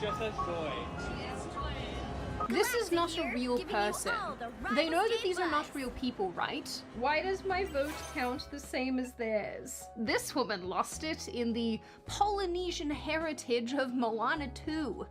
just as joy. This is not a real person. They know that these are not real people, right? Why does my vote count the same as theirs? This woman lost it in the Polynesian heritage of Moana 2.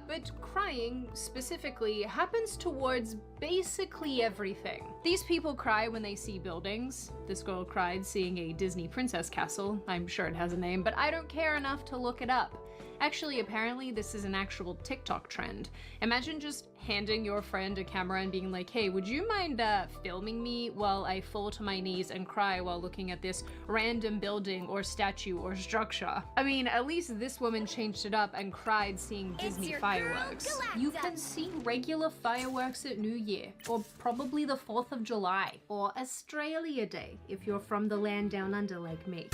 But crying, specifically, happens towards basically everything. These people cry when they see buildings. This girl cried seeing a Disney princess castle. I'm sure it has a name, but I don't care enough to look it up. Actually, apparently this is an actual TikTok trend. Imagine just handing your friend a camera and being like, hey, would you mind filming me while I fall to my knees and cry while looking at this random building or statue or structure? I mean, at least this woman changed it up and cried seeing Disney fireworks. You can see regular fireworks at New Year, or probably the 4th of July, or Australia Day, if you're from the land down under like me.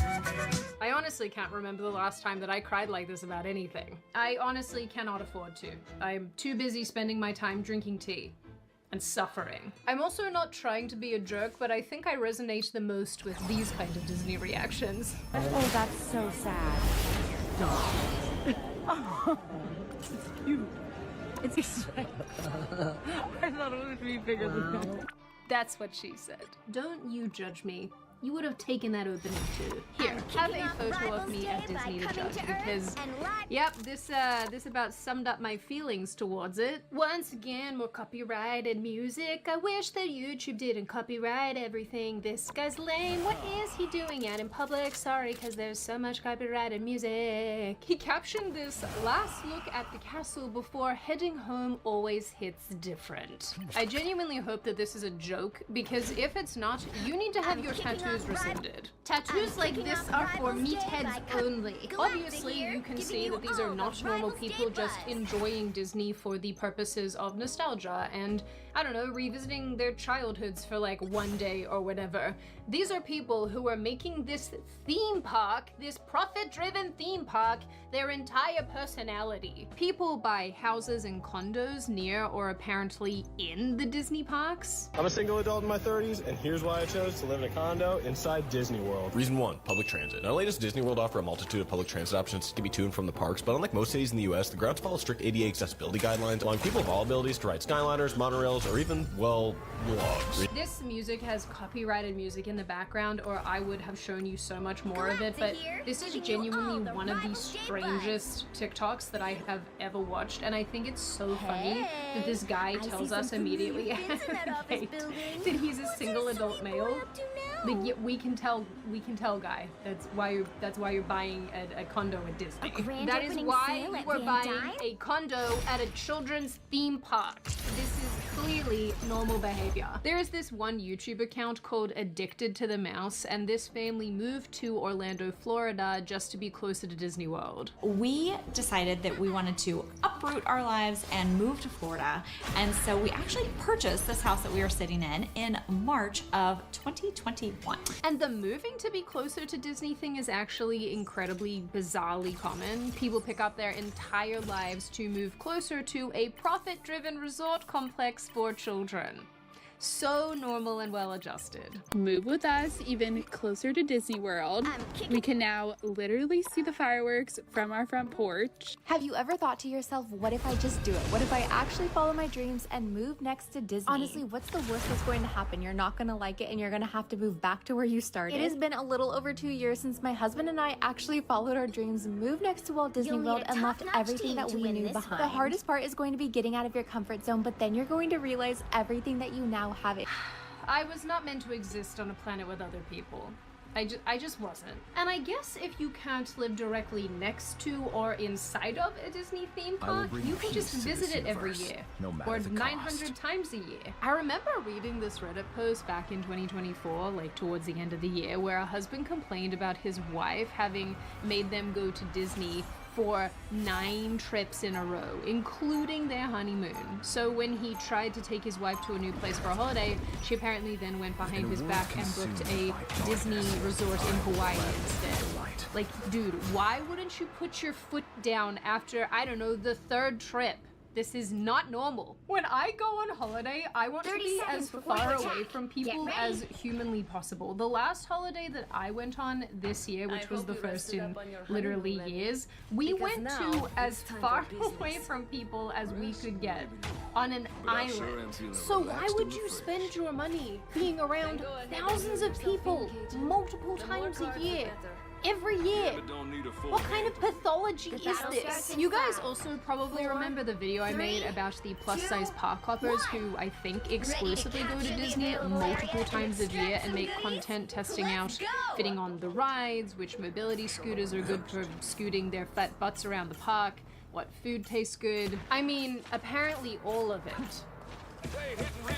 I honestly can't remember the last time that I cried like this about anything. I honestly cannot afford to. I'm too busy spending my time drinking tea and suffering. I'm also not trying to be a jerk, but I think I resonate the most with these kind of Disney reactions. Oh, that's so sad. Oh, it's cute. It's I thought it would be bigger than that. That's what she said. Don't you judge me. You would have taken that opening too. Here, have a photo of me at Disney to judge, because, yep, this about summed up my feelings towards it. Once again, more copyrighted music. I wish that YouTube didn't copyright everything. This guy's lame. What is he doing out in public? Sorry, because there's so much copyrighted music. He captioned this: last look at the castle before heading home always hits different. I genuinely hope that this is a joke, because if it's not, you need to have your tattoos rescinded. Tattoos like this are for meatheads only. Obviously, you can see that these are not normal people just enjoying Disney for the purposes of nostalgia and, I don't know, revisiting their childhoods for like one day or whatever. These are people who are making this theme park, this profit-driven theme park, their entire personality. People buy houses and condos near or apparently in the Disney parks. I'm a single adult in my 30s, and here's why I chose to live in a condo inside Disney World. Reason 1, public transit. Not only does Disney World offer a multitude of public transit options to be to and from the parks, but unlike most cities in the US, the grounds follow strict ADA accessibility guidelines, allowing people of all abilities to ride Skyliners, monorails, or even, well, logs. This music has copyrighted music in the background, or I would have shown you so much more of it, but this is genuinely one of the strangest TikToks that I have ever watched, and I think it's so funny that this guy tells us immediately that he's a single adult male. Like, yeah, we can tell, guy. That's why you're buying a condo at Disney. That is why you are buying a condo at a children's theme park. This is clearly normal behavior. There is this one YouTube account called Addicted to the Mouse, and this family moved to Orlando, Florida, just to be closer to Disney World. We decided that we wanted to uproot our lives and move to Florida, and so we actually purchased this house that we are sitting in March of 2021. And the moving to be closer to Disney thing is actually incredibly bizarrely common. People pick up their entire lives to move closer to a profit-driven resort complex for children. So normal and well-adjusted. Move with us even closer to Disney World. We can now literally see the fireworks from our front porch. Have you ever thought to yourself, what if I just do it? What if I actually follow my dreams and move next to Disney? Honestly, what's the worst that's going to happen? You're not going to like it and you're going to have to move back to where you started. It has been a little over 2 years since my husband and I actually followed our dreams, moved next to Walt Disney World, and left everything that we knew behind. The hardest part is going to be getting out of your comfort zone, but then you're going to realize everything that you now have. I was not meant to exist on a planet with other people. I just wasn't. And I guess if you can't live directly next to or inside of a Disney theme park, you can just visit it every year, or 900 times a year. I remember reading this Reddit post back in 2024, like towards the end of the year, where a husband complained about his wife having made them go to Disney for 9 trips in a row, including their honeymoon. So when he tried to take his wife to a new place for a holiday, she apparently then went behind his back and booked a Disney resort in Hawaii instead. Like, dude, why wouldn't you put your foot down after, I don't know, the 3rd trip? This is not normal. When I go on holiday, I want to be as far away from people as humanly possible. The last holiday that I went on this year, which was the first in literally years, we went to as far away from people as we could get on an island. So why would you spend your money being around thousands of people multiple times a year? Every year. What kind of pathology is this? You guys also probably remember the video I made about the plus-size park hoppers who I think exclusively go to Disney multiple times a year and make content testing out fitting on the rides, which mobility scooters are good for scooting their fat butts around the park, what food tastes good. I mean, apparently all of it.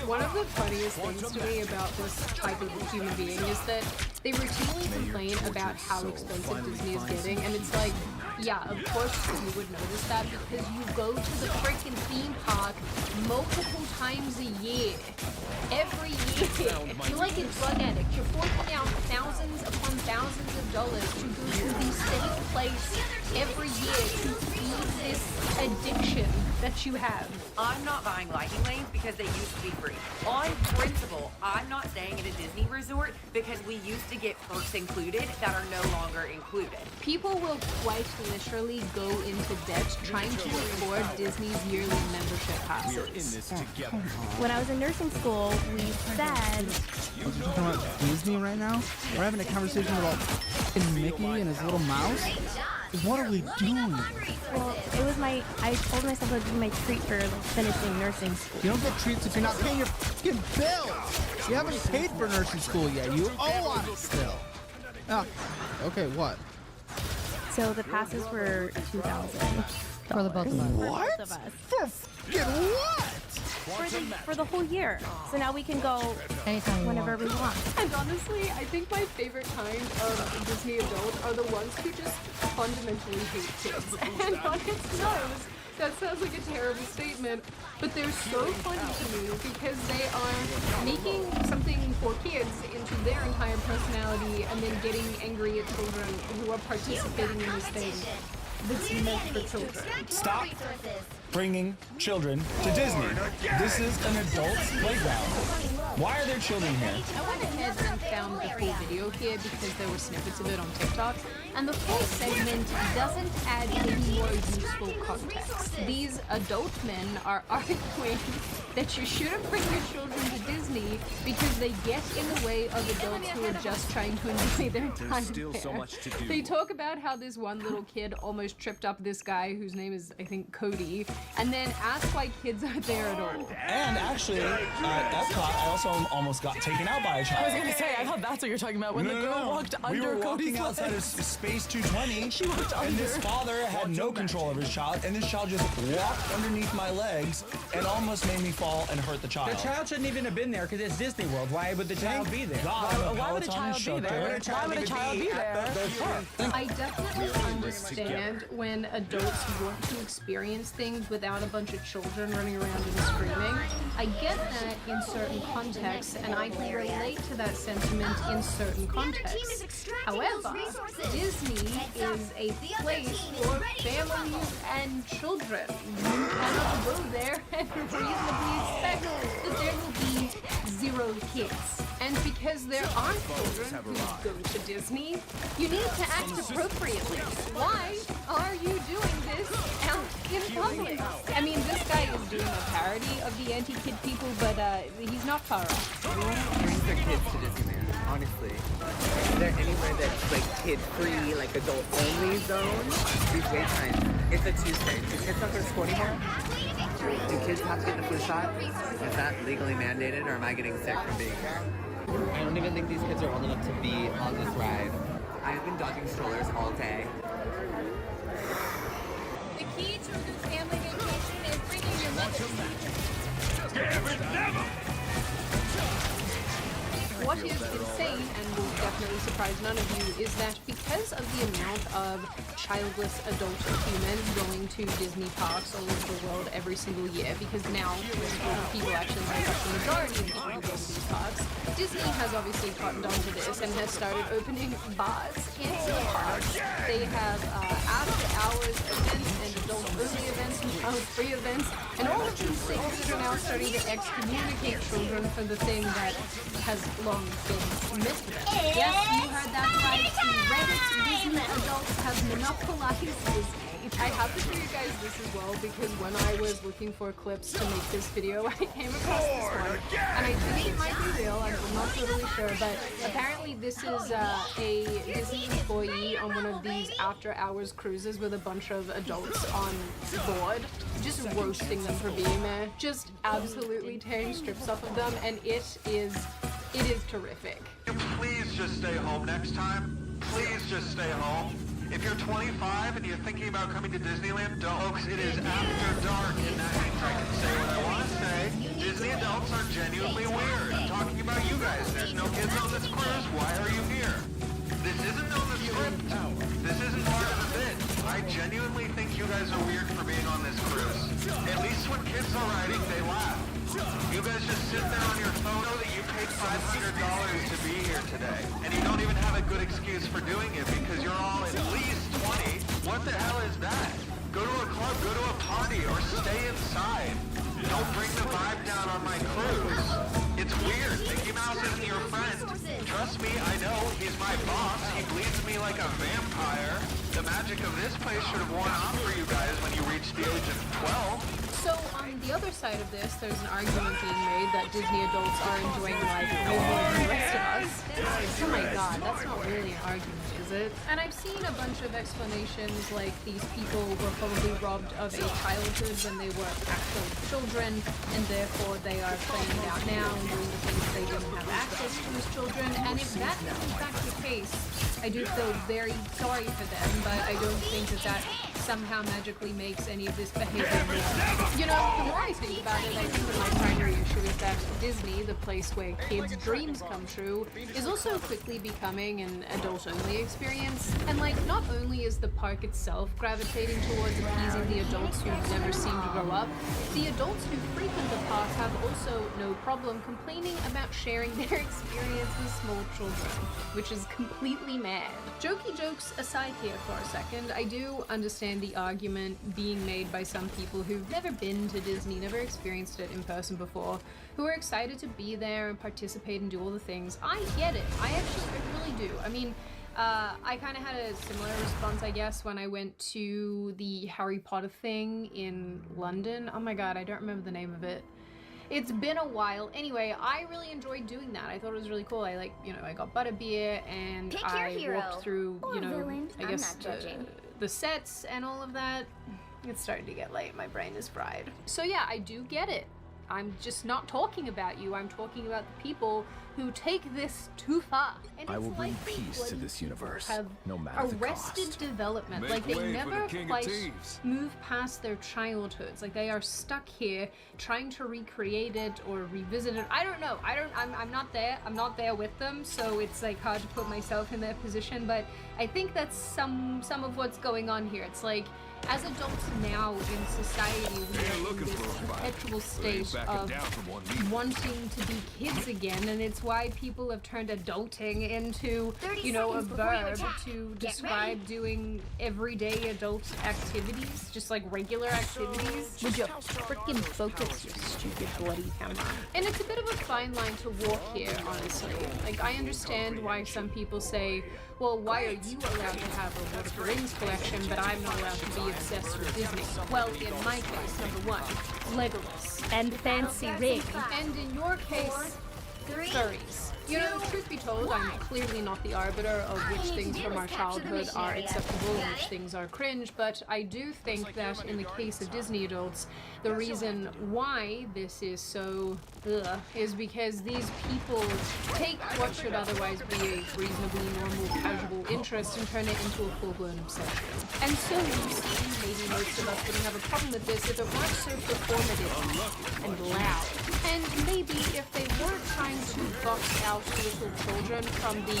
One of the funniest things to me about this type of human being is that they routinely complain about how expensive Disney is getting, and it's like, yeah, of course you would notice that because you go to the freaking theme park multiple times a year. Every year. You're like a drug addict. You're forking out thousands upon thousands of dollars to go to the same place every year to feed this addiction that you have. I'm not buying Lightning Lanes because they used to be free. On principle, I'm not staying at a Disney resort because we used to get perks included that are no longer included. People will quite literally go into debt trying to afford Disney's yearly membership passes. When I was in nursing school, we said... We're talking about Disney right now? We're having a conversation about Mickey and his little mouse? What are we doing? Well, it was I told myself it would be my treat for finishing nursing school. You don't get treats if you're not paying your fucking bills! You haven't paid for nursing school yet. You owe on it still. Oh, okay, what? So the passes were $2,000. For the both of us. What? Both of us. For fucking what? For the whole year. So now we can go Anytime whenever we want. And honestly, I think my favorite kind of Disney adult are the ones who just fundamentally hate kids. And on its nose, that sounds like a terrible statement, but they're so funny to me because they are making something for kids into their entire personality and then getting angry at children who are participating in this thing that's meant for children. Stop bringing children to Disney. This is an adult's playground. Why are there children here? I went ahead and found the full video here because there were snippets of it on TikTok, and the full segment doesn't add any more useful context. These adult men are arguing that you shouldn't bring your children to Disney because they get in the way of adults who are just trying to enjoy their time there. So much to do. They talk about how this one little kid almost tripped up this guy whose name is, I think, Cody, and then ask why kids are there at all. And actually, at Epcot, I also almost got taken out by a child. I was gonna say, I thought that's what you're talking about when the girl walked under We were Cody's walking outside of legs. Space 220, She walked and this under. father had no control of his child, and this child just walked underneath my legs and almost made me fall and hurt the child. The child shouldn't even have been there because it's Disney World. Why would the child be there? Why would a child be there? Why would a child be there? I definitely understand when adults want to experience things without a bunch of children running around and screaming. I get that in certain contexts, and I can relate to that sentiment in certain contexts. However, Disney is a place for families and children. You cannot go there and reasonably expect that there will be 0 kids. And because there are children who go to Disney, you need to act appropriately. Why are you doing this out in public? I mean, this guy is doing a parody of the anti-kid people, but he's not far off. Everyone brings their kids to Disneyland, honestly. Is there anywhere that's like kid-free, like adult-only zone? These wait times. It's a Tuesday. Do kids not go to school anymore? Do kids have to get the flu shot? Is that legally mandated, or am I getting sick from being here? I don't even think these kids are old enough to be on this ride. I've been dodging strollers all day. The key to a good family vacation is bringing your mother. What is insane, and will definitely surprise none of you, is that because of the amount of childless adult humans going to Disney parks all over the world every single year, because now people actually make up the majority of people who go to these parks, Disney has obviously cottoned onto this and has started opening bars in the parks. They have after-hours events and adult-only events and child-free events, and all of these things are now starting to excommunicate children for the thing that has long been myth. Yes, you heard that right. Reddit Disney adults have monopolized Disney. I have to show you guys this as well because when I was looking for clips to make this video, I came across this one, and I think it might be real. I'm not totally sure, but apparently this is a Disney employee on one of these after-hours cruises with a bunch of adults on board, just roasting them for being there, just absolutely tearing strips off of them, and it is terrific. Please just stay home next time. Please just stay home. If you're 25 and you're thinking about coming to Disneyland, don't. Folks, it is after dark, and that means I can say what I want to say. Disney adults are genuinely weird. I'm talking about you guys. There's no kids on this cruise. Why are you here? This isn't on the script. This isn't part of the bit. I genuinely think you guys are weird for being on this cruise. At least when kids are riding, they laugh. You guys just sit there on your phone, know that you paid $500 to be here today, and you don't even have a good excuse for doing it because you're all at least 20. What the hell is that? Go to a club, go to a party, or stay inside. Don't bring the vibe down on my cruise. It's weird. Mickey Mouse isn't your friend. Trust me, I know. He's my boss. He bleeds me like a vampire. The magic of this place should have worn off for you guys when you reached the age of 12. So on the other side of this, there's an argument being made that Disney adults are enjoying life way more than the rest of us. Oh my god, that's not really an argument, is it? And I've seen a bunch of explanations like these people were probably robbed of a childhood when they were actual children, and therefore they are playing it out now and doing the things they didn't have access to as children. And if that is in fact the case, I do feel very sorry for them, but I don't think that somehow magically makes any of this behavior more. You know, the more I think about it, I think that my primary issue is that Disney, the place where kids' dreams come true, is also quickly becoming an adult-only experience. And like, not only is the park itself gravitating towards appeasing the adults who never seem to grow up, the adults who frequent the park have also no problem complaining about sharing their experience with small children, which is completely mad. Jokey jokes aside here for a second, I do understand the argument being made by some people who've never been to Disney, never experienced it in person before, who are excited to be there and participate and do all the things. I get it. I really do. I mean, I kind of had a similar response, I guess, when I went to the Harry Potter thing in London. Oh my god, I don't remember the name of it. It's been a while. Anyway, I really enjoyed doing that. I thought it was really cool. I I got butterbeer and I walked through, I guess the sets and all of that. It's starting to get late. My brain is fried. So yeah, I do get it. I'm just not talking about you. I'm talking about the people who take this too far. And I will bring peace to this universe, no matter the arrested cost. development. Like they never quite move past their childhoods. Like they are stuck here trying to recreate it or revisit it. I don't know. I'm not there. I'm not there with them. So it's like hard to put myself in their position. But I think that's some of what's going on here. It's like, as adults now in society, we are in this perpetual state of wanting to be kids again, and it's why people have turned adulting into, a verb to describe doing everyday adult activities, just like regular activities. Would you freaking focus your stupid bloody camera? And it's a bit of a fine line to walk here, honestly. Like, I understand why some people say, well, why are you allowed to have a Lord of the Rings collection, but I'm not allowed to be obsessed with Disney? Well, in my case, number one, Legolas. And fancy ring. And in your case, furries. Truth be told, I'm clearly not the arbiter of which things from our childhood are acceptable and which things are cringe, but I do think that in the case of Disney adults, the reason why this is so is because these people take what should otherwise be a reasonably normal, casual interest and turn it into a full-blown obsession. And so you see, maybe most of us wouldn't have a problem with this if it weren't so performative and loud. And maybe if they weren't trying to box out out little children from the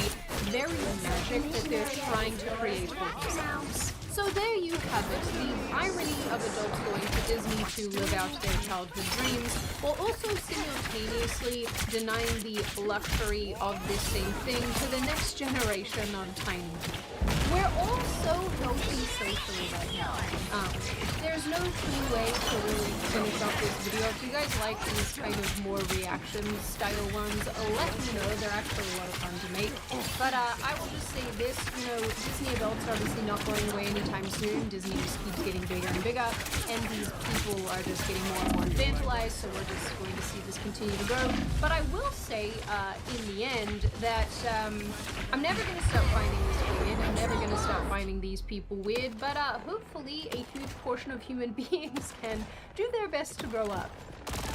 very magic that they're trying to create for themselves. So there you have it, the irony of adults going to Disney to live out their childhood dreams, while also simultaneously denying the luxury of this same thing to the next generation of tiny people. We're all so healthy socially right now. There's no clean way to really finish off this video. If you guys like these kind of more reaction style ones, let me know. They're actually a lot of fun to make. But I will just say this, you know, Disney adults are obviously not going away anytime soon. Disney just keeps getting bigger and bigger, and these people are just getting more and more infantilized, so we're just going to see this continue to grow. But I will say, in the end, that I'm never going to stop finding this weird. I'm never going to stop finding these people weird, but hopefully a huge portion of human beings can do their best to grow up.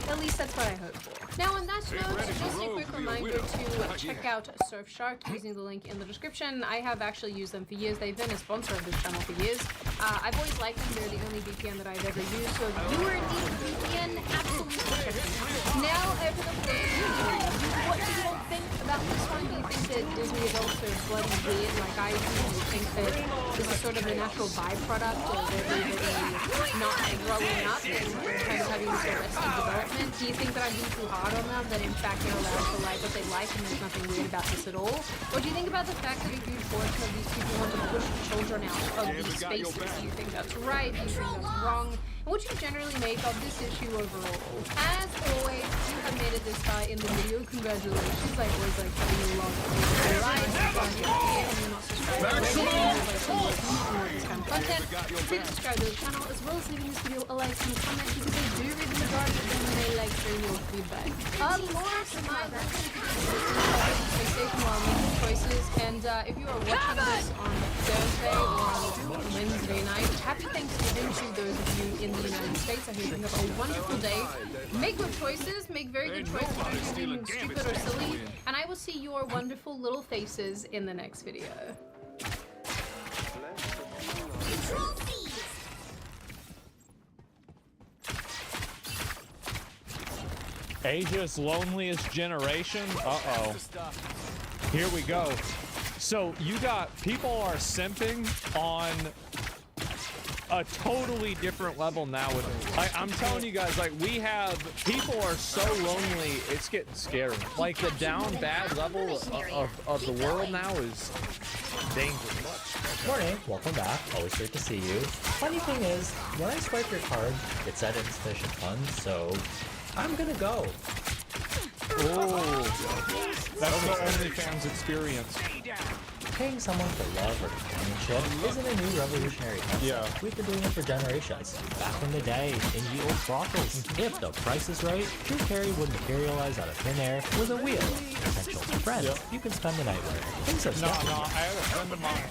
At least that's what I hope for. Now on that note, just a quick reminder to check out Surfshark using the link in the description. I have actually used them for years. They've been a sponsor of this channel for years. I've always liked them. They're the only VPN that I've ever used. So if you are in need of VPN, absolutely check them out. Now over the phone, what do you all think about this one? Do you think that Disney adults are bloody weird like I do? Do you think that this is sort of a natural byproduct of everybody not growing up and kind of having this arrested development? Do you think that I'm being too hard on them, that in fact they're allowed to like what they like and there's nothing weird about this at all? Or do you think about the fact that a huge portion of these people want to push the children out of these spaces? Do you think that's right? Do you think that's wrong? And what do you generally make of this issue overall? As always, you have made it this far in the video. Congratulations. I always like having you along for the ride. If you're not subscribed already, this kind of content, please subscribe to the channel as well as leaving this video a like and a comment because I do read the majority of them and I like hearing your feedback. Laura Smile, PlayStation while making choices, and if you are watching this on Thursday or Wednesday night, happy Thanksgiving to those of you in the United States. I hope you have a wonderful day. Make good choices, make very good choices, don't do anything stupid or silly, and I will see your wonderful little faces in the next video. Asia's loneliest generation? Uh-oh. Here we go. So you got people are simping on a totally different level nowadays. I'm telling you guys, like, we have people are so lonely, it's getting scary. Like the down bad level of the world now is dangerous. Morning, welcome back. Always great to see you. Funny thing is, when I swipe your card, it said insufficient funds, so I'm gonna go. Oh, that's the OnlyFans experience. Paying someone for love or companionship isn't a new revolutionary concept. Yeah. We've been doing it for generations. Back in the day, in the old brothels. If the price is right, Drew Carey would materialize out of thin air with a wheel. Essential to friends. Yep. You can spend the night with. Things have No, I had a friend of mine.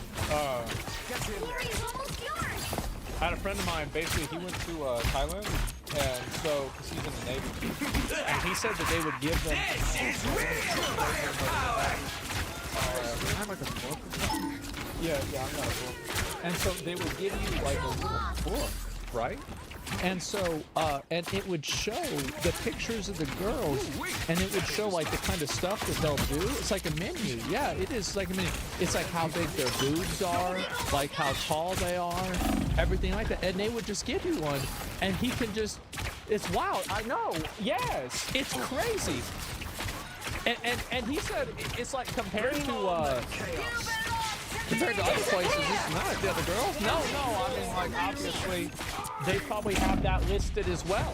I had a friend of mine, basically, he went to Thailand, and so, because he's in the Navy, and he said that they would give them... I'm like a book or something? Yeah, I'm not a book. And so they would give you like a little book, right? And so, and it would show the pictures of the girls, and it would show like the kind of stuff that they'll do. It's like a menu. Yeah, it is like a menu. It's like how big their boobs are, like how tall they are, everything like that. And they would just give you one, and he can just, it's wild. I know. Yes, it's crazy. And he said it's like compared to other places, it's not the other girls. No, I mean, like, obviously they probably have that listed as well.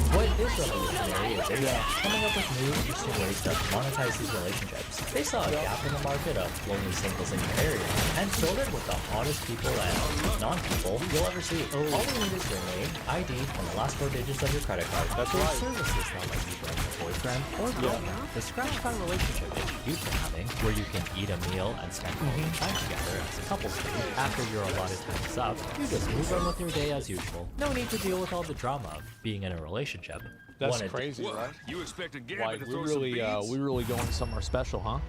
What is revolutionary is they're coming up with new, interesting ways to monetize these relationships. They saw a gap in the market of lonely singles in your area and filled it with the hottest people and non-people you'll ever see. All you need is your name, ID, and the last 4 digits of your credit card. That's right. Services not like you bring a boyfriend or girlfriend. The Scratch Fun relationship that you've been having, where you can eat a meal and spend quality time together as a couple do. After your allotted time is up, you just move on with your day as usual. No need to deal with all the drama of being in a relationship. That's crazy, right? You expected Like, we really going somewhere special, huh?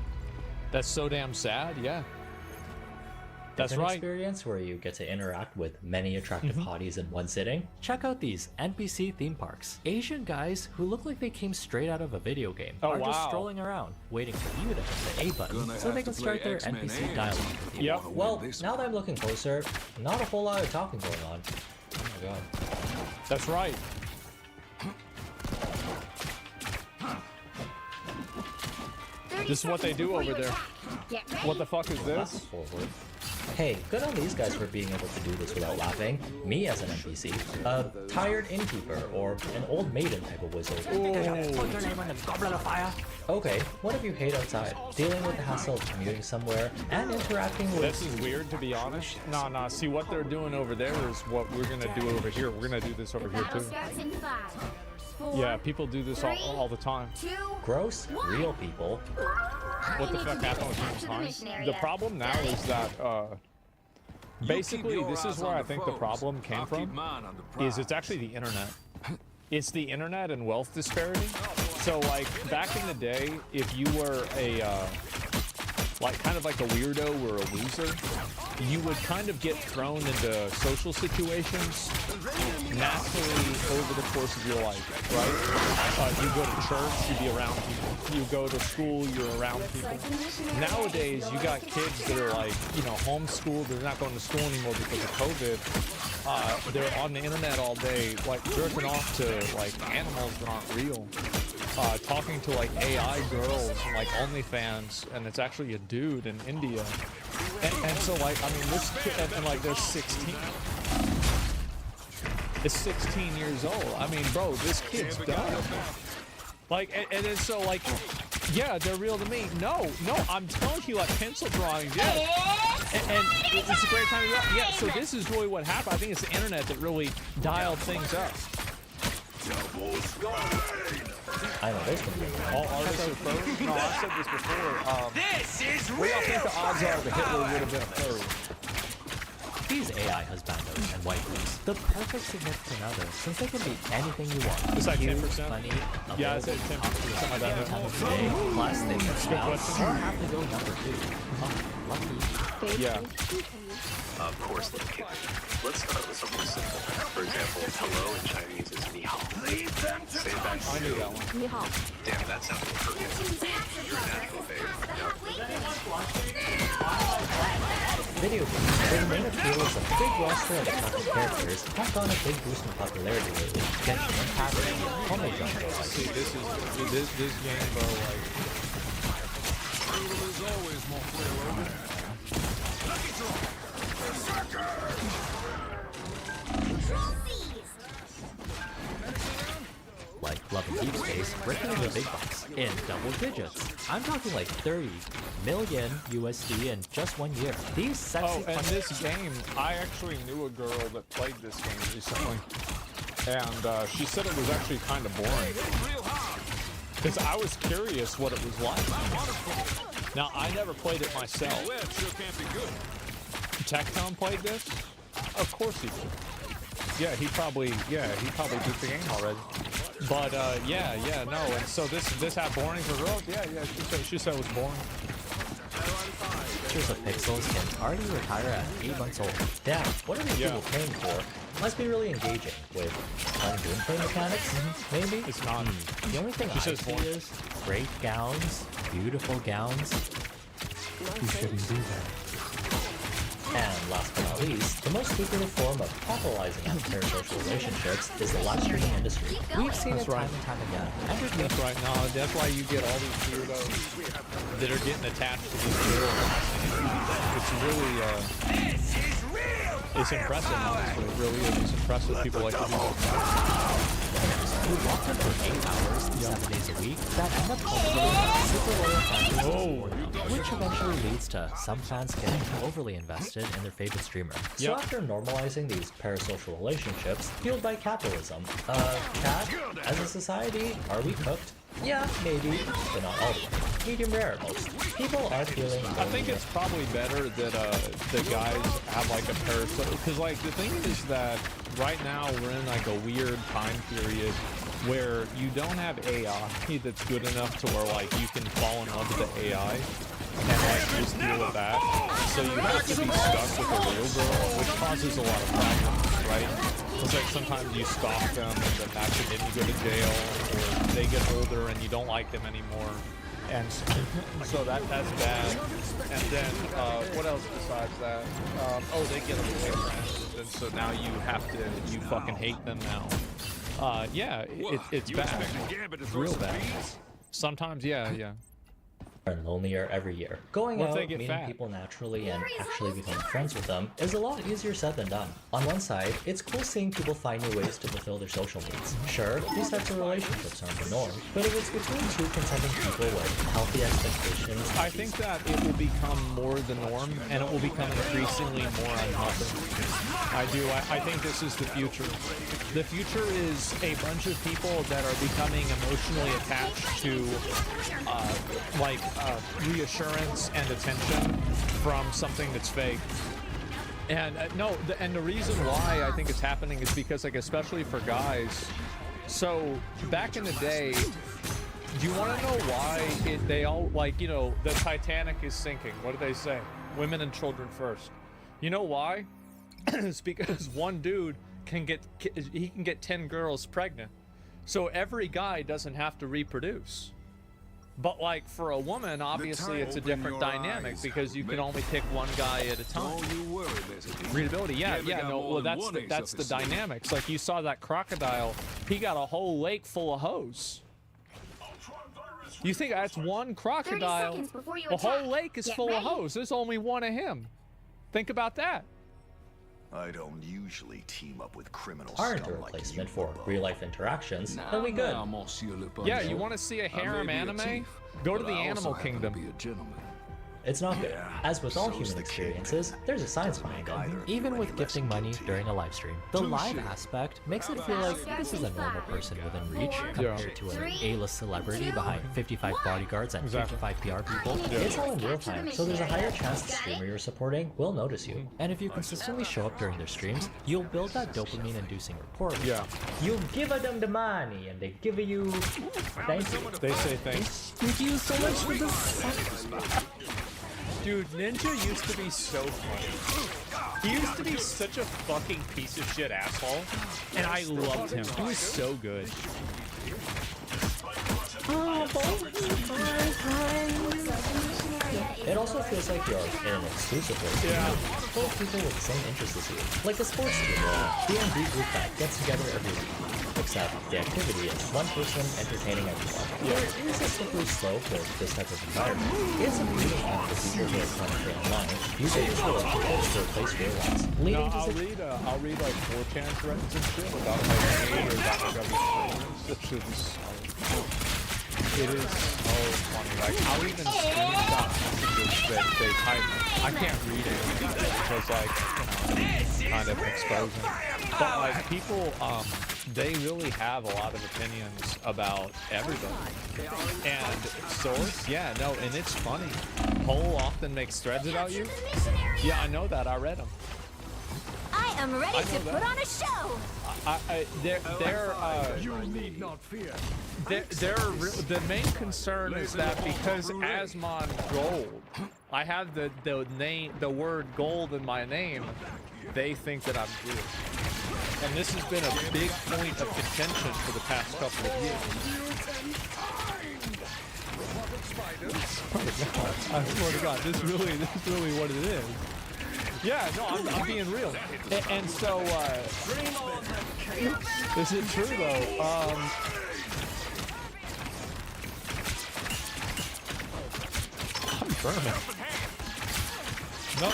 That's so damn sad, yeah. That's right. Experience where you get to interact with many attractive hotties in one sitting, check out these NPC theme parks. Asian guys who look like they came straight out of a video game are just strolling around, waiting for you to hit the A button so they can start their NPC dialogue with you. Yep. Well, now that I'm looking closer, not a whole lot of talking going on. Oh my god. That's right. This is what they do over there. What the fuck is this? Hey, good on these guys for being able to do this without laughing. Me as an NPC, a tired innkeeper, or an old maiden type of wizard. Put your name on the goblet of fire. Okay, what if you hate outside, dealing with the hassle of commuting somewhere, and interacting with... This is weird, to be honest. Nah, see what they're doing over there is what we're gonna do over here. We're gonna do this over here too. Yeah, people do this all the time. Gross, real people. What the fuck happened with times? The problem now is that, basically, this is where I think the problem came from, is it's actually the internet. It's the internet and wealth disparity. So, like, back in the day, if you were a, kind of like a weirdo or a loser, you would kind of get thrown into social situations naturally over the course of your life, right? You go to church, you be around people. You go to school, you're around people. Nowadays, you got kids that are like, homeschooled. They're not going to school anymore because of COVID. They're on the internet all day, like jerking off to like animals that aren't real. Talking to like AI girls and like OnlyFans, and it's actually a dude in India. And so like, I mean, this kid, and like they're 16. It's 16 years old. I mean, bro, this kid's done. Like, and then so like, yeah, they're real to me. No, I'm telling you, like pencil drawings, yeah. And it's a great time to do. Yeah, so this is really what happened. I think it's the internet that really dialed things up. I know this can be all artists are furry. No, I've said this before. This is real. What do y'all think the odds are that Hitler would have been a furry? These AI husbandos and waifus, the perfect significant other, since they can be anything you want. It's like 10%? Funny, yeah, I said 10%, something like that. Any time of the day, plus they can spouse or have to go number 2. Oh, lucky. Yeah. Of course, little kid. Let's start with something simple. For example, hello in Chinese is ni hao. Say it back to I knew that one. Ni hao. Damn, that sounded Korean. You're a natural, babe. Video games, their main appeal is a big roster of attractive characters, have gone a big boost in popularity lately. Genshin Impact and the Home genre. See, this game, bro, like... There's always more flavor. Like Love and Deep Space, breaking the big bucks in double digits. I'm talking like 30 million USD in just 1 year. These sexy and this game, I actually knew a girl that played this game recently, and she said it was actually kind of boring. Because I was curious what it was like. Now, I never played it myself. Tectone played this? Of course he did. Yeah, he probably beat the game already. But no, and so this had boring for girls? Yeah, she said it was boring. Pictures of Pixels can already retire at 8 months old. Damn, what are these people paying for? Must be really engaging with fun gameplay mechanics, maybe? It's not. The only thing I see is great gowns, beautiful gowns. You shouldn't do that. And last but not least, the most lucrative form of capitalizing on parasocial relationships is the live streaming industry. We've seen it time and time again. That's right. No, that's why you get all these weirdos that are getting attached to these girls. It's really, it's impressive, honestly. It really is. It's impressive. People like to do that. You walk them for 8 hours, 7 days a week, that end up cultivating super loyal fans, which eventually leads to some fans getting overly invested in their favorite streamer. So after normalizing these parasocial relationships fueled by capitalism, Cat, as a society, are we cooked? Yeah, maybe, but not all the way. Medium rare at most. People are feeling... I think it's probably better that the guys have like a parasocial... Because like the thing is that right now we're in like a weird time period where you don't have AI that's good enough to where like you can fall in love with the AI. and like just deal with that. So you have to be stuck with a real girl, which causes a lot of problems, right? It's like sometimes you stalk them, and then that could maybe go to jail, or they get older and you don't like them anymore, and so that's bad. And then what else besides that? Oh, they get a boyfriend, and so now you fucking hate them now. Yeah, it's bad. It's real bad. Sometimes, yeah. And lonelier every year. Going out, meeting people naturally, and actually becoming friends with them is a lot easier said than done. On one side, it's cool seeing people find new ways to fulfill their social needs. Sure, these types of relationships aren't the norm, but if it's between two consenting people with healthy expectations... I think that it will become more the norm, and it will become increasingly more unhealthy. I think this is the future. The future is a bunch of people that are becoming emotionally attached to, reassurance and attention from something that's fake. And the reason why I think it's happening is because, like, especially for guys. So back in the day, do you want to know why they all, like, you know, the Titanic is sinking? What do they say? Women and children first. You know why? It's because one dude can get 10 girls pregnant. So every guy doesn't have to reproduce. But like for a woman, obviously it's a different dynamic because you can only pick one guy at a time. Readability, well that's the dynamics. Like you saw that crocodile, he got a whole lake full of hose. You think that's one crocodile? The whole lake is full of hose. There's only one of him. Think about that. I don't usually team up with criminals. Aren't a replacement for real-life interactions, then we good. Yeah, you want to see a harem anime? Go to the Animal Kingdom. It's not good. As with all human experiences, there's a science behind it. Even with gifting money during a live stream, the live aspect makes it feel like this is a normal person within reach compared to an A-list celebrity behind 55 bodyguards and 55 PR people. It's all in real time, so there's a higher chance the streamer you're supporting will notice you. And if you consistently show up during their streams, you'll build that dopamine-inducing rapport. Yeah. You give them the money, and they give you... Thank you. They say thanks. Thank you so much for this. Dude, Ninja used to be so funny. He used to be such a fucking piece of shit asshole, and I loved him. He was so good. It also feels like you're in an exclusive race. Yeah. Full of people with the same interests as you. Like a sports team or a D&D group that gets together every week. Except the activity is one person entertaining everyone. There is a slippery slope with this type of environment. It's a beautiful time for people who are currently online, using these relationships to replace real ones. Leading to I'll read like 4chan threads and shit about my name or about It is so funny. Like, I'll even screenshot messages that they type. I can't read it because, like, you know, kind of exposing. But, like, people, they really have a lot of opinions about everybody. And source, yeah, no, and it's funny. Cole often makes threads about you. Yeah, I know that. I read them. I am ready to put on a show. You need not fear. The main concern is that because Asmon Gold, I have the word gold in my name, they think that I'm good. And this has been a big point of contention for the past couple of years. I swear to God, this is really what it is. Yeah, no, I'm being real. And so, is it true though? I'm German. No.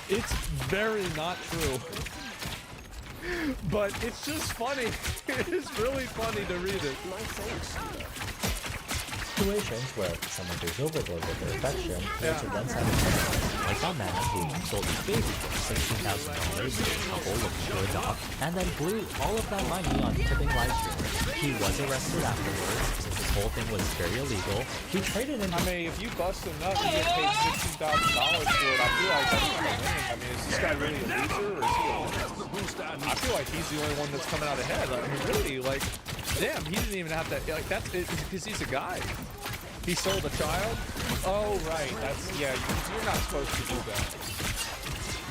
It's very not true. But it's just funny. It's really funny to read it. Situations where someone goes overboard with their affection lead to one-sided commitment, like that man who sold his baby for $16,000 to a couple looking for a dog, and then blew all of that money on tipping live streamers. He was arrested afterwards, since this whole thing was very illegal. He traded in... I mean, if you bust a nut and get paid $16,000 for it, I feel like that's not a win. I mean, is this guy really a loser, or is he a winner? I feel like he's the only one that's coming out ahead. I mean, really, like, damn, he didn't even have to, like, that's because he's a guy. He sold a child? Oh, right. That's, yeah, you're not supposed to do that.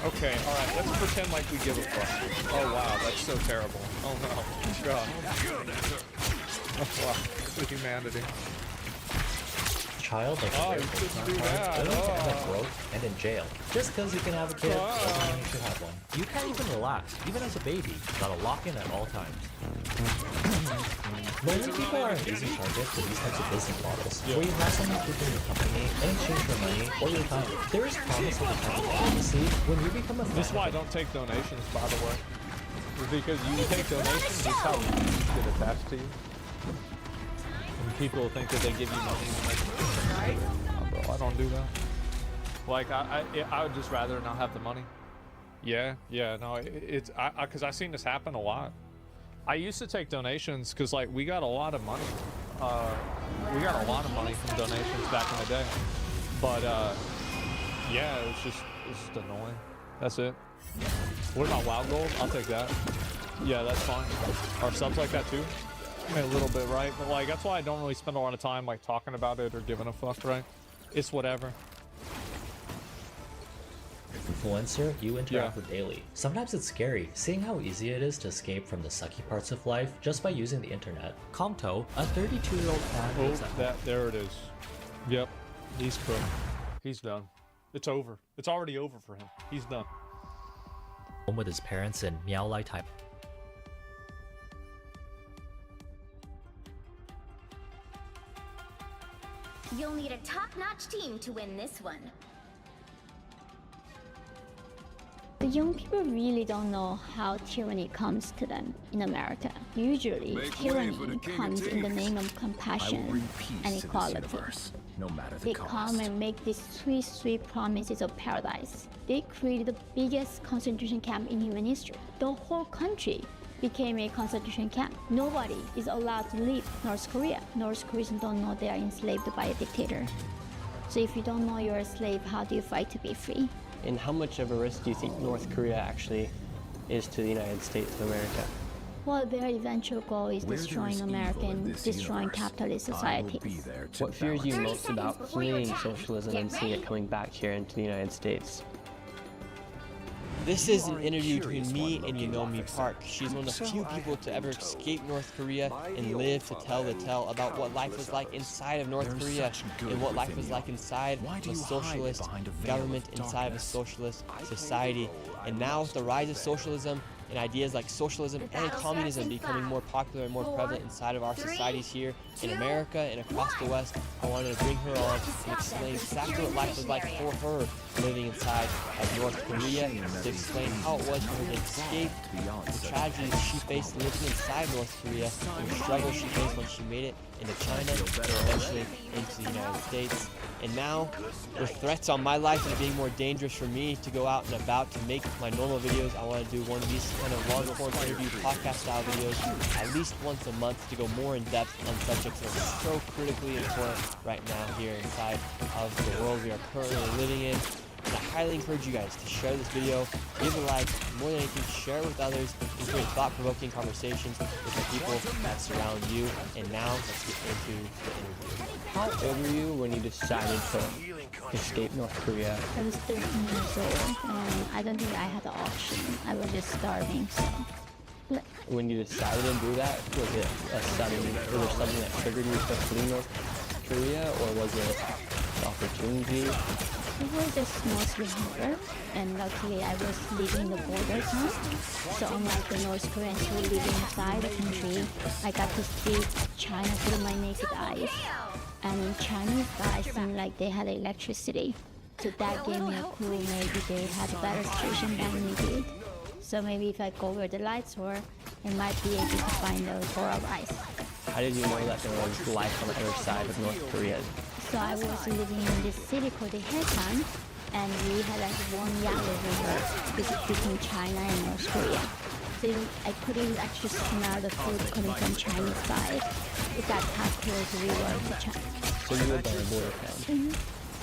Okay, alright, let's pretend like we give a fuck. Oh, wow, that's so terrible. Oh, no. God. Oh, wow. The humanity. Child like you shouldn't do that. End up broke and in jail. Just because you can have a kid doesn't mean you should have one. You can't even relax, even as a baby. You gotta lock in at all times. Many people are an easy target for these types of business models, where you have someone keeping your company in exchange for money or your time. There is promise of a type of privacy when you become a fan. This is why I don't take donations, by the way. Because you take donations, it's how you get attached to you. And people think that they give you money when they bro, I don't do that. Like, I would just rather not have the money. Yeah, no, it's because I've seen this happen a lot. I used to take donations because, like, we got a lot of money. We got a lot of money from donations back in the day. But, yeah, it's just annoying. That's it. What about Wild Gold? I'll take that. Yeah, that's fine. Are subs like that too? I mean, a little bit, right? But, like, that's why I don't really spend a lot of time, like, talking about it or giving a fuck, right? It's whatever. Influencer you interact with daily. Sometimes it's scary seeing how easy it is to escape from the sucky parts of life just by using the internet. Comto, a 32-year-old fan, there it is. Yep, he's cooked. He's done. It's over. It's already over for him. He's done. Home with his parents in Miao Lai, Taiwan. You'll need a top-notch team to win this one. The young people really don't know how tyranny comes to them in America. Usually, tyranny comes in the name of compassion and equality. No matter the they cost. come and make these sweet, sweet promises of paradise. They created the biggest concentration camp in human history. The whole country became a concentration camp. Nobody is allowed to leave North Korea. North Koreans don't know they are enslaved by a dictator. So if you don't know you're a slave, how do you fight to be free? And how much of a risk do you think North Korea actually is to the United States of America? Well, their eventual goal is destroying America and destroying capitalist societies. What fears you most about fleeing socialism and seeing it coming back here into the United States? This is an interview between me and Yunomi Park. She's one of the few people to ever escape North Korea and live to tell the tale about what life was like inside of North Korea and what life was like inside of a socialist government, inside of a socialist society. And now with the rise of socialism and ideas like socialism and communism becoming more popular and more prevalent inside of our societies here in America and across the West, I wanted to bring her on and explain exactly what life was like for her living inside of North Korea, to explain how it was for her to escape the tragedies she faced living inside North Korea and the struggles she faced when she made it into China and eventually into the United States. And now, with threats on my life and it being more dangerous for me to go out and about to make my normal videos, I want to do one of these kind of longer form interview podcast style videos at least once a month to go more in depth on subjects that are so critically important right now here inside of the world we are currently living in. And I highly encourage you guys to share this video, give a like, more than anything, share it with others, and create thought-provoking conversations with the people that surround you. And now, let's get into the interview. How old were you when you decided to escape North Korea? I was 13 years old, and I don't think I had an option. I was just starving, so. When you decided to do that, was it was there something that triggered you to flee North Korea, or was it the opportunity? It was just mostly hunger, and luckily I was living in the border town. So unlike the North Koreans who live inside the country, I got to see China through my naked eyes. And Chinese guys seemed like they had electricity. So that gave me a clue maybe they had a better situation than we did. So maybe if I go where the lights were, I might be able to find the Bora Rice. How did you know that there was life on the other side of North Korea? So I was living in this city called Haesan, and we had like one Yangtze River between China and North Korea. So I couldn't actually smell the food coming from Chinese side. It got how close we were to China. So you lived on the border town.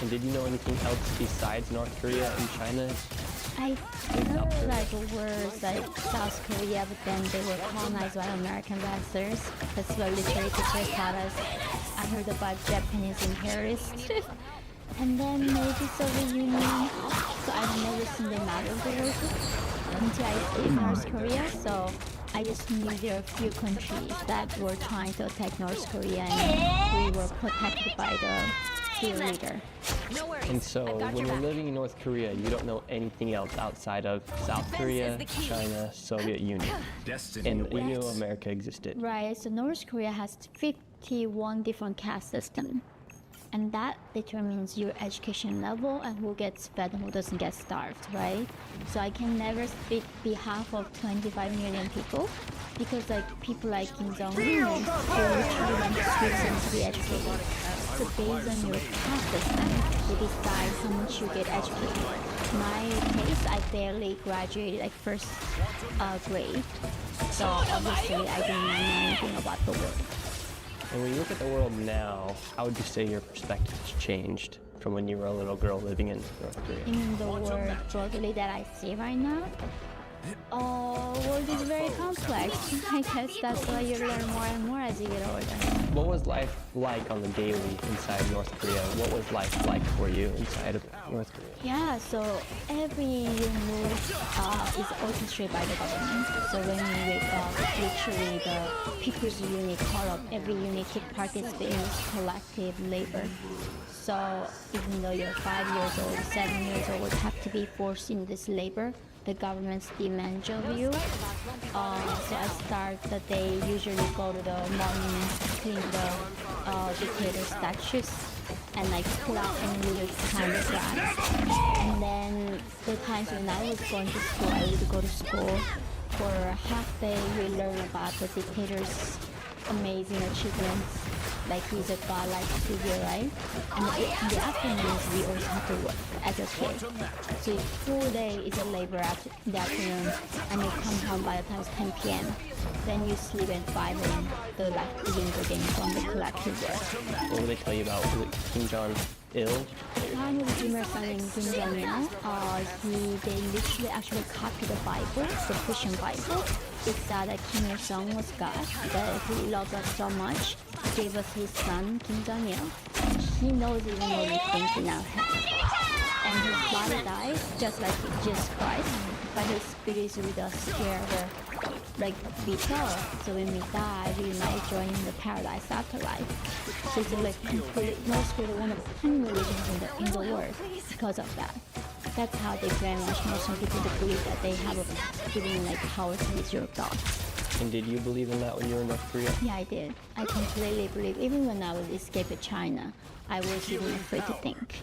And did you know anything else besides North Korea and China I feel like words like South Korea, but then they were colonized by American wrestlers. That's what literally pictures taught us. I heard about Japanese imperialists. And then maybe Soviet Union. So I've never seen them out of the world until I stayed in North Korea. So I just knew there are a few countries that were trying to attack North Korea, and we were protected by the leader. And so when you're living in North Korea, you don't know anything else outside of South Korea, China, Soviet Union. And you knew America existed. Right, so North Korea has 51 different caste systems. And that determines your education level and who gets fed and who doesn't get starved, right? So I can never speak behalf of 25 million people because like people like Kim Jong-un, they literally went to Switzerland to be educated. So based on your caste system, they decide how much you get educated. In my case, I barely graduated like first grade. So obviously I didn't know anything about the world. And when you look at the world now, how would you say your perspective has changed from when you were a little girl living in North Korea? You mean the world broadly that I see right now? World is very complex. I guess that's why you learn more and more as you get older. What was life like on the daily inside North Korea? What was life like for you inside of North Korea? Yeah, so every move is orchestrated by the government. So when you wake up, literally the people's unit call up every unit to participate in this collective labor. So even though you're 5 years old, 7 years old, would have to be forced in this labor. The government's demands of you. So I start the day, usually go to the monuments, clean the dictator statues, and like pull out any little kind of grass. And then the times when I was going to school, I would go to school for a half day. We learn about the dictator's amazing achievements. Like he's a godlike figure, right? And in the afternoons, we also have to work as a kid. So full day is a labor in the afternoon, and you come home by the time it's 10 p.m. Then you sleep at 5 a.m. The like begins again from the collective work. What would they tell you about? Was it Kim Jong-il? Time with Kim Il-sung and Kim Jong-il, they literally actually copied the Bible, the Christian Bible. It said that Kim Il-sung was God, that he loved us so much, he gave us his son, Kim Jong-il. He knows even what we think in our head. And his body dies, just like Jesus Christ, but his spirit is with us here, like betrayal. So when we die, we might join in the paradise afterlife. So it's like complete, North Korea, one of the few religions in the world because of that. That's how they brainwash Muslim people to believe that they have a giving like power to use your thoughts. And did you believe in that when you were in North Korea? Yeah, I did. I completely believe. Even when I would escape to China, I was even afraid to think.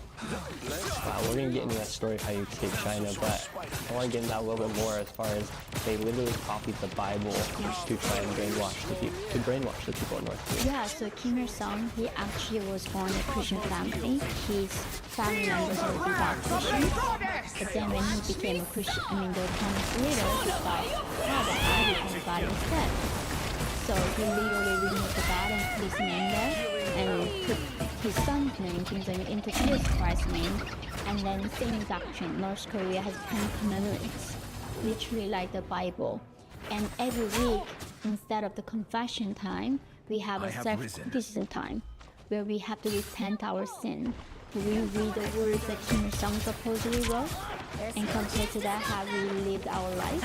Wow, we're going to get into that story of how you escaped China, but I want to get into that a little bit more as far as they literally copied the Bible to try and brainwash the people in North Korea. Yeah, so Kim Il-sung, he actually was born in a Christian family. His family members were devout Christians. But then when he became a Christian, the communist leader, he thought, I become God instead. So he literally removed the God and put his name there, and put his son's name, Kim Jong-il, into Jesus Christ's name. And then same doctrine, North Korea has 10 commandments, literally like the Bible. And every week, instead of the confession time, we have a self-criticism time, where we have to repent our sin. We read the words that Kim Il-sung supposedly wrote, and compared to that, how we lived our life.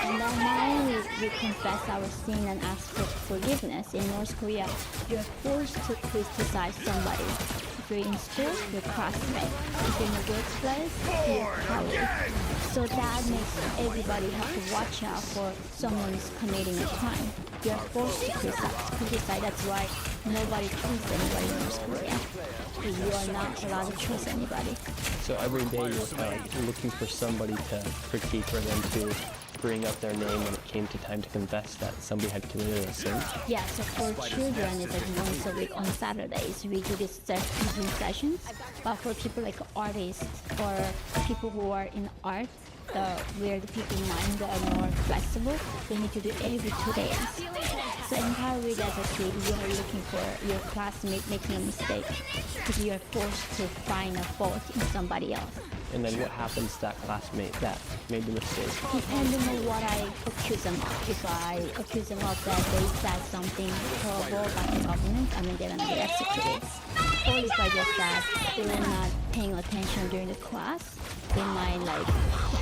And then not only we confess our sin and ask for forgiveness, in North Korea, you're forced to criticize somebody. If you're in school, you're classmate. If you're in the workplace, you're colleague. So that makes everybody have to watch out for someone's committing a crime. You're forced to criticize. That's why nobody trusts anybody in North Korea. You are not allowed to trust anybody. So every day you're kind of looking for somebody to critique or them to bring up their name when it came to time to confess that somebody had committed a sin? Yeah, so for children, it's like once a week on Saturdays, we do these self-criticism sessions. But for people like artists or people who are in art, where the people mind are more flexible, they need to do every 2 days. So entire week as a kid, you are looking for your classmate making a mistake because you are forced to find a fault in somebody else. And then what happens to that classmate that made the mistake? Depending on what I accuse them of. If I accuse them of that they said something horrible about the government, I mean, they're gonna get executed. Or if I just said they were not paying attention during the class, they might like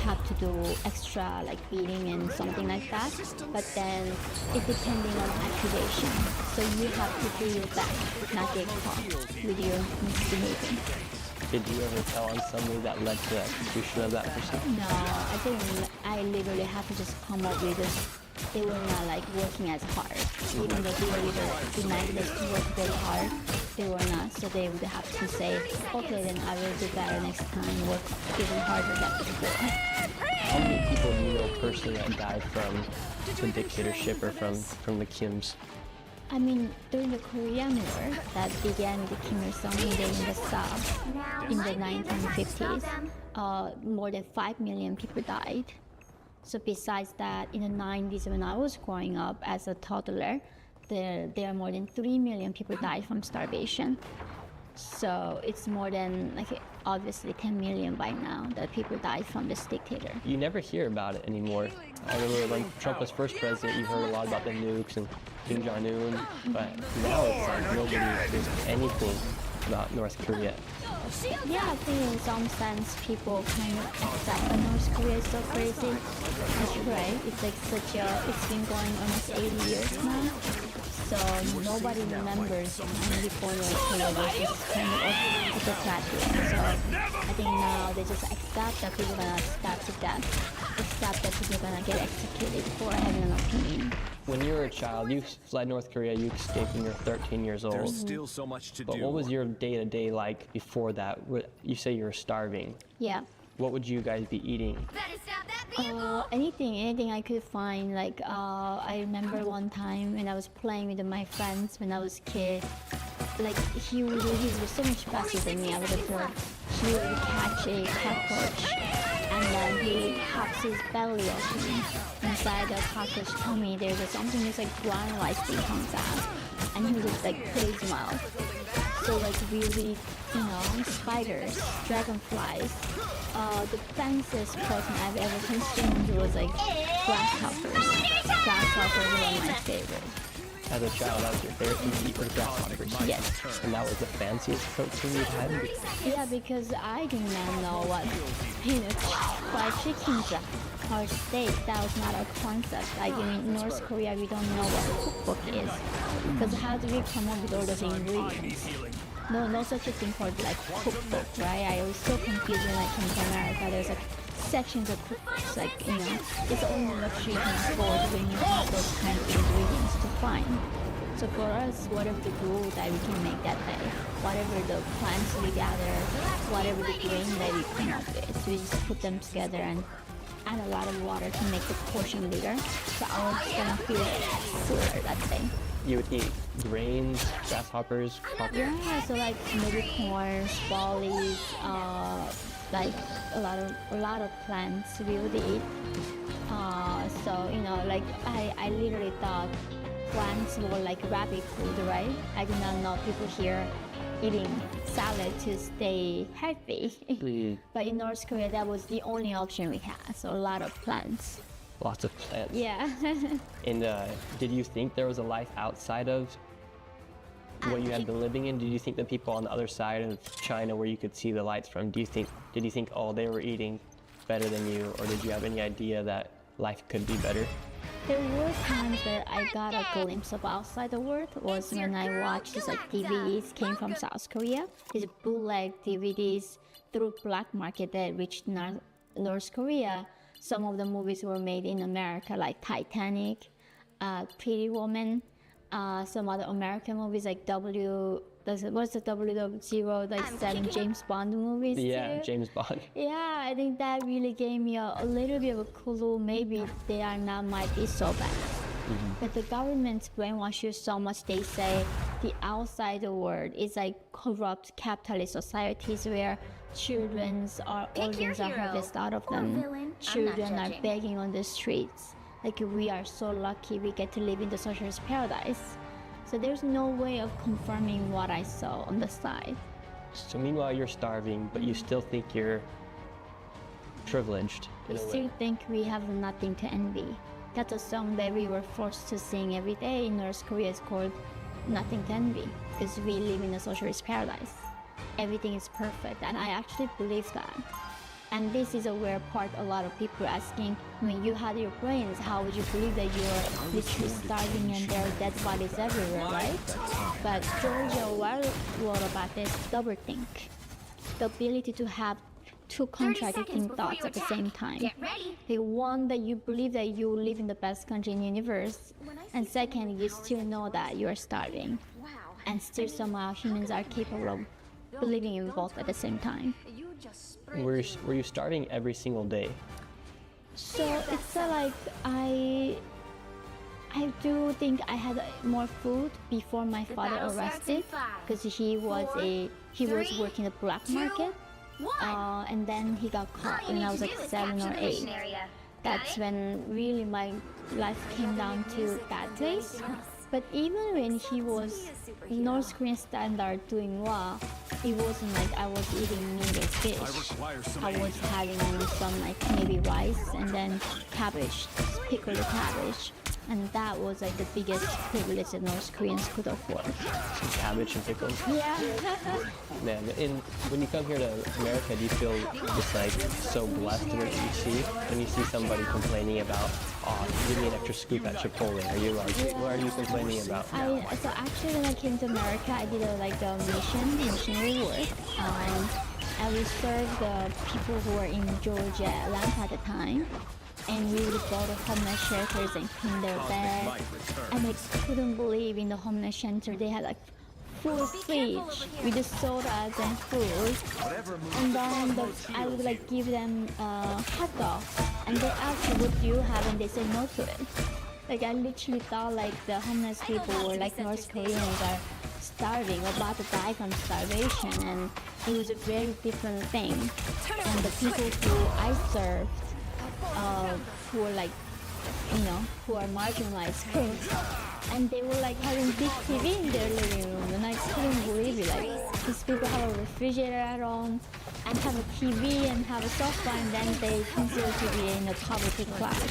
have to do extra like beating and something like that. But then it depending on accusation. So you have to do your best, not get caught with your misbehaving. Did you ever tell on somebody that led to the execution of that person? No, I think I literally have to just come up with this. They were not like working as hard. Even though they were demanded us to work very hard, they were not. So they would have to say, okay, then I will do better next time, work even harder than before. How many people do you know personally that died from the dictatorship or from the Kims? I mean, during the Korean War that began with Kim Il-sung invading the South in the 1950s, more than 5 million people died. So besides that, in the 90s when I was growing up as a toddler, there are more than 3 million people died from starvation. So it's more than, like, obviously 10 million by now that people died from this dictator. You never hear about it anymore. I remember when Trump was first president, you heard a lot about the nukes and Kim Jong-un, but now it's like nobody hears anything about North Korea. Yeah, I think in some sense people kind of accept that North Korea is so crazy. That's right. It's like it's been going almost 80 years now. So nobody remembers before North Korea was just kind of a tragedy. So I think now they just accept that people are gonna starve to death, accept that people are gonna get executed for having an opinion. When you were a child, you fled North Korea, you escaped when you were 13 years old. There's still so much to do. But what was your day-to-day like before that? You say you were starving. Yeah. What would you guys be eating? Anything I could find. Like, I remember one time when I was playing with my friends when I was a kid. Like, he was so much faster than me. I was a girl. He would catch a cockroach, and then he pops his belly open. Inside the cockroach tummy, there's something that's like brown rice that comes out, and he was like crazy mouth. So like really, spiders, dragonflies. The fanciest person I've ever consumed was like grasshoppers. Grasshoppers were my favorite. As a child, that was your favorite to eat were grasshoppers? Yes. And that was the fanciest protein you'd had? Yeah, because I did not know what fried chicken or steak. That was not a concept. Like in North Korea, we don't know what a cookbook is. Because how do we come up with all those ingredients? No such a thing called like cookbook, right? I was so confused when I came to America. There's like sections of cookbooks, like, it's only luxury you can afford when you have those kind of ingredients to find. So for us, whatever the food that we can make that day, whatever the plants we gather, whatever the grain that we come up with, we just put them together and add a lot of water to make the portion bigger. So I was gonna feel fuller that day. You would eat grains, grasshoppers, cockroaches? Yeah, so like maybe corn, barley, like a lot of plants we would eat. So like I literally thought plants were like rabbit food, right? I did not know people here eating salad to stay healthy. But in North Korea, that was the only option we had. So a lot of plants. Lots of plants. Yeah. And did you think there was a life outside of what you had been living in? Did you think the people on the other side of China where you could see the lights from, did you think, oh, they were eating better than you? Or did you have any idea that life could be better? There were times that I got a glimpse of outside the world. Was when I watched these like DVDs came from South Korea. These bootleg DVDs through black market that reached North Korea. Some of the movies were made in America, like Titanic, Pretty Woman, some other American movies like what's the 007 James Bond movies? Yeah, too? James Bond. Yeah, I think that really gave me a little bit of a clue. Maybe they might be so bad. But the government brainwash you so much. They say the outside world is like corrupt capitalist societies where children's organs are harvested out of them. Children are begging on the streets. Like, we are so lucky we get to live in the socialist paradise. So there's no way of confirming what I saw on the side. So meanwhile, you're starving, but you still think you're privileged. We still think we have nothing to envy. That's a song that we were forced to sing every day in North Korea. It's called Nothing to Envy, because we live in a socialist paradise. Everything is perfect, and I actually believe that. And this is a weird part. A lot of people are asking, when you had your brains, how would you believe that you're literally starving and there are dead bodies everywhere, right? But Georgia, what about this double think? The ability to have two contradicting thoughts at the same time. The one, that you believe that you live in the best country in the universe, and second, you still know that you are starving. And still somehow humans are capable of believing in both at the same time. Were you starving every single day? So it's like I do think I had more food before my father arrested, because he was working the black market, and then he got caught when I was like 7 or 8. That's when really my life came down to that place. But even when he was North Korean standard doing well, it wasn't like I was eating meat or fish. I was having some like maybe rice and then cabbage, pickled cabbage. And that was like the biggest privilege that North Koreans could afford. Some cabbage and pickles? Yeah. Man, when you come here to America, do you feel just like so blessed with what you see? When you see somebody complaining about, oh, give me an extra scoop at Chipotle, are you like, what are you complaining about? So actually when I came to America, I did like a missionary work. I would serve the people who were in Georgia, Atlanta at the time. And we would go to homeless shelters and clean their beds. And I couldn't believe in the homeless shelter they had like full fridge with the sodas and food. And then I would like give them hot dogs. And they asked me, what do you have? And they said no to it. Like I literally thought like the homeless people were like North Koreans are starving, about to die from starvation. And it was a very different thing. And the people who I served, who were like, who are marginalized groups, and they were like having big TV in their living room, and I couldn't believe it. Like these people have a refrigerator at home, and have a TV and have a sofa, and then they consider to be in the poverty class.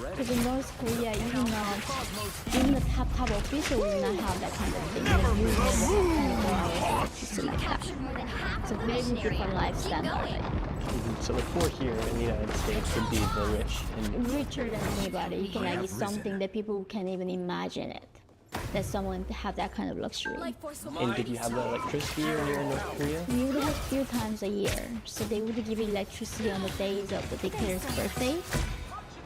Because in North Korea, even the top official will not have that kind of thing. You will have electricity like that. It's a very different life standard. So the poor here in the United States would be the rich. And richer than anybody. You can like it's something that people can't even imagine it. That someone have that kind of luxury. And did you have the electricity when you were in North Korea? We would have a few times a year. So they would give electricity on the days of the dictator's birthday,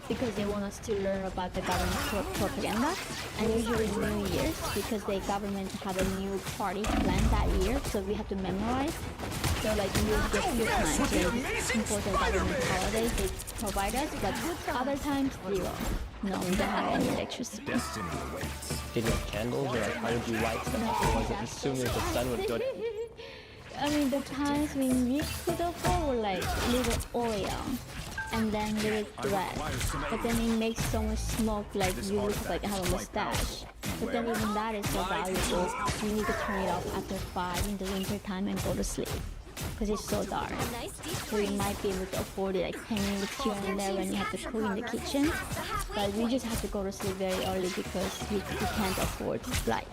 because they want us to learn about the government propaganda. And usually New Year's, because the government have a new party planned that year, so we have to memorize. So like we will get few times with important government holidays they provide us, but other times zero. No, we don't have any electricity. Did you have candles, or like, how did you light stuff? Or was it as soon as the sun would go down? I mean, the times when we could afford were like little oil and then little thread. But then it makes so much smoke, like you look like you have a mustache. But then even that is so valuable. You need to turn it off after 5 in the winter time and go to sleep, because it's so dark. So you might be able to afford it like 10 minutes here and there when you have to cook in the kitchen. But we just have to go to sleep very early because we can't afford light.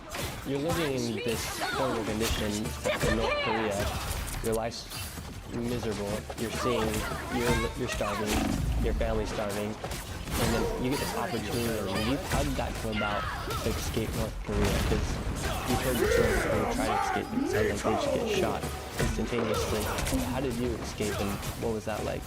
You're living in this horrible condition in North Korea. Your life's miserable. You're seeing you're starving, your family's starving, and then you get this opportunity. How did that come about to escape North Korea? Because you've heard the stories of people try to escape, and it sounds like they just get shot instantaneously. How did you escape, and what was that like?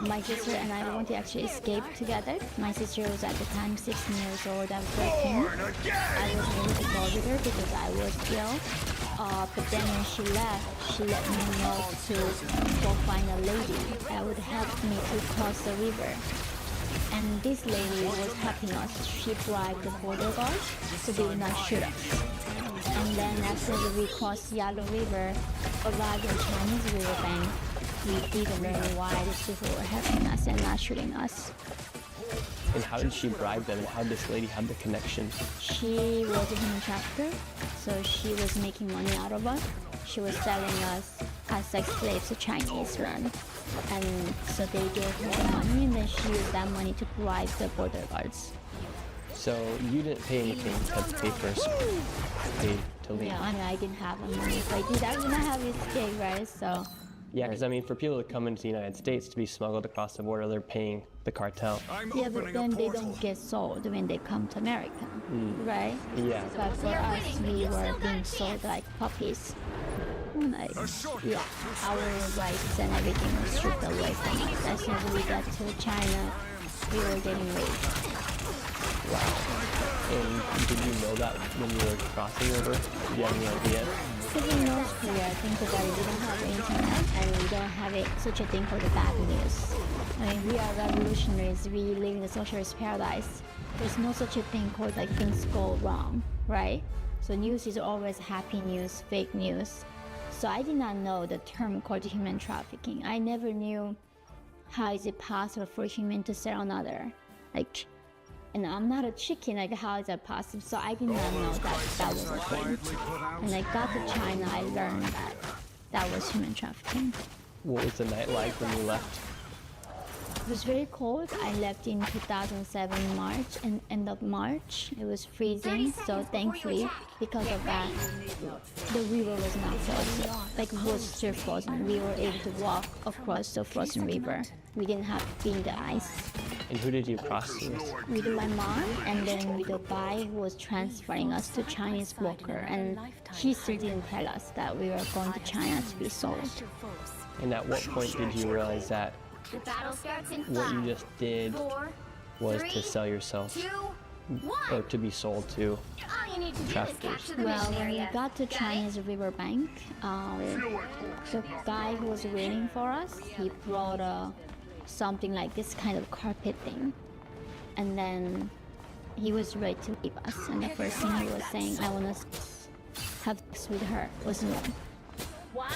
My sister and I want to actually escape together. My sister was at the time 16 years old. I was 13. I was able to go with her because I was ill. But then when she left, she let me know to go find a lady that would help me to cross the river. And this lady was helping us. She bribed the border guards so they would not shoot us. And then after we crossed Yellow River, arrived in Chinese riverbank, we didn't know why these people were helping us and not shooting us. And how did she bribe them, and how did this lady have the connection? She was a human trafficker, so she was making money out of us. She was selling us as sex slaves to Chinese run. And so they gave her the money, and then she used that money to bribe the border guards. So you didn't pay anything to pay first, pay to leave. Yeah, I mean, I didn't have the money, so I did. I didn't have it today, right? So. Yeah, because I mean, for people to come into the United States to be smuggled across the border, they're paying the cartel. Yeah, but then they don't get sold when they come to America, right? Yeah. But for us, we were being sold like puppies. Like, yeah, our rights and everything was stripped away from us. As soon as we got to China, we were getting raped. Wow. And did you know that when you were crossing over? Did you have any idea? Because in North Korea, think about it, we don't have internet and we don't have such a thing called the bad news. I mean, we are revolutionaries, we live in a socialist paradise. There's no such a thing called like things go wrong, right? So news is always happy news, fake news. So I did not know the term called human trafficking. I never knew how is it possible for a human to sell another. Like, and I'm not a chicken, like how is that possible? So I did not know that that was a thing. When I got to China, I learned that that was human trafficking. What was the night like when you left? It was very cold. I left in 2007 March, and end of March. It was freezing, so thankfully, because of that, the river was not frozen. Like it was still frozen. We were able to walk across the frozen river. We didn't have to be in the ice. And who did you cross with? With my mom, and then with the guy who was transferring us to Chinese worker, and he still didn't tell us that we were going to China to be sold. And at what point did you realize that what you just did was to sell yourself or to be sold to traffickers? Well, when we got to China's riverbank, the guy who was waiting for us, he brought something like this kind of carpet thing. And then he was ready to leave us. And the first thing he was saying, I want to have sex with her, was no.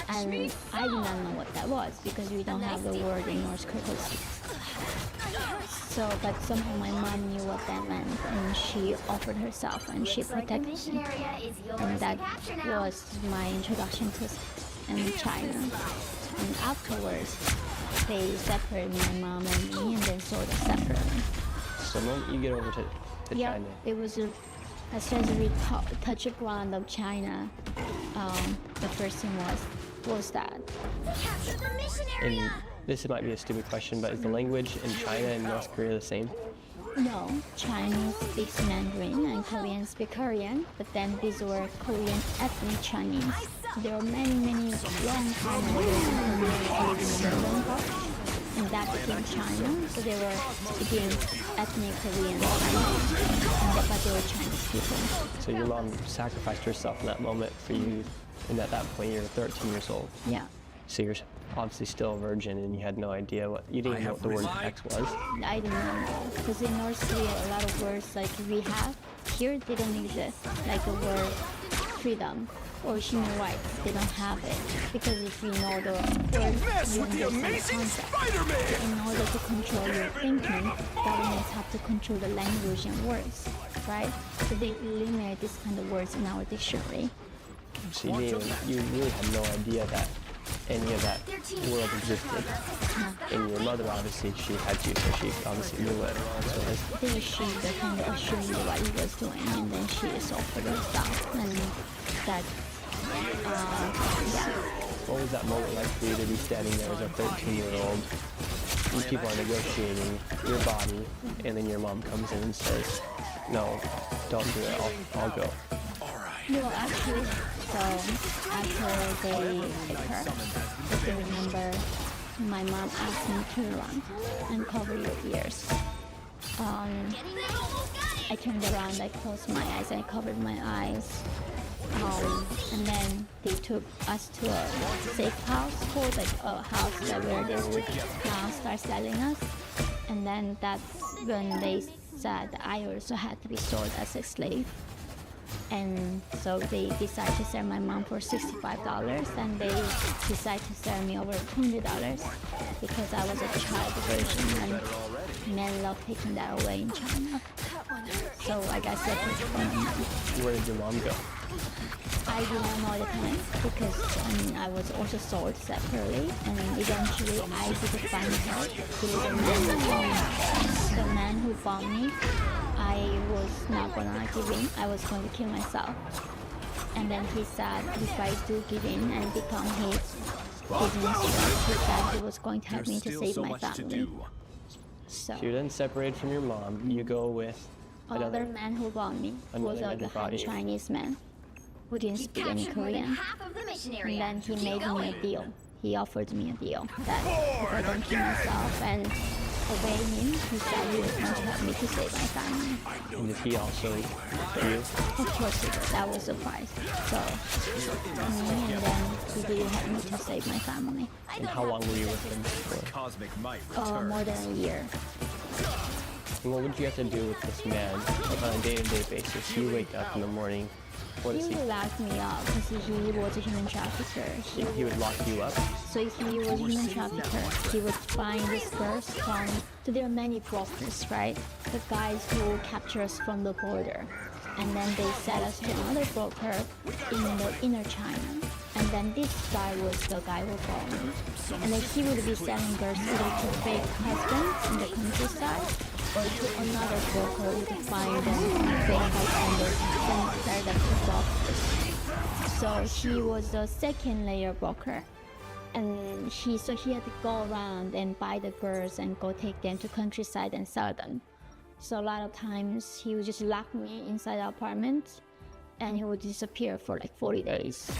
And I did not know what that was because we don't have the word in North Korea. So, but somehow my mom knew what that meant, and she offered herself and she protected me. And that was my introduction to sex in China. And afterwards, they separated my mom and me, and then sold us separately. So the moment you get over to China? It was as soon as we touched the ground of China, the first thing was that. And this might be a stupid question, but is the language in China and North Korea the same? No, Chinese speaks Mandarin and Korean speak Korean, but then these were Korean ethnic Chinese. There were many long time ago and that became China, so they were speaking ethnic Korean Chinese, but they were Chinese people. So your mom sacrificed herself in that moment for you, and at that point you're 13 years old. Yeah. So you're obviously still a virgin, and you had no idea you didn't know what the word sex was. I didn't know, because in North Korea a lot of words like we have here, they don't exist, like the word freedom or human rights, they don't have it, because if you know the word, you understand the concept. In order to control your thinking, governments have to control the language and words, right? So they eliminate this kind of words in our dictionary. So you really had no idea that any of that world existed. And your mother, obviously, she had you, so she obviously knew what it was. Then she kind of assumed what he was doing, and then she just offered herself, and that, yeah. What was that moment like for you to be standing there as a 13-year-old? And people are negotiating your body, and then your mom comes in and says, no, don't do it, I'll go. No, actually, so after they hit her, if you remember, my mom asked me to run and cover your ears. I turned around, I closed my eyes, I covered my eyes. And then they took us to a safe house, called like a house where they would now start selling us. And then that's when they said I also had to be sold as a slave. And so they decided to sell my mom for $65, and they decided to sell me over $200 because I was a child version, and men love taking that away in China. So I got separate from my mom. Where did your mom go? I didn't know at the time because I was also sold separately, and eventually I did find her through the man who bought me. The man who bought me, I was not gonna give in. I was going to kill myself. And then he said if I do give in and become his business, he said he was going to help me to save my family. So you're then separated from your mom. You go with another man who bought me was a Han Chinese man who didn't speak any Korean. And then he made me a deal. He offered me a deal that if I don't kill myself and obey him, he said he was going to help me to save my family. And did he also kill you? Of course he did. That was a surprise. So, and then he did help me to save my family. And how long were you with him for? More than a year. And what would you have to do with this man like on a day-to-day basis? You wake up in the morning. What is he would lock me up because he was a human trafficker. He would lock you up? So if he was a human trafficker, he would find these girls from... So there are many brokers, right? The guys who capture us from the border. And then they sell us to another broker in the inner China. And then this guy was the guy who bought me. And then he would be selling girls either to fake husbands in the countryside or to another broker who would find them fake husbands and sell them to brokers. So he was the second layer broker. And he had to go around and buy the girls and go take them to countryside and sell them. So a lot of times he would just lock me inside the apartment and he would disappear for like 40 days.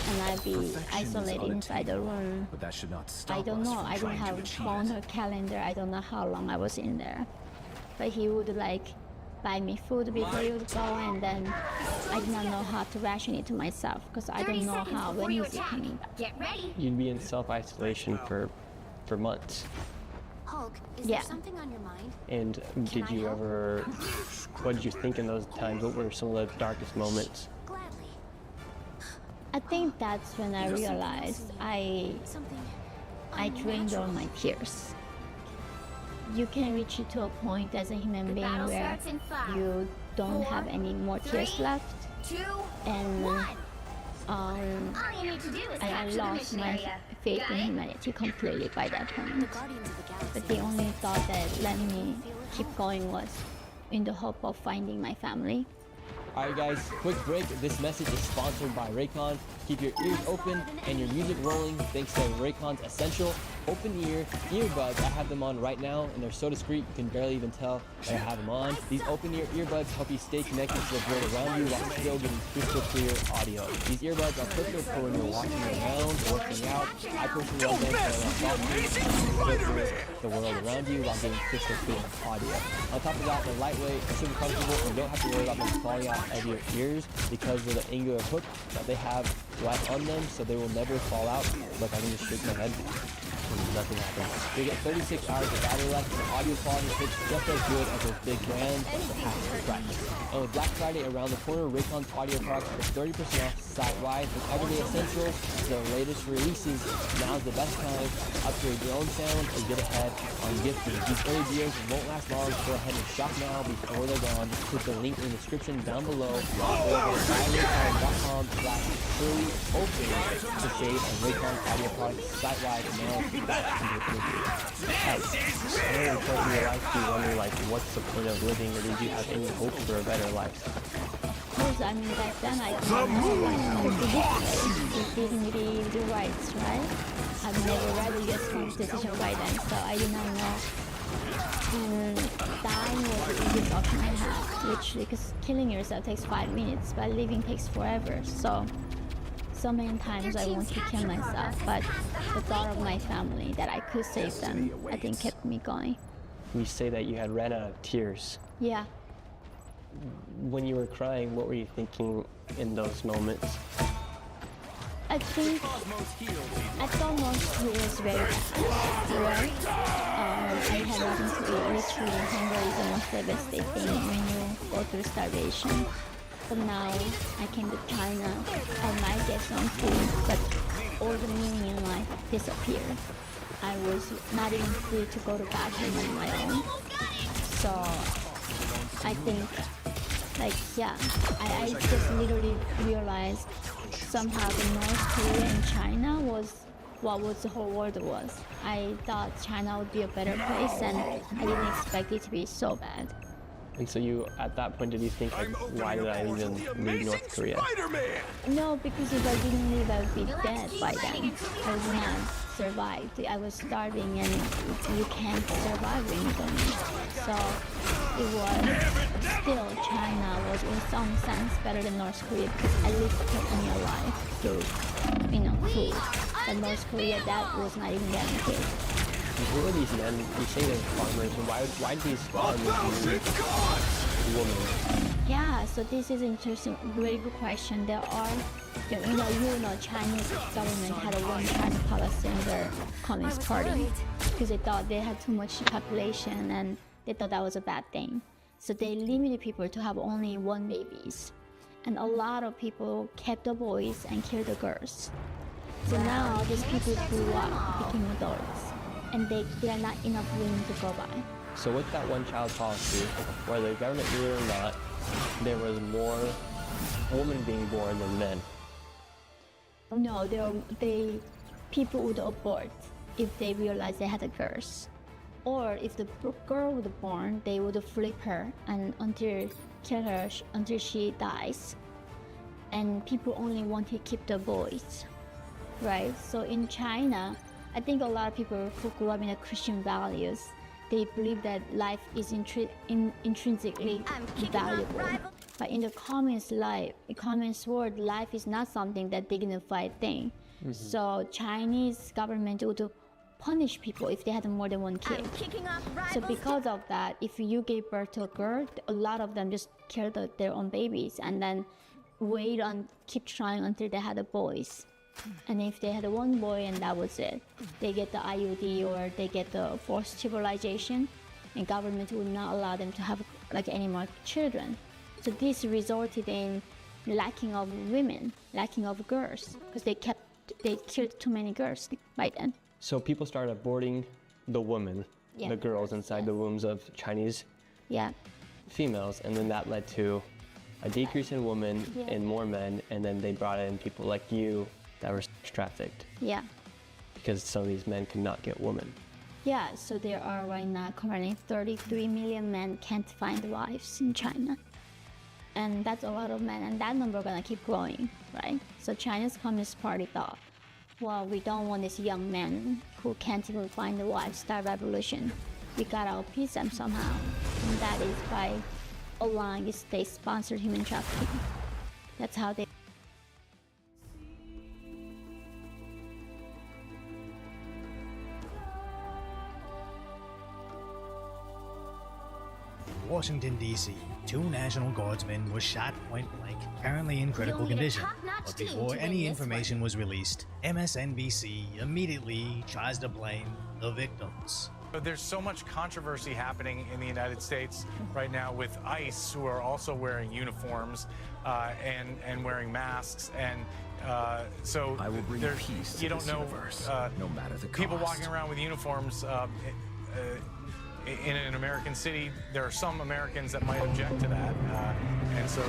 And I'd be isolated inside the room. But that should not stop. I don't know. I don't have a phone or calendar. I don't know how long I was in there. But he would like buy me food before he would go, and then I did not know how to ration it to myself because I don't know how when is he coming back. Get ready. You'd be in self-isolation for months. Hulk, is there something on your mind? And did you ever, what did you think in those times? What were some of the darkest moments? I think that's when I realized I drained all my tears. You can reach to a point as a human being where you don't have any more tears left. And I lost my faith in humanity completely by that point. But the only thought that let me keep going was in the hope of finding my family. Alright guys, quick break. This message is sponsored by Raycon. Keep your ears open and your music rolling thanks to Raycon's Essential Open Ear earbuds. I have them on right now and they're so discreet you can barely even tell that I have them on. These open ear earbuds help you stay connected to the world around you while still getting crystal clear audio. These earbuds are perfect for when you're walking around or working out. I personally love them for the world around you while getting crystal clear audio. On top of that, they're lightweight, super comfortable, and you don't have to worry about them falling out of your ears because of the angular hook that they have right on them, so they will never fall out. Look, I can just shake my head and nothing happens. You get 36 hours of battery life, and the audio quality hits just as good as those big brands, but half the price. And with Black Friday around the corner, Raycon's audio products are 30% off site-wide. From everyday essentials to the latest releases, now's the best time to upgrade your own sound or get ahead on gifting. These early deals won't last long, so go ahead and shop now before they're gone. Just click the link in the description down below or go to Raycon.com/truly-open to save on Raycon audio products site-wide and now back into your computer. Hey, I know point in your life do you wonder like what's the point of living, or did you have any hope for a better life? Because I mean back then I didn't know like it didn't really do rights, right? I've never read the US Constitution by then, so I did not know. And dying was the easiest option I had, literally, because killing yourself takes 5 minutes, but living takes forever. So many times I wanted to kill myself, but the thought of my family, that I could save them, I think kept me going. You say that you had ran out of tears. Yeah. When you were crying, what were you thinking in those moments? I think I thought mostly it was very bad, right? I had nothing to eat. Literally, hunger is the most devastating when you go through starvation. But now I came to China, I might get some food, but all the meaning in life disappeared. I was not even free to go to the bathroom on my own. So I think, like, yeah, I just literally realized somehow the North Korea and China was what the whole world was. I thought China would be a better place, and I didn't expect it to be so bad. And so you, at that point, did you think, like, why did I even leave North Korea? No, because if I didn't leave, I would be dead by then. I would not survive. I was starving, and you can't survive when you don't eat. So it was still, China was in some sense better than North Korea because at least kept me alive through, food. But North Korea, that was not even guaranteed. Who are these men? You say they're farmers, and why do these farmers need women? Yeah, so this is interesting, very good question. There are, Chinese government had a one-China policy in their Communist Party because they thought they had too much population and they thought that was a bad thing. So they limited people to have only one babies. And a lot of people kept the boys and killed the girls. So now these people grew up, became adults, and they are not enough room to go by. So with that one-child policy, whether the government knew it or not, there was more women being born than men. No, people would abort if they realized they had a girls. Or if the girl was born, they would flip her and kill her until she dies. And people only want to keep the boys, right? So in China, I think a lot of people who grew up in the Christian values, they believe that life is intrinsically valuable. But in the communist world, life is not something that dignified thing. Mm-hmm. So Chinese government would punish people if they had more than one kid. So because of that, if you gave birth to a girl, a lot of them just killed their own babies and then keep trying until they had the boys. And if they had one boy and that was it, they get the IUD or they get the forced sterilization, and government would not allow them to have any more children. So this resulted in lacking of women, lacking of girls, because they killed too many girls by then. So people started aborting the women, the girls inside the wombs of Chinese females, and then that led to a decrease in women and more men, and then they brought in people like you that were trafficked. Yeah. Because some of these men could not get women. Yeah, so there are right now currently 33 million men can't find wives in China. And that's a lot of men, and that number is gonna keep growing, right? So China's Communist Party thought, well, we don't want these young men who can't even find a wife start revolution. We gotta appease them somehow. And that is by allowing state-sponsored human trafficking. That's how they... Washington, D.C., 2 National Guardsmen were shot point blank, apparently in critical condition. But before any information was released, MSNBC immediately tries to blame the victims. There's so much controversy happening in the United States right now with ICE, who are also wearing uniforms and wearing masks, and so I will bring peace to you don't this know universe, no matter the cost. People walking around with uniforms. In an American city, there are some Americans that might object to that, and so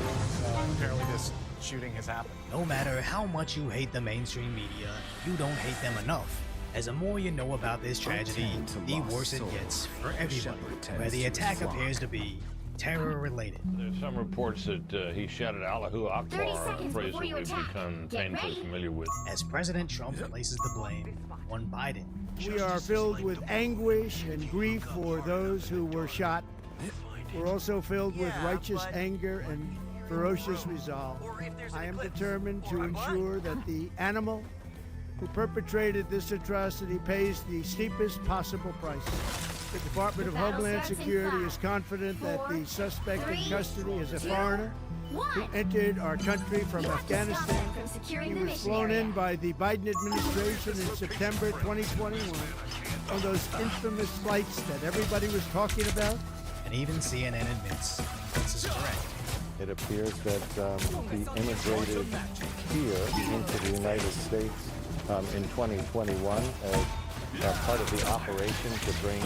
apparently this shooting has happened. No matter how much you hate the mainstream media, you don't hate them enough. As the more you know about this tragedy, the worse it gets for everybody, where the attack appears to be terror-related. There's some reports that he shouted Allahu Akbar, a phrase that we've become painfully familiar with. As President Trump places the blame on Biden. We are filled with anguish and grief for those who were shot. We're also filled with righteous anger and ferocious resolve. I am determined to ensure that the animal who perpetrated this atrocity pays the steepest possible price. The Department of Homeland Security is confident that the suspect in custody is a foreigner who entered our country from Afghanistan. He was flown in by the Biden administration in September 2021 on those infamous flights that everybody was talking about. And even CNN admits this is correct. It appears that he immigrated here into the United States in 2021 as part of the operation to bring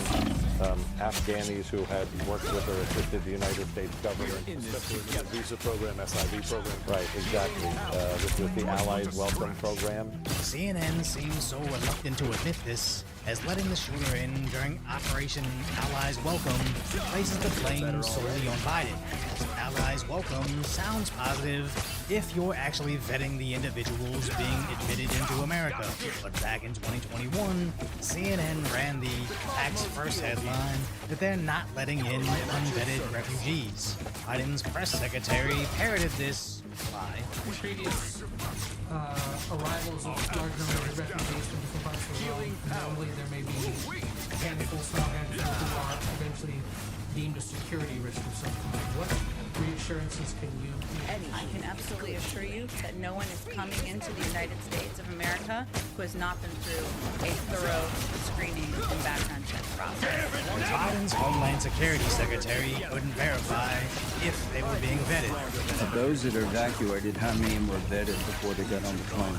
Afghanis who had worked with or assisted the United States government. The visa program, SIV program. Right, exactly. This was the Allies Welcome Program. CNN seems so reluctant to admit this, as letting the shooter in during Operation Allies Welcome places the blame solely on Biden. Allies Welcome sounds positive if you're actually vetting the individuals being admitted into America. But back in 2021, CNN ran the Facts First headline that they're not letting in unvetted refugees. Biden's press secretary parroted this lie. Previous arrivals of large numbers of refugees from different parts of the world, normally there may be a handful, small handful who are eventually deemed a security risk of some kind. What reassurances can you give? I can absolutely assure you that no one is coming into the United States of America who has not been through a thorough screening and background check process. Biden's Homeland Security Secretary couldn't verify if they were being vetted. Of those that are evacuated, how many of them were vetted before they got on the plane?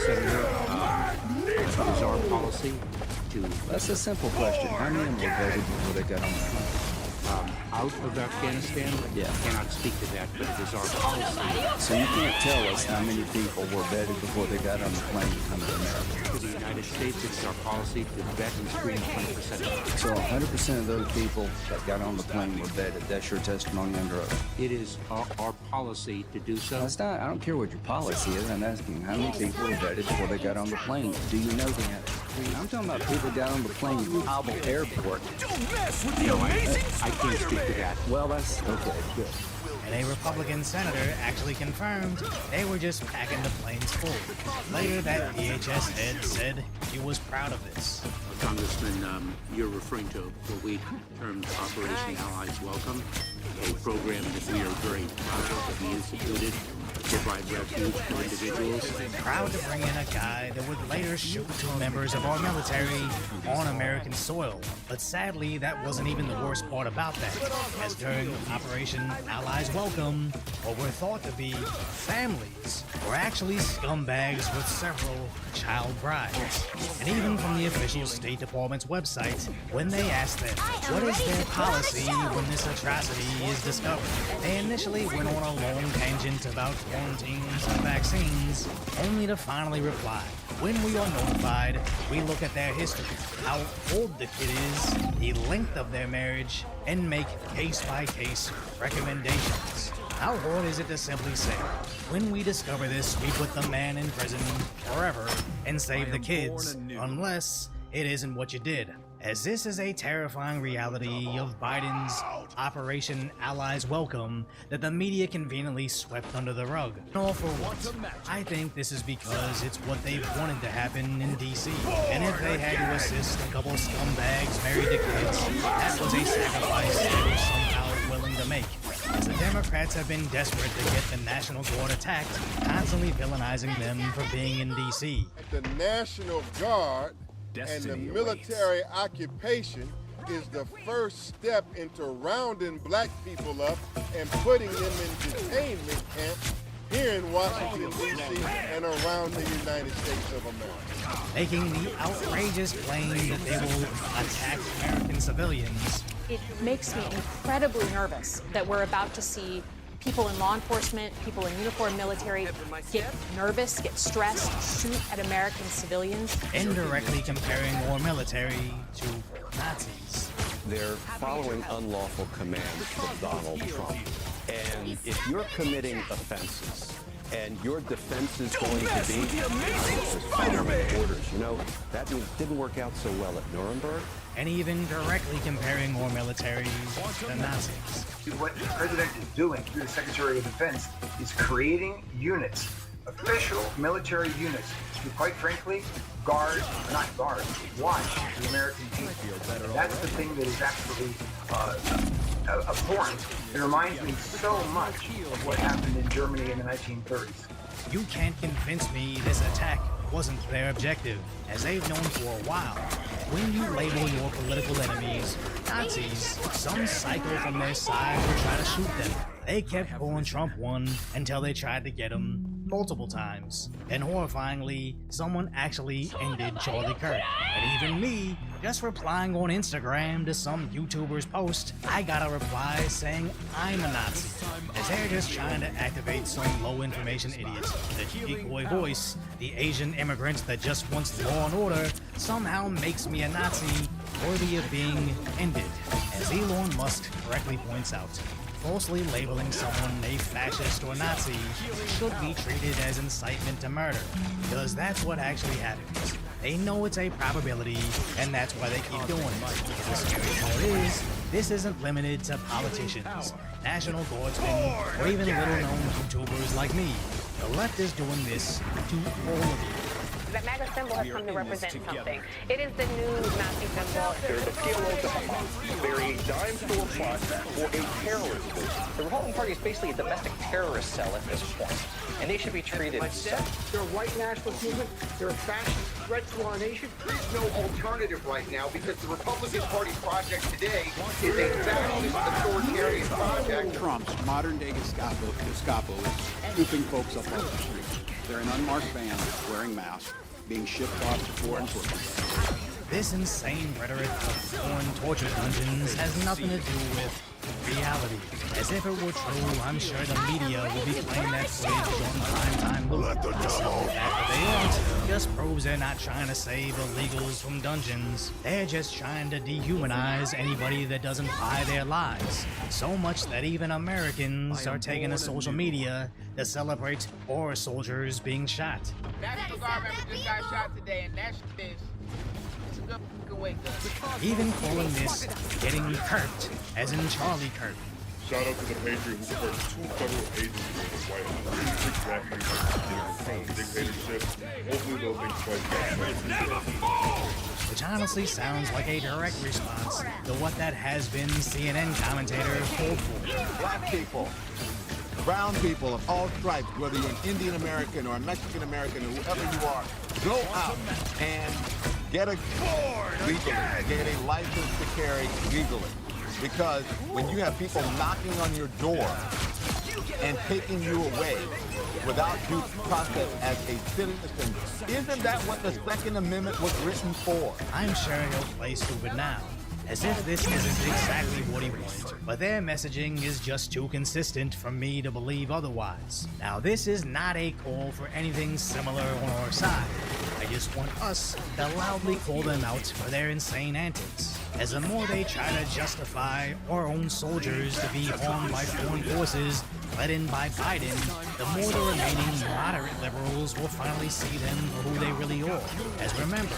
Senator, it is our policy to... That's a simple question. How many of them were vetted before they got on the plane? Out of Afghanistan? Yeah. I cannot speak to that, but it is our policy. So you can't tell us how many people were vetted before they got on the plane to come to America? For the United States, it's our policy to vet and screen 100%. So 100% of those people that got on the plane were vetted. That's your testimony under oath? It is our policy to do so. That's not, I don't care what your policy is. I'm asking how many people were vetted before they got on the plane. Do you know that? I'm talking about people that got on the plane at Kabul Airport. Don't mess with the amazing I can't speak to that. Well, that's okay, good. And a Republican senator actually confirmed they were just packing the planes full. Later, that DHS head said he was proud of this. Congressman, you're referring to what we termed Operation Allies Welcome, a program that we are very proud of, that we instituted to provide refuge for individuals. Proud to bring in a guy that would later shoot 2 members of our military on American soil. But sadly, that wasn't even the worst part about that, as during Operation Allies Welcome, what were thought to be families were actually scumbags with several child brides. And even from the official State Department's website, when they asked them what is their policy when this atrocity is discovered, they initially went on a long tangent about quarantines and vaccines, only to finally reply, when we are notified, we look at their history, how old the kid is, the length of their marriage, and make case-by-case recommendations. How hard is it to simply say, when we discover this, we put the man in prison forever and save the kids, unless it isn't what you did? As this is a terrifying reality of Biden's Operation Allies Welcome that the media conveniently swept under the rug. All for once, I think this is because it's what they've wanted to happen in DC. And if they had to assist a couple scumbags married to kids, that was a sacrifice they were somehow willing to make. As the Democrats have been desperate to get the National Guard attacked, constantly villainizing them for being in DC. The National Guard and the military occupation is the first step into rounding black people up and putting them in detainment camps here in Washington, D.C. and around the United States of America. Making the outrageous claim that they will attack American civilians. It makes me incredibly nervous that we're about to see people in law enforcement, people in uniformed military get nervous, get stressed, shoot at American civilians. Indirectly comparing our military to Nazis. They're following unlawful commands from Donald Trump. And if you're committing offenses, and your defense is going to be following orders, you know, that didn't work out so well at Nuremberg. And even directly comparing our military to Nazis. What the president is doing through the Secretary of Defense is creating units, official military units, to quite frankly, watch the American people. That's the thing that is absolutely abhorrent. It reminds me so much of what happened in Germany in the 1930s. You can't convince me this attack wasn't their objective, as they've known for a while. When you label your political enemies Nazis, some cycle from their side will try to shoot them. They kept pulling Trump one until they tried to get him multiple times. And horrifyingly, someone actually ended Charlie Kirk. And even me, just replying on Instagram to some YouTuber's post, I got a reply saying I'm a Nazi. As they're just trying to activate some low information idiots. The geek boy voice, the Asian immigrant that just wants law and order, somehow makes me a Nazi worthy of being ended. As Elon Musk correctly points out, falsely labeling someone a fascist or Nazi should be treated as incitement to murder, because that's what actually happens. They know it's a probability, and that's why they keep doing it. The scary part is, this isn't limited to politicians, National Guardsmen, or even little-known YouTubers like me. The left is doing this to all of you. That MAGA symbol has come to represent something. It is the new Nazi symbol. They're the PLO to Hamas. They're a dime store plot for a terrorist group. The Republican Party is basically a domestic terrorist cell at this point, and they should be treated as such. They're a white nationalist movement. They're a fascist threat to our nation. There's no alternative right now because the Republican Party project today is a fascist authoritarian project. Trump's modern-day Gestapo is scooping folks up off the street. They're in unmarked vans wearing masks, being shipped off to foreign torture. This insane rhetoric of foreign torture dungeons has nothing to do with reality. As if it were true, I'm sure the media will be playing that footage on primetime loop. The fact that they aren't just proves they're not trying to save illegals from dungeons. They're just trying to dehumanize anybody that doesn't buy their lies. So much that even Americans are taking to social media to celebrate horror soldiers being shot. National Guard members just got shot today, and that's this. It's a good wake up. Even calling this getting Kirked, as in Charlie Kirk. Shout out to the Patriot who put 2 federal agents in the White House. 6 deputies from dictatorship. Hopefully they'll think twice. Which honestly sounds like a direct response to what that has-been CNN commentator called for. Black people, brown people of all stripes, whether you're an Indian American or a Mexican American or whoever you are, go out and get a legally, get a license to carry legally. Because when you have people knocking on your door and taking you away without due process as a citizen, isn't that what the Second Amendment was written for? I'm sure he'll play stupid now, as if this isn't exactly what he wanted, but their messaging is just too consistent for me to believe otherwise. Now, this is not a call for anything similar on our side. I just want us to loudly call them out for their insane antics, as the more they try to justify our own soldiers to be harmed by foreign forces led in by Biden, the more the remaining moderate liberals will finally see them for who they really are. As remember,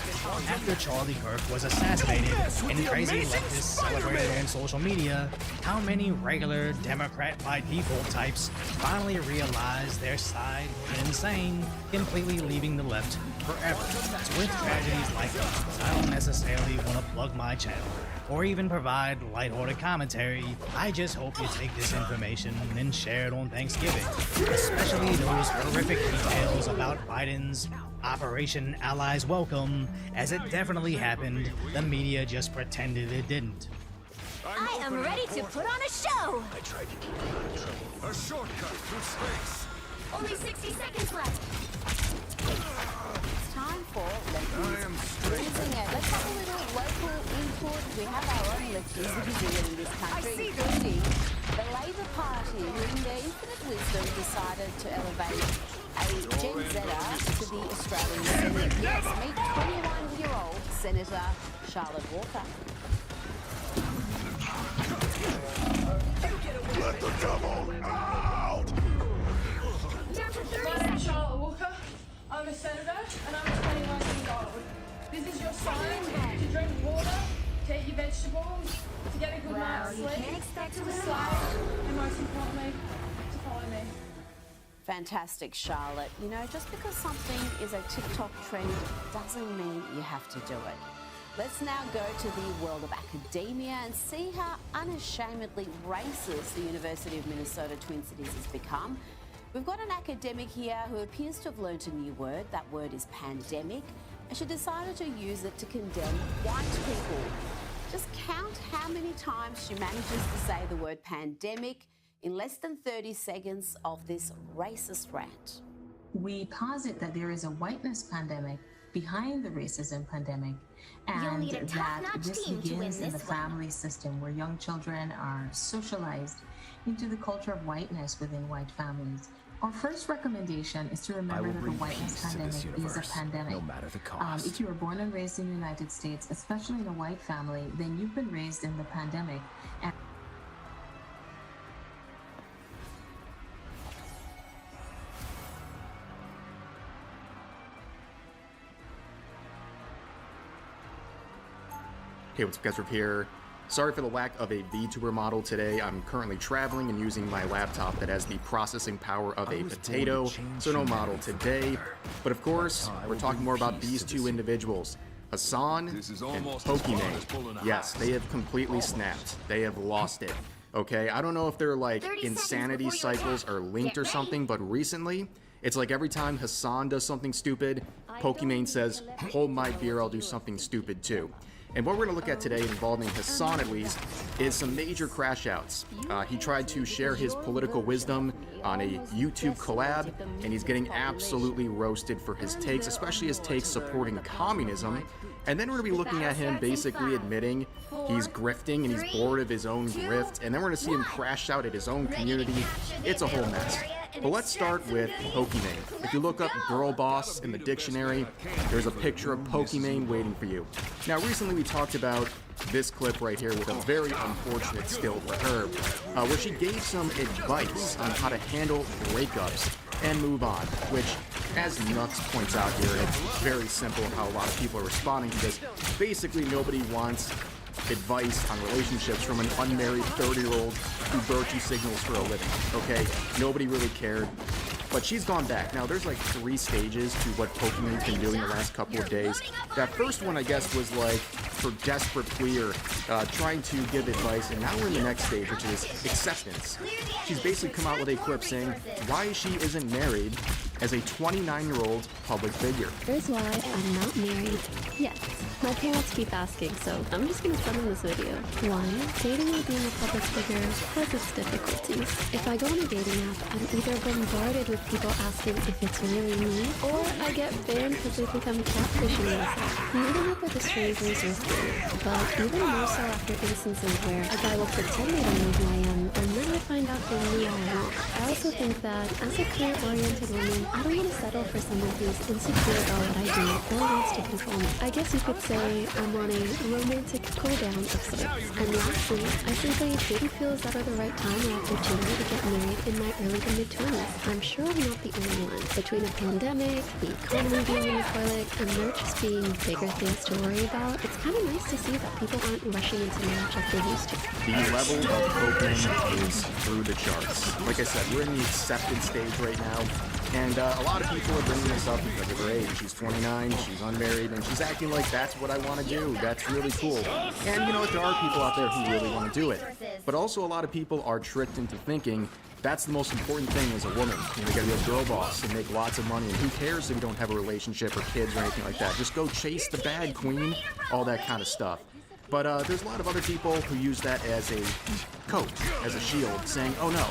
after Charlie Kirk was assassinated and crazy leftists celebrated on social media, how many regular Democrat by default types finally realized their side was insane, completely leaving the left forever. So with tragedies like this, I don't necessarily want to plug my channel or even provide lighthearted commentary. I just hope you take this information and share it on Thanksgiving, especially those horrific details about Biden's Operation Allies Welcome, as it definitely happened. The media just pretended it didn't. I am ready to put on a show! I tried to keep it a shortcut through space. Only 60 seconds left. It's time for Let's have a little local input. We have our own lefties represented in this country, including the Labor Party, who in their infinite wisdom decided to elevate a Gen Zer to the Australian Senate. Yes, meet 21-year-old Senator Charlotte Walker. Let the devil out! My name's Charlotte Walker. I'm a senator and I'm 21 years old. This is your sign to drink water, to eat your vegetables, to get a good night's sleep, to slide, and most importantly, to follow me. Fantastic, Charlotte. You know, just because something is a TikTok trend doesn't mean you have to do it. Let's now go to the world of academia and see how unashamedly racist the University of Minnesota Twin Cities has become. We've got an academic here who appears to have learnt a new word. That word is pandemic, and she decided to use it to condemn white people. Just count how many times she manages to say the word pandemic in less than 30 seconds of this racist rant. we posit that there is a whiteness pandemic behind the racism pandemic, You'll and need a that top-notch this team to win begins in the this one. family system where young children are socialized into the culture of whiteness within white families. Our first recommendation is to remember that the whiteness pandemic is a pandemic. no matter the cost. If you were born and raised in the United States, especially in a white family, then you've been raised in the pandemic. And Hey, what's up guys, Riv here. Sorry for the lack of a VTuber model today. I'm currently traveling and using my laptop that has the processing power of a potato, so no model today. But of course, we're talking more about these two individuals, Hasan and Pokimane. Yes, they have completely snapped. They have lost it. Okay, I don't know if they're like insanity cycles are linked or something, but recently, it's like every time Hasan does something stupid, Pokimane says, hold my beer, I'll do something stupid too. And what we're going to look at today, involving Hasan at least, is some major crash outs. He tried to share his political wisdom on a YouTube collab, and he's getting absolutely roasted for his takes, especially his takes supporting communism. And then we're going to be looking at him basically admitting he's grifting and he's bored of his own grift, and then we're going to see him crash out at his own community. It's a whole mess. But let's start with Pokimane. If you look up girl boss in the dictionary, there's a picture of Pokimane waiting for you. Now, recently we talked about this clip right here with a very unfortunate still for her, where she gave some advice on how to handle breakups and move on, which, as Nuts points out here, it's very simple how a lot of people are responding to this. Basically, nobody wants advice on relationships from an unmarried 30-year-old who virtue signals for a living, okay? Nobody really cared. But she's gone back. Now, there's like 3 stages to what Pokimane's been doing the last couple of days. That first one, I guess, was like her desperate queer, trying to give advice, and now we're in the next stage, which is acceptance. She's basically come out with a clip saying why she isn't married as a 29-year-old public figure. Here's why I'm not married yet. My parents keep asking, so I'm just gonna send them this video. 1. Dating or being a public figure has its difficulties. If I go on a dating app, I'm either bombarded with people asking if it's really me, or I get banned because they think I'm catfishing myself. Meeting up with a stranger is risky, but even more so after instances where a guy will pretend they don't know who I am, and then I find out they're me all along. I also think that as a career-oriented woman, I don't want to settle for someone who's insecure about what I do or wants to control me. I guess you could say I'm on a romantic cool-down of sorts. And lastly, I simply didn't feel as that at the right time or opportunity to get married in my early to mid-20s. I'm sure I'm not the only one. Between the pandemic, the economy being in the toilet, and there just being bigger things to worry about, it's kind of nice to see that people aren't rushing into marriage like they used to. The level of coping is through the charts. Like I said, we're in the acceptance stage right now. And a lot of people are bringing this up because of her age. She's 29, she's unmarried, and she's acting like that's what I want to do. That's really cool. And you know what? There are people out there who really want to do it. But also a lot of people are tricked into thinking that's the most important thing as a woman. You gotta be a girl boss and make lots of money. And who cares if you don't have a relationship or kids or anything like that? Just go chase the bag, queen. All that kind of stuff. But there's a lot of other people who use that as a coat, as a shield, saying, oh no,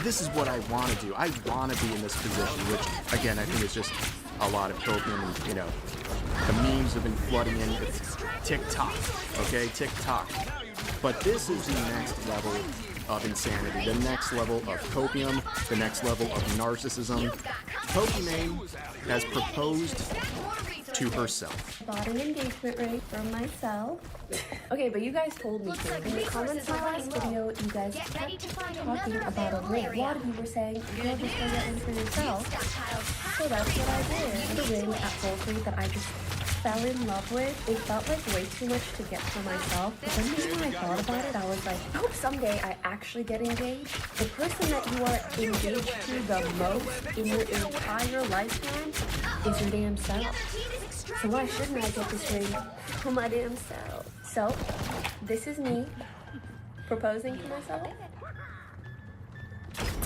this is what I want to do. I want to be in this position, which, again, I think is just a lot of coping, and, you know, the memes have been flooding in. It's TikTok, okay? TikTok. But this is the next level of insanity, the next level of copium, the next level of narcissism. Pokimane has proposed to herself. Bought an engagement ring for myself. Okay, but you guys told me to. In the comments of my last video, you guys kept talking about a ring. A lot of you were saying, you'll just go get one for yourself. So that's what I did. The ring at Volkry that I just fell in love with. It felt like way too much to get for myself. But then when I thought about it, I was like, I hope someday I actually get engaged. The person that you are engaged to the most in your entire lifetime is your damn self. So why shouldn't I get this ring for my damn self? So, this is me proposing to myself.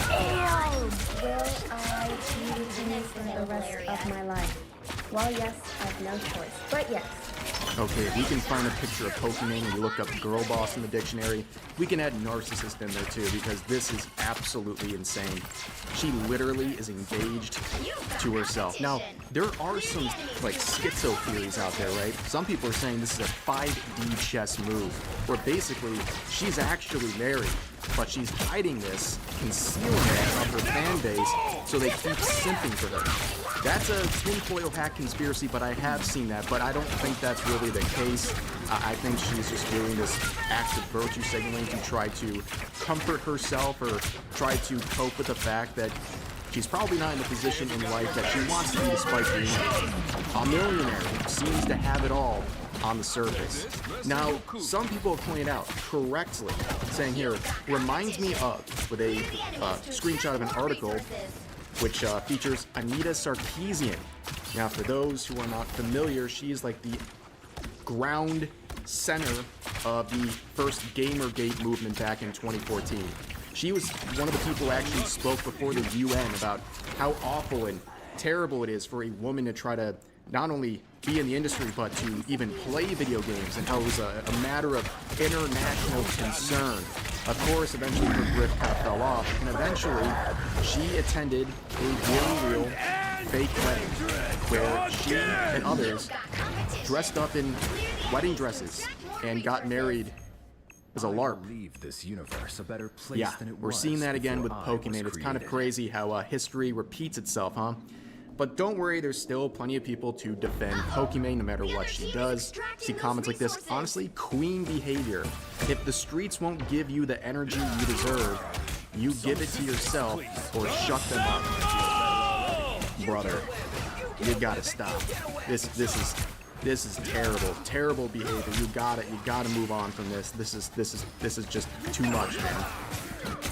Damn! Will I be with you for the rest of my life? Well, yes, I have no choice. But yes, Okay, if we can find a picture of Pokimane and we look up girl boss in the dictionary, we can add narcissist in there too, because this is absolutely insane. She literally is engaged to herself. Now, there are some like schizo theories out there, right? Some people are saying this is a 5D chess move, where basically she's actually married, but she's hiding this, concealing it from her fan base, so they keep simping for her. That's a tinfoil hat conspiracy, but I have seen that, but I don't think that's really the case. I think she's just doing this act of virtue signaling to try to comfort herself or try to cope with the fact that she's probably not in the position in life that she wants to be despite being a millionaire who seems to have it all on the surface. Now, some people have pointed out correctly, saying here, reminds me of, with a screenshot of an article which features Anita Sarkeesian. Now, for those who are not familiar, she is like the ground center of the first Gamergate movement back in 2014. She was one of the people who actually spoke before the UN about how awful and terrible it is for a woman to try to not only be in the industry, but to even play video games, and how it was a matter of international concern. Of course, eventually her grip kind of fell off, and eventually she attended a very real fake wedding, where she and others dressed up in wedding dresses and got married as a LARP. Leave this universe a better place Yeah, than it we're was seeing that again with before I was Pokimane. It's kind of created. crazy how history repeats itself, huh? But don't worry, there's still plenty of people to defend Pokimane no matter what she does. See comments like this, honestly, queen behavior. If the streets won't give you the energy you deserve, you give it to yourself or shut them up. Brother, you gotta stop. This is terrible behavior. You gotta move on from this. This is just too much, man.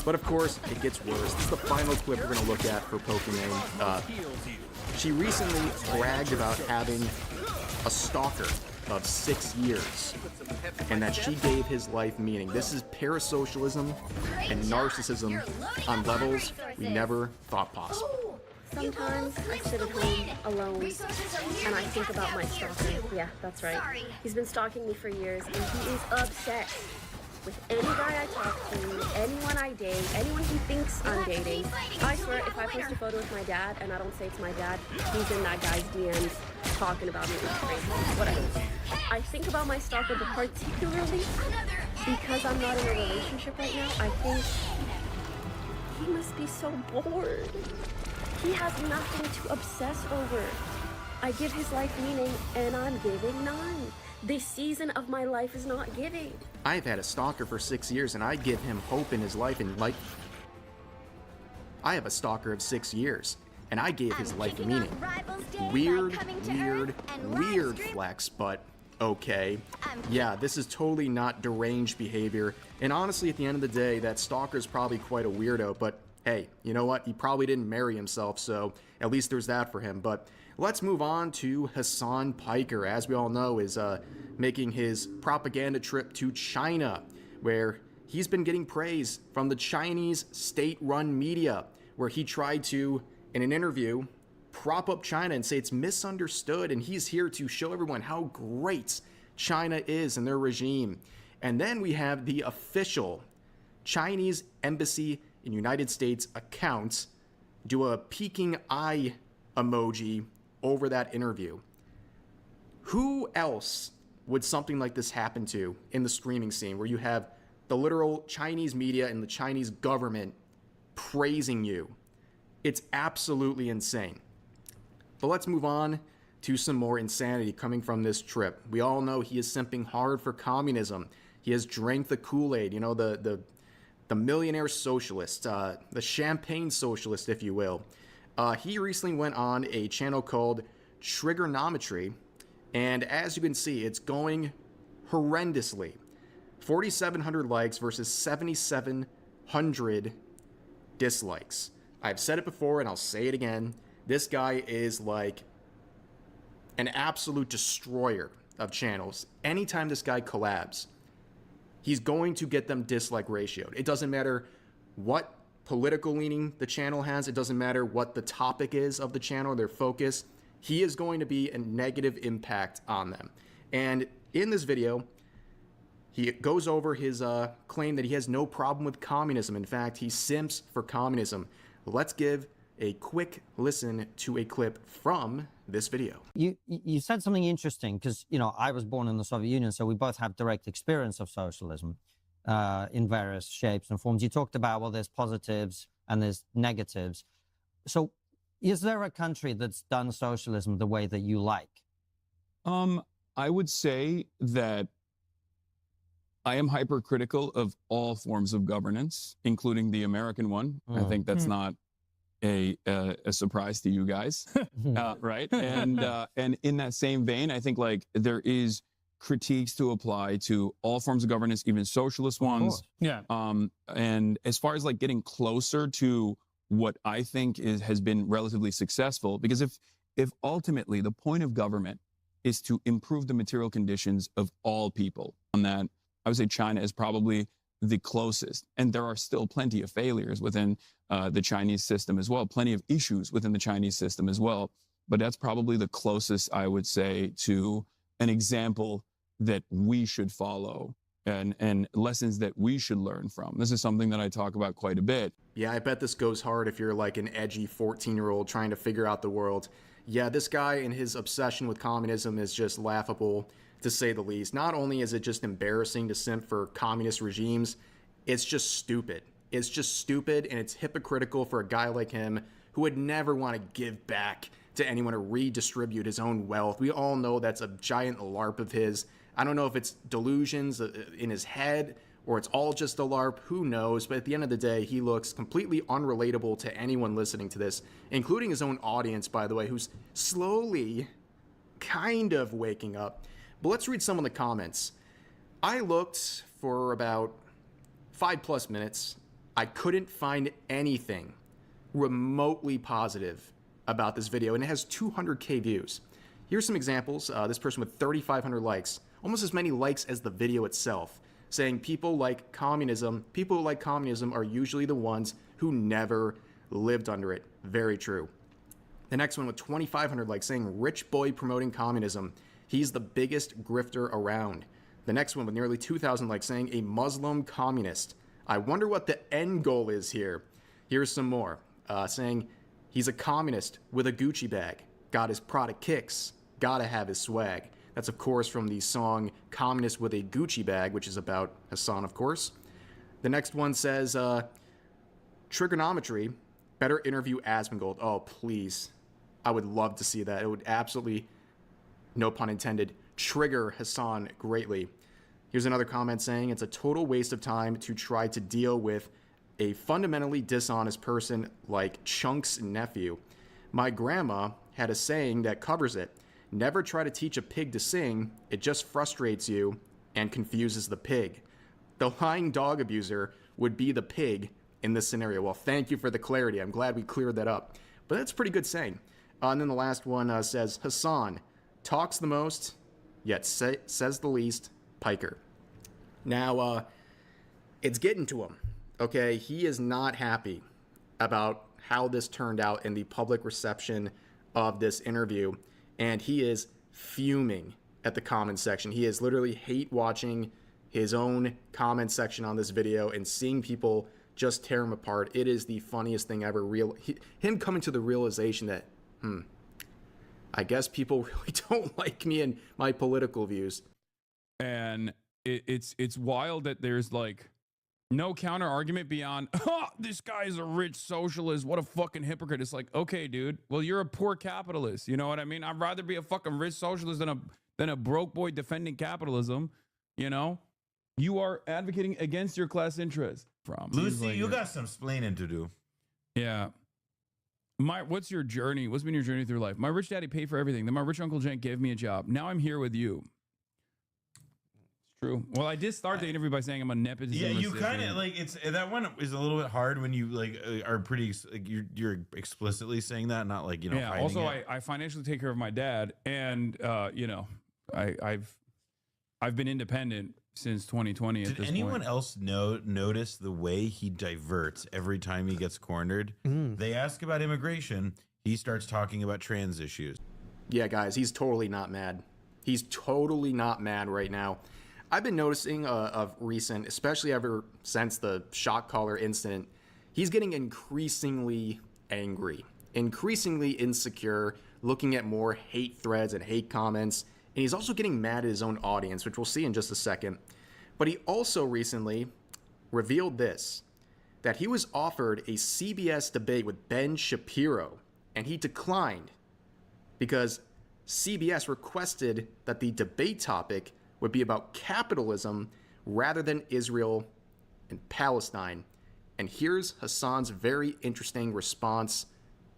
But of course, it gets worse. This is the final clip we're gonna look at for Pokimane. She recently bragged about having a stalker of 6 years, and that she gave his life meaning. This is parasocialism and narcissism on levels we never thought possible. Sometimes I sit at home alone and I think about my stalker. Yeah, that's right. He's been stalking me for years and he is obsessed with any guy I talk to, anyone I date, anyone he thinks I'm dating. I swear, if I post a photo with my dad and I don't say it's my dad, he's in that guy's DMs talking about me. Whatever. I think about my stalker, but particularly because I'm not in a relationship right now, I think he must be so bored. He has nothing to obsess over. I give his life meaning and I'm giving none. This season of my life is not giving. I've had a stalker for 6 years, and I give him hope in his life, and like, I have a stalker of 6 years, and I gave his life a meaning. Weird flex, but okay. Yeah, this is totally not deranged behavior, and honestly, at the end of the day, that stalker's probably quite a weirdo, but hey, you know what? He probably didn't marry himself, so at least there's that for him. But let's move on to Hasan Piker, as we all know, is making his propaganda trip to China, where he's been getting praise from the Chinese state-run media, where he tried to, in an interview, prop up China and say it's misunderstood, and he's here to show everyone how great China is and their regime. And then we have the official Chinese embassy in United States account do a peeking eye emoji over that interview. Who else would something like this happen to in the streaming scene, where you have the literal Chinese media and the Chinese government praising you? It's absolutely insane. But let's move on to some more insanity coming from this trip. We all know he is simping hard for communism. He has drank the Kool-Aid, you know, the millionaire socialist, the champagne socialist, if you will. He recently went on a channel called Trigonometry, and as you can see, it's going horrendously. 4,700 likes versus 7,700 dislikes. I've said it before and I'll say it again. This guy is like an absolute destroyer of channels. Anytime this guy collabs, he's going to get them dislike ratioed. It doesn't matter what political leaning the channel has. It doesn't matter what the topic is of the channel, their focus. He is going to be a negative impact on them. And in this video, he goes over his claim that he has no problem with communism. In fact, he simps for communism. Let's give a quick listen to a clip from this video. You said something interesting, because, you know, I was born in the Soviet Union, so we both have direct experience of socialism in various shapes and forms. You talked about, well, there's positives and there's negatives. So is there a country that's done socialism the way that you like? I would say that I am hypercritical of all forms of governance, including the American one. I think that's not a surprise to you guys, right? And in that same vein, I think like there is critiques to apply to all forms of governance, even socialist ones. Yeah. And as far as like getting closer to what I think has been relatively successful, because if ultimately the point of government is to improve the material conditions of all people, on that, I would say China is probably the closest. And there are still plenty of failures within the Chinese system as well, plenty of issues within the Chinese system as well. But that's probably the closest, I would say, to an example that we should follow and lessons that we should learn from. This is something that I talk about quite a bit. Yeah, I bet this goes hard if you're like an edgy 14-year-old trying to figure out the world. Yeah, this guy and his obsession with communism is just laughable, to say the least. Not only is it just embarrassing to simp for communist regimes, it's just stupid. It's just stupid, and it's hypocritical for a guy like him who would never want to give back to anyone or redistribute his own wealth. We all know that's a giant LARP of his. I don't know if it's delusions in his head or it's all just a LARP, who knows? But at the end of the day, he looks completely unrelatable to anyone listening to this, including his own audience, by the way, who's slowly kind of waking up. But let's read some of the comments. I looked for about 5+ minutes. I couldn't find anything remotely positive about this video, and it has 200K views. Here's some examples. This person with 3,500 likes, almost as many likes as the video itself, saying people who like communism are usually the ones who never lived under it. Very true. The next one with 2,500 likes, saying rich boy promoting communism. He's the biggest grifter around. The next one with nearly 2,000 likes, saying a Muslim communist. I wonder what the end goal is here. Here's some more, saying he's a communist with a Gucci bag. Got his Prada kicks. Gotta have his swag. That's, of course, from the song Communist with a Gucci Bag, which is about Hassan, of course. The next one says, trigonometry, better interview Asmongold. Oh, please. I would love to see that. It would absolutely, no pun intended, trigger Hassan greatly. Here's another comment saying it's a total waste of time to try to deal with a fundamentally dishonest person like Chunk's nephew. My grandma had a saying that covers it. Never try to teach a pig to sing. It just frustrates you and confuses the pig. The lying dog abuser would be the pig in this scenario. Well, thank you for the clarity. I'm glad we cleared that up. But that's a pretty good saying. And then the last one says, Hassan talks the most, yet says the least, Piker. Now, it's getting to him, okay? He is not happy about how this turned out in the public reception of this interview. And he is fuming at the comment section. He is literally hate watching his own comment section on this video and seeing people just tear him apart. It is the funniest thing ever. Him coming to the realization that, I guess people really don't like me and my political views. And it's wild that there's like no counter argument beyond, oh, this guy is a rich socialist. What a fucking hypocrite. It's like, okay, dude, well, you're a poor capitalist. You know what I mean? I'd rather be a fucking rich socialist than a broke boy defending capitalism. You know, you are advocating against your class interest. Lucy, like, you got some splaining to do. Yeah. What's your journey? What's been your journey through life? My rich daddy paid for everything. Then my rich Uncle Cenk gave me a job. Now I'm here with you. True. Well, I did start the interview by saying I'm a nepotism. Yeah, you recipient. kind of like it's that one is a little bit hard when you like are pretty like you're explicitly saying that, not like, you know. Yeah. Also, I financially take care of my dad, and you know, I've been independent since 2020. Did anyone else notice the way he diverts every time he gets cornered? They ask about immigration, he starts talking about trans issues. Yeah, guys, he's totally not mad. He's totally not mad right now. I've been noticing of recent, especially ever since the shot caller incident, he's getting increasingly angry, increasingly insecure, looking at more hate threads and hate comments, and he's also getting mad at his own audience, which we'll see in just a second. But he also recently revealed this, that he was offered a CBS debate with Ben Shapiro, and he declined because CBS requested that the debate topic would be about capitalism rather than Israel and Palestine. And here's Hasan's very interesting response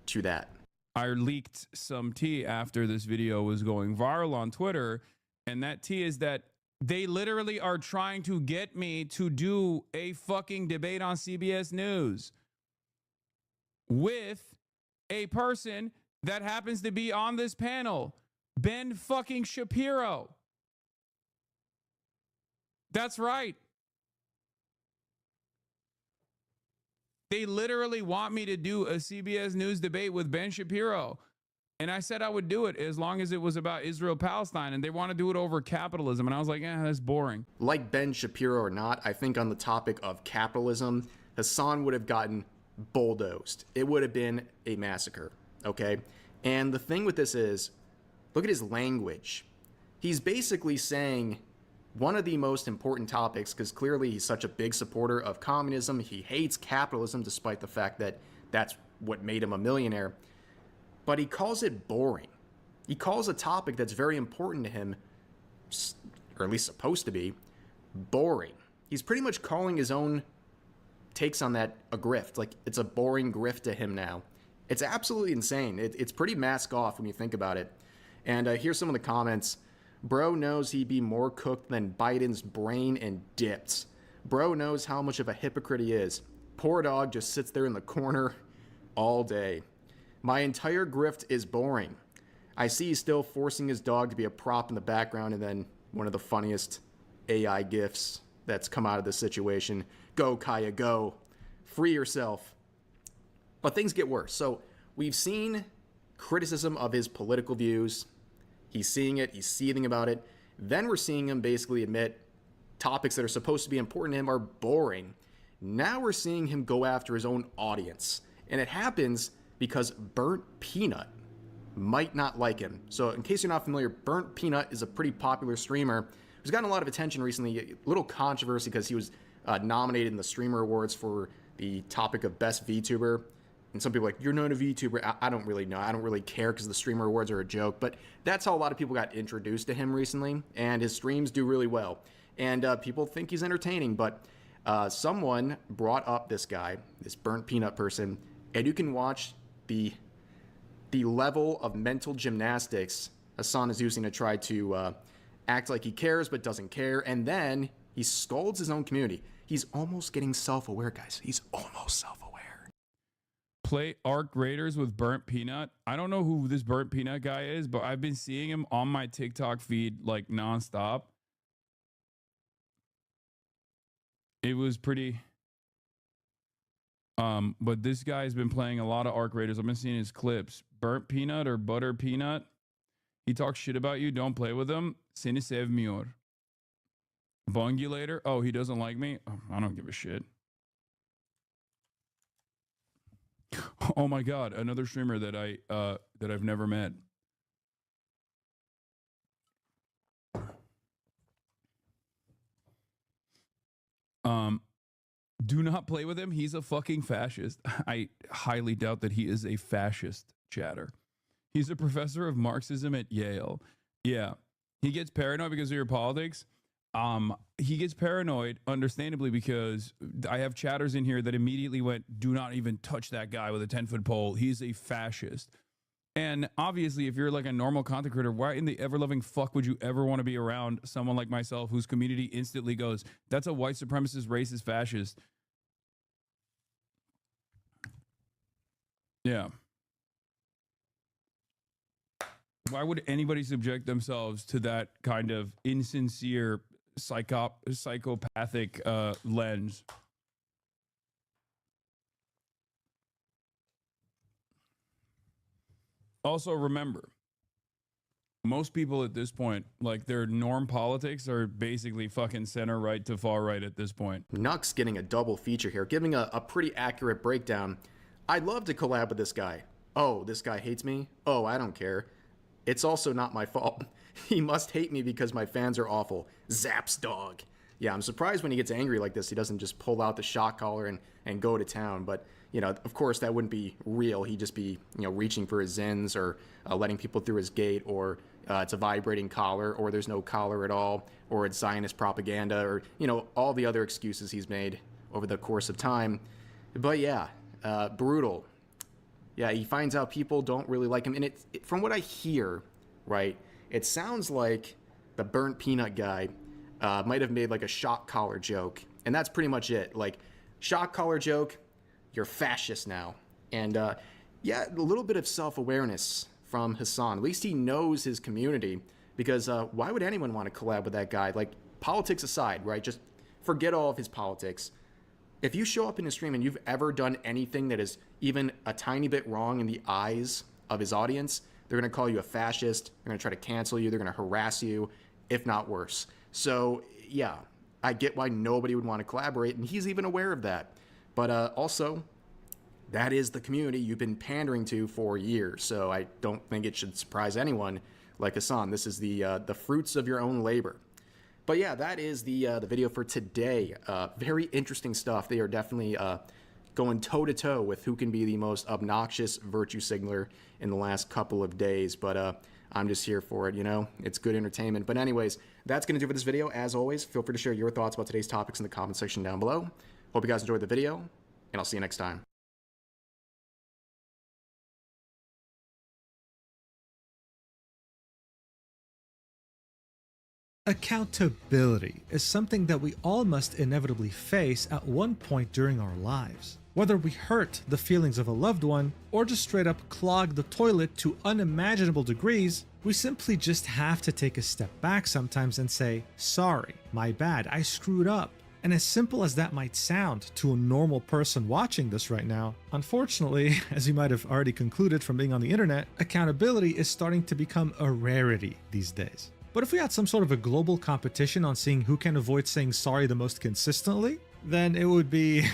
to that. I leaked some tea after this video was going viral on Twitter, and that tea is that they literally are trying to get me to do a fucking debate on CBS News with a person that happens to be on this panel, Ben fucking Shapiro. That's right. They literally want me to do a CBS News debate with Ben Shapiro. And I said I would do it as long as it was about Israel-Palestine, and they want to do it over capitalism. And I was like, that's boring. Like Ben Shapiro or not, I think on the topic of capitalism, Hasan would have gotten bulldozed. It would have been a massacre, okay? And the thing with this is, look at his language. He's basically saying one of the most important topics, because clearly he's such a big supporter of communism. He hates capitalism, despite the fact that that's what made him a millionaire. But he calls it boring. He calls a topic that's very important to him, or at least supposed to be, boring. He's pretty much calling his own takes on that a grift. Like, it's a boring grift to him now. It's absolutely insane. It's pretty mask off when you think about it. And here's some of the comments. Bro knows he'd be more cooked than Biden's brain and dipped. Bro knows how much of a hypocrite he is. Poor dog just sits there in the corner all day. My entire grift is boring. I see he's still forcing his dog to be a prop in the background, and then one of the funniest AI gifs that's come out of this situation. Go, Kaya, go. Free yourself. But things get worse. So we've seen criticism of his political views. He's seeing it. He's seething about it. Then we're seeing him basically admit topics that are supposed to be important to him are boring. Now we're seeing him go after his own audience. And it happens because Burnt Peanut might not like him. So in case you're not familiar, Burnt Peanut is a pretty popular streamer who's gotten a lot of attention recently. A little controversy because he was nominated in the Streamer Awards for the topic of Best VTuber. And some people are like, you're not a VTuber. I don't really know. I don't really care because the Streamer Awards are a joke. But that's how a lot of people got introduced to him recently. And his streams do really well. And people think he's entertaining. But someone brought up this guy, this Burnt Peanut person. And you can watch the level of mental gymnastics Hasan is using to try to act like he cares but doesn't care. And then he scolds his own community. He's almost getting self-aware, guys. He's almost self-aware. Play Arc Raiders with Burnt Peanut. I don't know who this Burnt Peanut guy is, but I've been seeing him on my TikTok feed like nonstop. It was pretty... but this guy's been playing a lot of Arc Raiders. I've been seeing his clips. Burnt Peanut or Butter Peanut. He talks shit about you. Don't play with him. Seni sevmiyor. Bungulator. Oh, he doesn't like me. Oh, I don't give a shit. Oh my God, another streamer that I've never met. Do not play with him. He's a fucking fascist. I highly doubt that he is a fascist, chatter. He's a professor of Marxism at Yale. Yeah. He gets paranoid because of your politics. He gets paranoid, understandably, because I have chatters in here that immediately went, do not even touch that guy with a 10-foot pole. He's a fascist. And obviously, if you're like a normal content creator, why in the ever-loving fuck would you ever want to be around someone like myself whose community instantly goes, that's a white supremacist, racist, fascist? Yeah. Why would anybody subject themselves to that kind of insincere, psychopathic lens? Also, remember, Most people at this point, like their norm politics are basically fucking center right to far right at this point. Nux getting a double feature here, giving a pretty accurate breakdown. I'd love to collab with this guy. Oh, this guy hates me? Oh, I don't care. It's also not my fault. He must hate me because my fans are awful. Zaps dog. Yeah, I'm surprised when he gets angry like this, he doesn't just pull out the shock collar and go to town. But, you know, of course, that wouldn't be real. He'd just be, you know, reaching for his Zins or letting people through his gate, or it's a vibrating collar, or there's no collar at all, or it's Zionist propaganda, or, you know, all the other excuses he's made over the course of time. But yeah, brutal. Yeah, he finds out people don't really like him. And from what I hear, right, it sounds like the burnt peanut guy might have made like a shock collar joke. And that's pretty much it. Like, shock collar joke, you're fascist now. And yeah, a little bit of self-awareness from Hasan. At least he knows his community, because why would anyone want to collab with that guy? Like, politics aside, right? Just forget all of his politics. If you show up in a stream and you've ever done anything that is even a tiny bit wrong in the eyes of his audience, they're going to call you a fascist. They're going to try to cancel you. They're going to harass you, if not worse. So, yeah, I get why nobody would want to collaborate, and he's even aware of that. But also, that is the community you've been pandering to for years. So I don't think it should surprise anyone like Hasan. This is the fruits of your own labor. But yeah, that is the video for today. Very interesting stuff. They are definitely going toe-to-toe with who can be the most obnoxious virtue signaler in the last couple of days. But I'm just here for it, you know? It's good entertainment. But anyways, that's going to do for this video. As always, feel free to share your thoughts about today's topics in the comment section down below. Hope you guys enjoyed the video, and I'll see you next time. Accountability is something that we all must inevitably face at one point during our lives. Whether we hurt the feelings of a loved one or just straight up clog the toilet to unimaginable degrees, we simply just have to take a step back sometimes and say, sorry, my bad, I screwed up. And as simple as that might sound to a normal person watching this right now, unfortunately, as you might have already concluded from being on the internet, accountability is starting to become a rarity these days. But if we had some sort of a global competition on seeing who can avoid saying sorry the most consistently, then it would be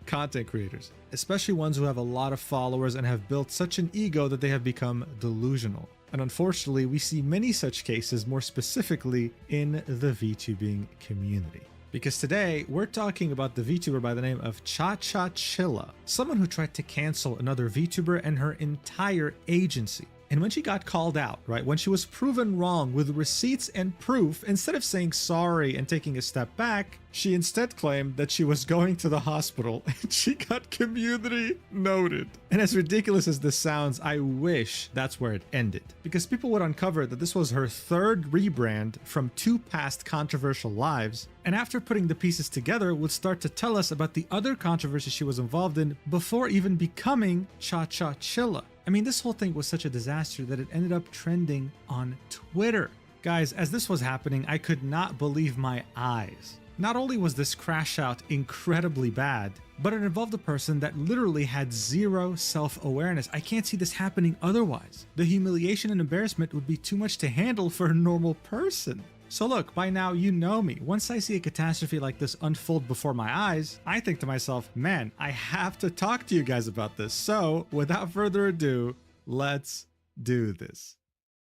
content creators, especially ones who have a lot of followers and have built such an ego that they have become delusional. And unfortunately, we see many such cases, more specifically in the VTubing community. Because today, we're talking about the VTuber by the name of ChaChaChilla, someone who tried to cancel another VTuber and her entire agency. And when she got called out, right, when she was proven wrong with receipts and proof, instead of saying sorry and taking a step back, she instead claimed that she was going to the hospital and she got community noted. And as ridiculous as this sounds, I wish that's where it ended, because people would uncover that this was her third rebrand from 2 past controversial lives, and after putting the pieces together would start to tell us about the other controversies she was involved in before even becoming ChaChaChilla. I mean, this whole thing was such a disaster that it ended up trending on Twitter. Guys, as this was happening, I could not believe my eyes. Not only was this crash out incredibly bad, but it involved a person that literally had zero self-awareness. I can't see this happening otherwise. The humiliation and embarrassment would be too much to handle for a normal person. So look, by now you know me. Once I see a catastrophe like this unfold before my eyes, I think to myself, man, I have to talk to you guys about this. So without further ado, let's do this.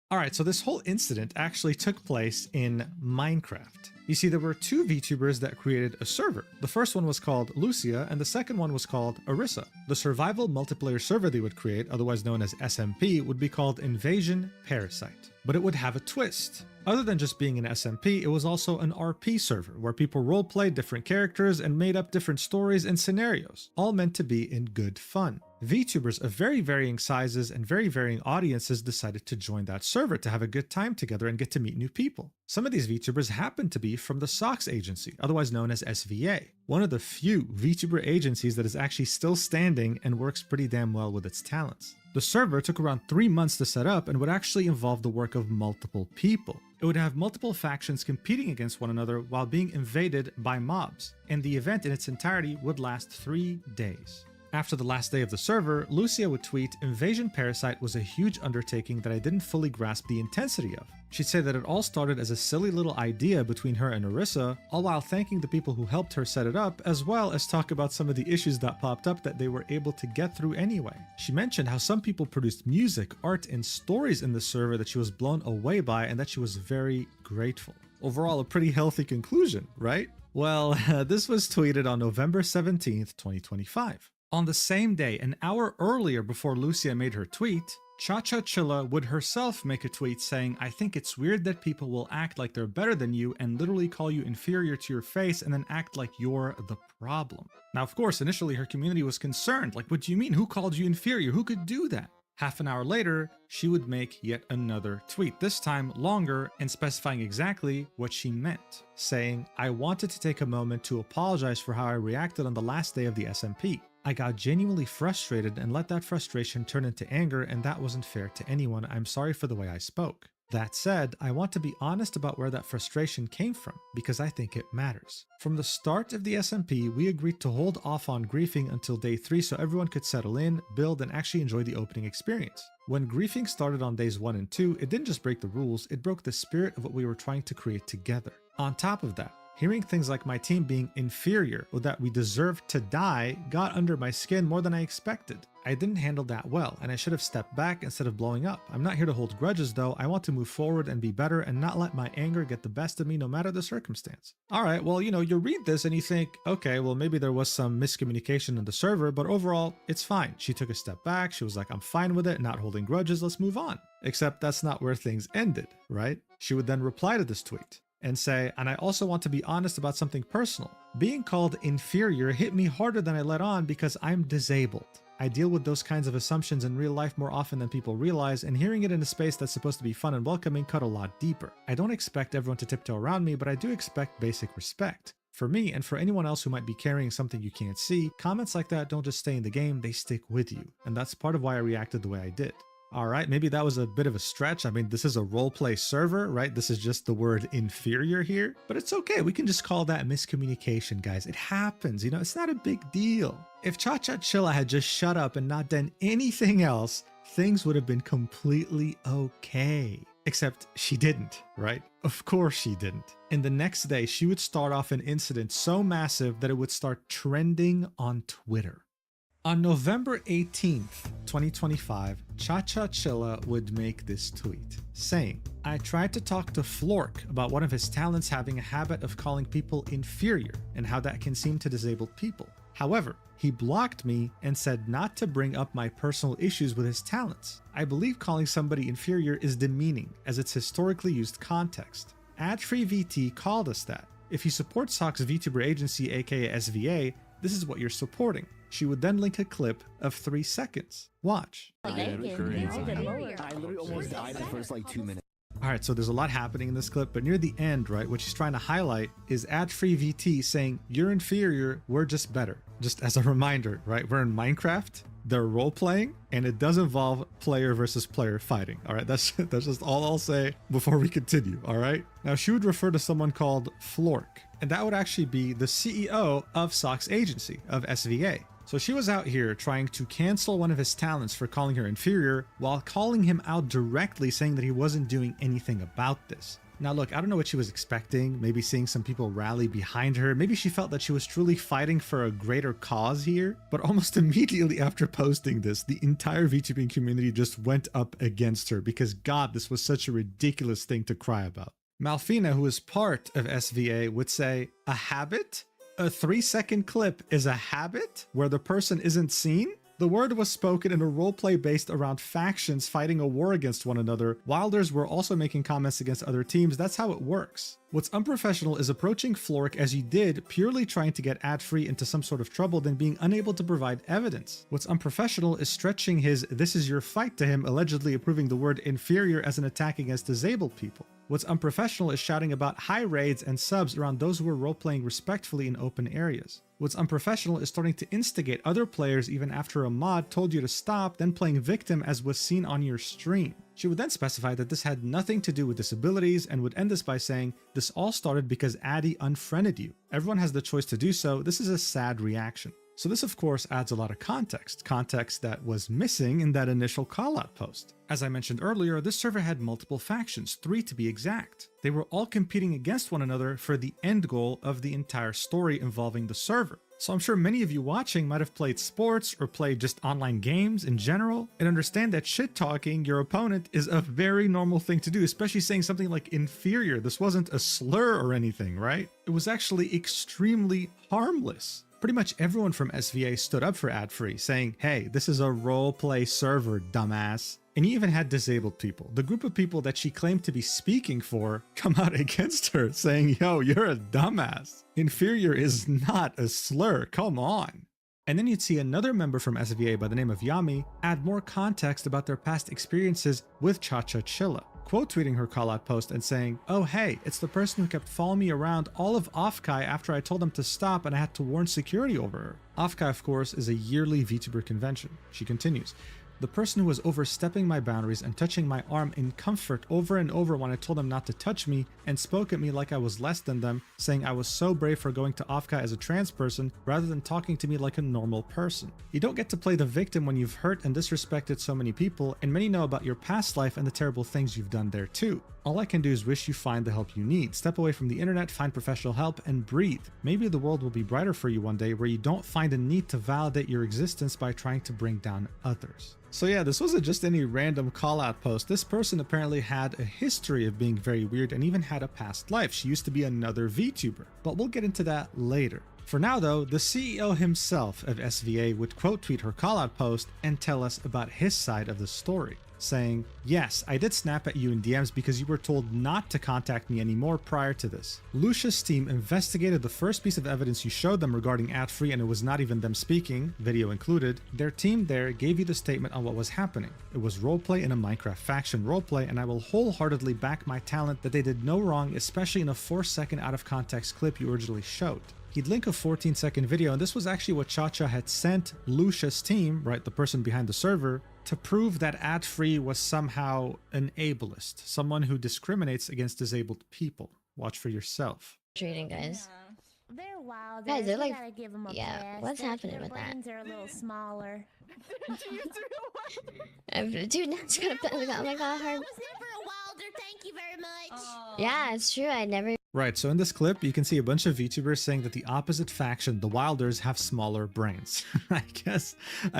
All right, so this whole incident actually took place in Minecraft. You see, there were 2 VTubers that created a server. The first one was called Lucia, and the second one was called Arissa. The survival multiplayer server they would create, otherwise known as SMP, would be called Invasion Parasite. But it would have a twist. Other than just being an SMP, it was also an RP server, where people roleplayed different characters and made up different stories and scenarios, all meant to be in good fun. VTubers of very varying sizes and very varying audiences decided to join that server to have a good time together and get to meet new people. Some of these VTubers happened to be from the Sox agency, otherwise known as SVA, one of the few VTuber agencies that is actually still standing and works pretty damn well with its talents. The server took around 3 months to set up and would actually involve the work of multiple people. It would have multiple factions competing against one another while being invaded by mobs, and the event in its entirety would last 3 days. After the last day of the server, Lucia would tweet, "Invasion Parasite was a huge undertaking that I didn't fully grasp the intensity of." She'd say that it all started as a silly little idea between her and Orisa, all while thanking the people who helped her set it up, as well as talk about some of the issues that popped up that they were able to get through anyway. She mentioned how some people produced music, art, and stories in the server that she was blown away by and that she was very grateful. Overall, a pretty healthy conclusion, right? Well, this was tweeted on November 17th, 2025. On the same day, an hour earlier before Lucia made her tweet, ChaChaChilla would herself make a tweet saying, "I think it's weird that people will act like they're better than you and literally call you inferior to your face and then act like you're the problem." Now, of course, initially her community was concerned, like, what do you mean? Who called you inferior? Who could do that? Half an hour later, she would make yet another tweet, this time longer and specifying exactly what she meant, saying, "I wanted to take a moment to apologize for how I reacted on the last day of the SMP. I got genuinely frustrated and let that frustration turn into anger, and that wasn't fair to anyone. I'm sorry for the way I spoke. That said, I want to be honest about where that frustration came from, because I think it matters. From the start of the SMP, we agreed to hold off on griefing until day 3 so everyone could settle in, build, and actually enjoy the opening experience. When griefing started on days 1 and 2, it didn't just break the rules, it broke the spirit of what we were trying to create together. On top of that, hearing things like my team being inferior or that we deserved to die got under my skin more than I expected. I didn't handle that well, and I should have stepped back instead of blowing up. I'm not here to hold grudges though, I want to move forward and be better and not let my anger get the best of me no matter the circumstance." Alright, well, you read this and you think, okay, well maybe there was some miscommunication in the server, but overall, it's fine. She took a step back, she was like, "I'm fine with it, not holding grudges, let's move on." Except that's not where things ended, right? She would then reply to this tweet and say, "And I also want to be honest about something personal. Being called inferior hit me harder than I let on because I'm disabled. I deal with those kinds of assumptions in real life more often than people realize, and hearing it in a space that's supposed to be fun and welcoming cut a lot deeper. I don't expect everyone to tiptoe around me, but I do expect basic respect. For me, and for anyone else who might be carrying something you can't see, comments like that don't just stay in the game, they stick with you. And that's part of why I reacted the way I did." Alright, maybe that was a bit of a stretch. I mean, this is a roleplay server, right? This is just the word inferior here. But it's okay, we can just call that miscommunication, guys. It happens, it's not a big deal. If ChaChaChilla had just shut up and not done anything else, things would have been completely okay. Except she didn't, right? Of course she didn't. And the next day, she would start off an incident so massive that it would start trending on Twitter. On November 18th, 2025, ChaChaChilla would make this tweet, saying, "I tried to talk to Flork about one of his talents having a habit of calling people inferior and how that can seem to disabled people. However, he blocked me and said not to bring up my personal issues with his talents. I believe calling somebody inferior is demeaning, as it's historically used context. AdFreeVT called us that. If you support Sock's VTuber agency, aka SVA, this is what you're supporting." She would then link a clip of 3 seconds. Watch. I literally almost died in the first 2 minutes. Alright, so there's a lot happening in this clip, but near the end, right, what she's trying to highlight is AdFreeVT saying, "You're inferior, we're just better." Just as a reminder, right, we're in Minecraft, they're role-playing, and it does involve player versus player fighting. Alright, that's just all I'll say before we continue, alright? Now, she would refer to someone called Flork, and that would actually be the CEO of Sock's agency, of SVA. So she was out here trying to cancel one of his talents for calling her inferior while calling him out directly, saying that he wasn't doing anything about this. Now look, I don't know what she was expecting, maybe seeing some people rally behind her, maybe she felt that she was truly fighting for a greater cause here, but almost immediately after posting this, the entire VTubing community just went up against her because God, this was such a ridiculous thing to cry about. Malfina, who is part of SVA, would say, "A habit? A 3-second clip is a habit where the person isn't seen?" The word was spoken in a roleplay based around factions fighting a war against one another. Wilders were also making comments against other teams. That's how it works. What's unprofessional is approaching Flork as you did, purely trying to get AdFree into some sort of trouble, then being unable to provide evidence. What's unprofessional is stretching his "this is your fight" to him, allegedly approving the word inferior as an attack against disabled people. What's unprofessional is shouting about high raids and subs around those who are roleplaying respectfully in open areas. What's unprofessional is starting to instigate other players even after a mod told you to stop, then playing victim as was seen on your stream. She would then specify that this had nothing to do with disabilities and would end this by saying, "This all started because Addy unfriended you. Everyone has the choice to do so. This is a sad reaction." So this of course adds a lot of context that was missing in that initial callout post. As I mentioned earlier, this server had multiple factions, 3 to be exact. They were all competing against one another for the end goal of the entire story involving the server. So I'm sure many of you watching might have played sports or played just online games in general and understand that shit-talking your opponent is a very normal thing to do, especially saying something like inferior. This wasn't a slur or anything, right? It was actually extremely harmless. Pretty much everyone from SVA stood up for ad-free, saying, hey, this is a roleplay server, dumbass. And you even had disabled people. The group of people that she claimed to be speaking for come out against her, saying, yo, you're a dumbass. Inferior is not a slur, come on. And then you'd see another member from SVA by the name of Yami add more context about their past experiences with Chachachilla, quote tweeting her callout post and saying, oh hey, it's the person who kept following me around all of Offkai after I told them to stop and I had to warn security over her. Offkai, of course, is a yearly VTuber convention. She continues, the person who was overstepping my boundaries and touching my arm in comfort over and over when I told them not to touch me and spoke at me like I was less than them, saying I was so brave for going to Offkai as a trans person rather than talking to me like a normal person. You don't get to play the victim when you've hurt and disrespected so many people, and many know about your past life and the terrible things you've done there too. All I can do is wish you find the help you need. Step away from the internet, find professional help, and breathe. Maybe the world will be brighter for you one day where you don't find a need to validate your existence by trying to bring down others. So yeah, this wasn't just any random call-out post. This person apparently had a history of being very weird and even had a past life. She used to be another VTuber, but we'll get into that later. For now though, the CEO himself of SVA would quote tweet her call-out post and tell us about his side of the story, saying, yes, I did snap at you in DMs because you were told not to contact me anymore prior to this. Lucia's team investigated the first piece of evidence you showed them regarding ad-free and it was not even them speaking, video included. Their team there gave you the statement on what was happening. It was roleplay in a Minecraft faction roleplay, and I will wholeheartedly back my talent that they did no wrong, especially in a 4-second out of context clip you originally showed. He'd link a 14-second video, and this was actually what Chacha had sent Lucia's team, right, the person behind the server, to prove that ad-free was somehow an ableist, someone who discriminates against disabled people. Watch for yourself. Trading, guys. They're wild. Guys, they're like, gotta give them a yeah, pass. what's happening with that? Brains are a little smaller. Dude, now it's gonna put, oh my god, her. I was never a wilder, thank you very much. Yeah, it's true, I never. Right, so in this clip, you can see a bunch of VTubers saying that the opposite faction, the Wilders, have smaller brains. I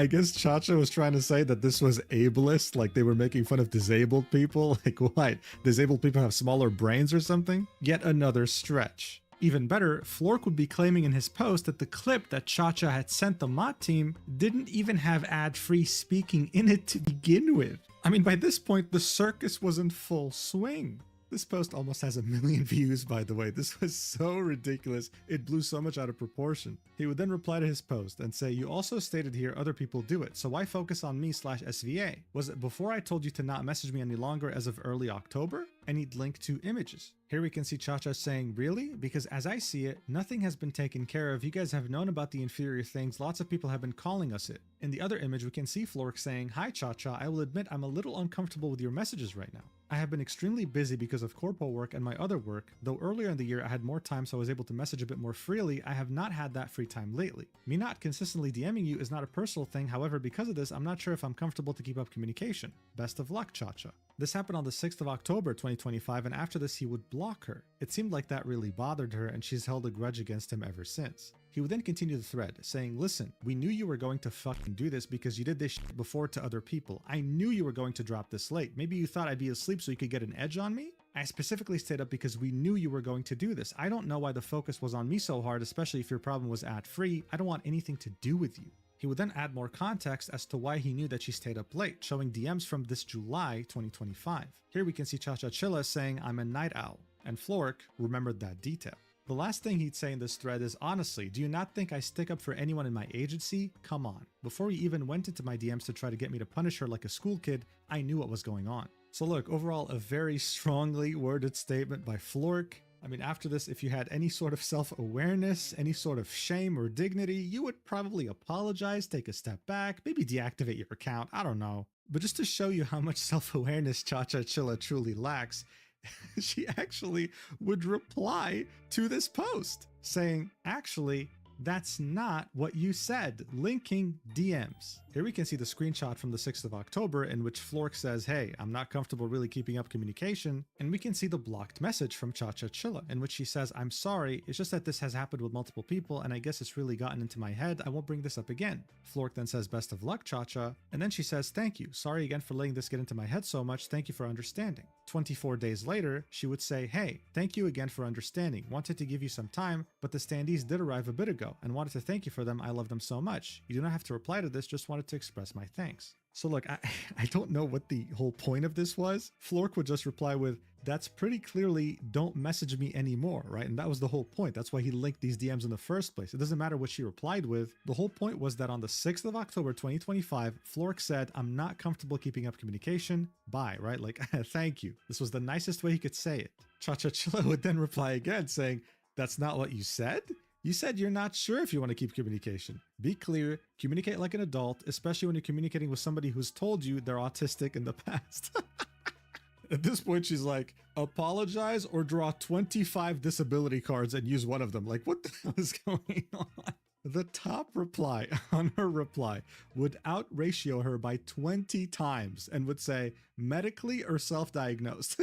guess Chacha was trying to say that this was ableist, like they were making fun of disabled people. Like, what? Disabled people have smaller brains or something? Yet another stretch. Even better, Flork would be claiming in his post that the clip that Chacha had sent the mod team didn't even have ad-free speaking in it to begin with. I mean, by this point, the circus was in full swing. This post almost has 1 million views, by the way. This was so ridiculous, it blew so much out of proportion. He would then reply to his post and say, you also stated here other people do it, so why focus on me/SVA? Was it before I told you to not message me any longer as of early October? And he'd link 2 images. Here we can see Chacha saying, really? Because as I see it, nothing has been taken care of. You guys have known about the inferior things. Lots of people have been calling us it. In the other image, we can see Flork saying, hi Chacha, I will admit I'm a little uncomfortable with your messages right now. I have been extremely busy because of corpo work and my other work. Though earlier in the year I had more time so I was able to message a bit more freely, I have not had that free time lately. Me not consistently DMing you is not a personal thing, however because of this I'm not sure if I'm comfortable to keep up communication. Best of luck, Chacha. This happened on the 6th of October 2025, and after this he would block her. It seemed like that really bothered her and she's held a grudge against him ever since. He would then continue the thread, saying, listen, we knew you were going to fucking do this because you did this shit before to other people. I knew you were going to drop this late. Maybe you thought I'd be asleep so you could get an edge on me? I specifically stayed up because we knew you were going to do this. I don't know why the focus was on me so hard, especially if your problem was ad-free. I don't want anything to do with you. He would then add more context as to why he knew that she stayed up late, showing DMs from this July 2025. Here we can see Chachachilla saying, I'm a night owl, and Flork remembered that detail. The last thing he'd say in this thread is, honestly, do you not think I stick up for anyone in my agency? Come on. Before he even went into my DMs to try to get me to punish her like a school kid, I knew what was going on. So look, overall, a very strongly worded statement by Flork. I mean, after this, if you had any sort of self-awareness, any sort of shame or dignity, you would probably apologize, take a step back, maybe deactivate your account, I don't know. But just to show you how much self-awareness Chachachilla truly lacks, she actually would reply to this post saying, actually, That's not what you said. Linking DMs. Here we can see the screenshot from the 6th of October in which Flork says, hey, I'm not comfortable really keeping up communication. And we can see the blocked message from Cha-Cha Chilla in which she says, I'm sorry, it's just that this has happened with multiple people and I guess it's really gotten into my head. I won't bring this up again. Flork then says, best of luck, Cha-Cha. And then she says, thank you. Sorry again for letting this get into my head so much. Thank you for understanding. 24 days later, she would say, hey, thank you again for understanding. Wanted to give you some time, but the standees did arrive a bit ago and wanted to thank you for them. I love them so much. You do not have to reply to this, just wanted to express my thanks. So look, I don't know what the whole point of this was. Flork would just reply with, that's pretty clearly don't message me anymore, right? And that was the whole point. That's why he linked these DMs in the first place. It doesn't matter what she replied with. The whole point was that on the 6th of October, 2025, Flork said, I'm not comfortable keeping up communication. Bye, right? Like, thank you. This was the nicest way he could say it. Cha-Cha Chilla would then reply again saying, that's not what you said? You said you're not sure if you want to keep communication. Be clear, communicate like an adult, especially when you're communicating with somebody who's told you they're autistic in the past. At this point, she's like, apologize or draw 25 disability cards and use one of them. Like, what the hell is going on? The top reply on her reply would out-ratio her by 20 times and would say, medically or self-diagnosed.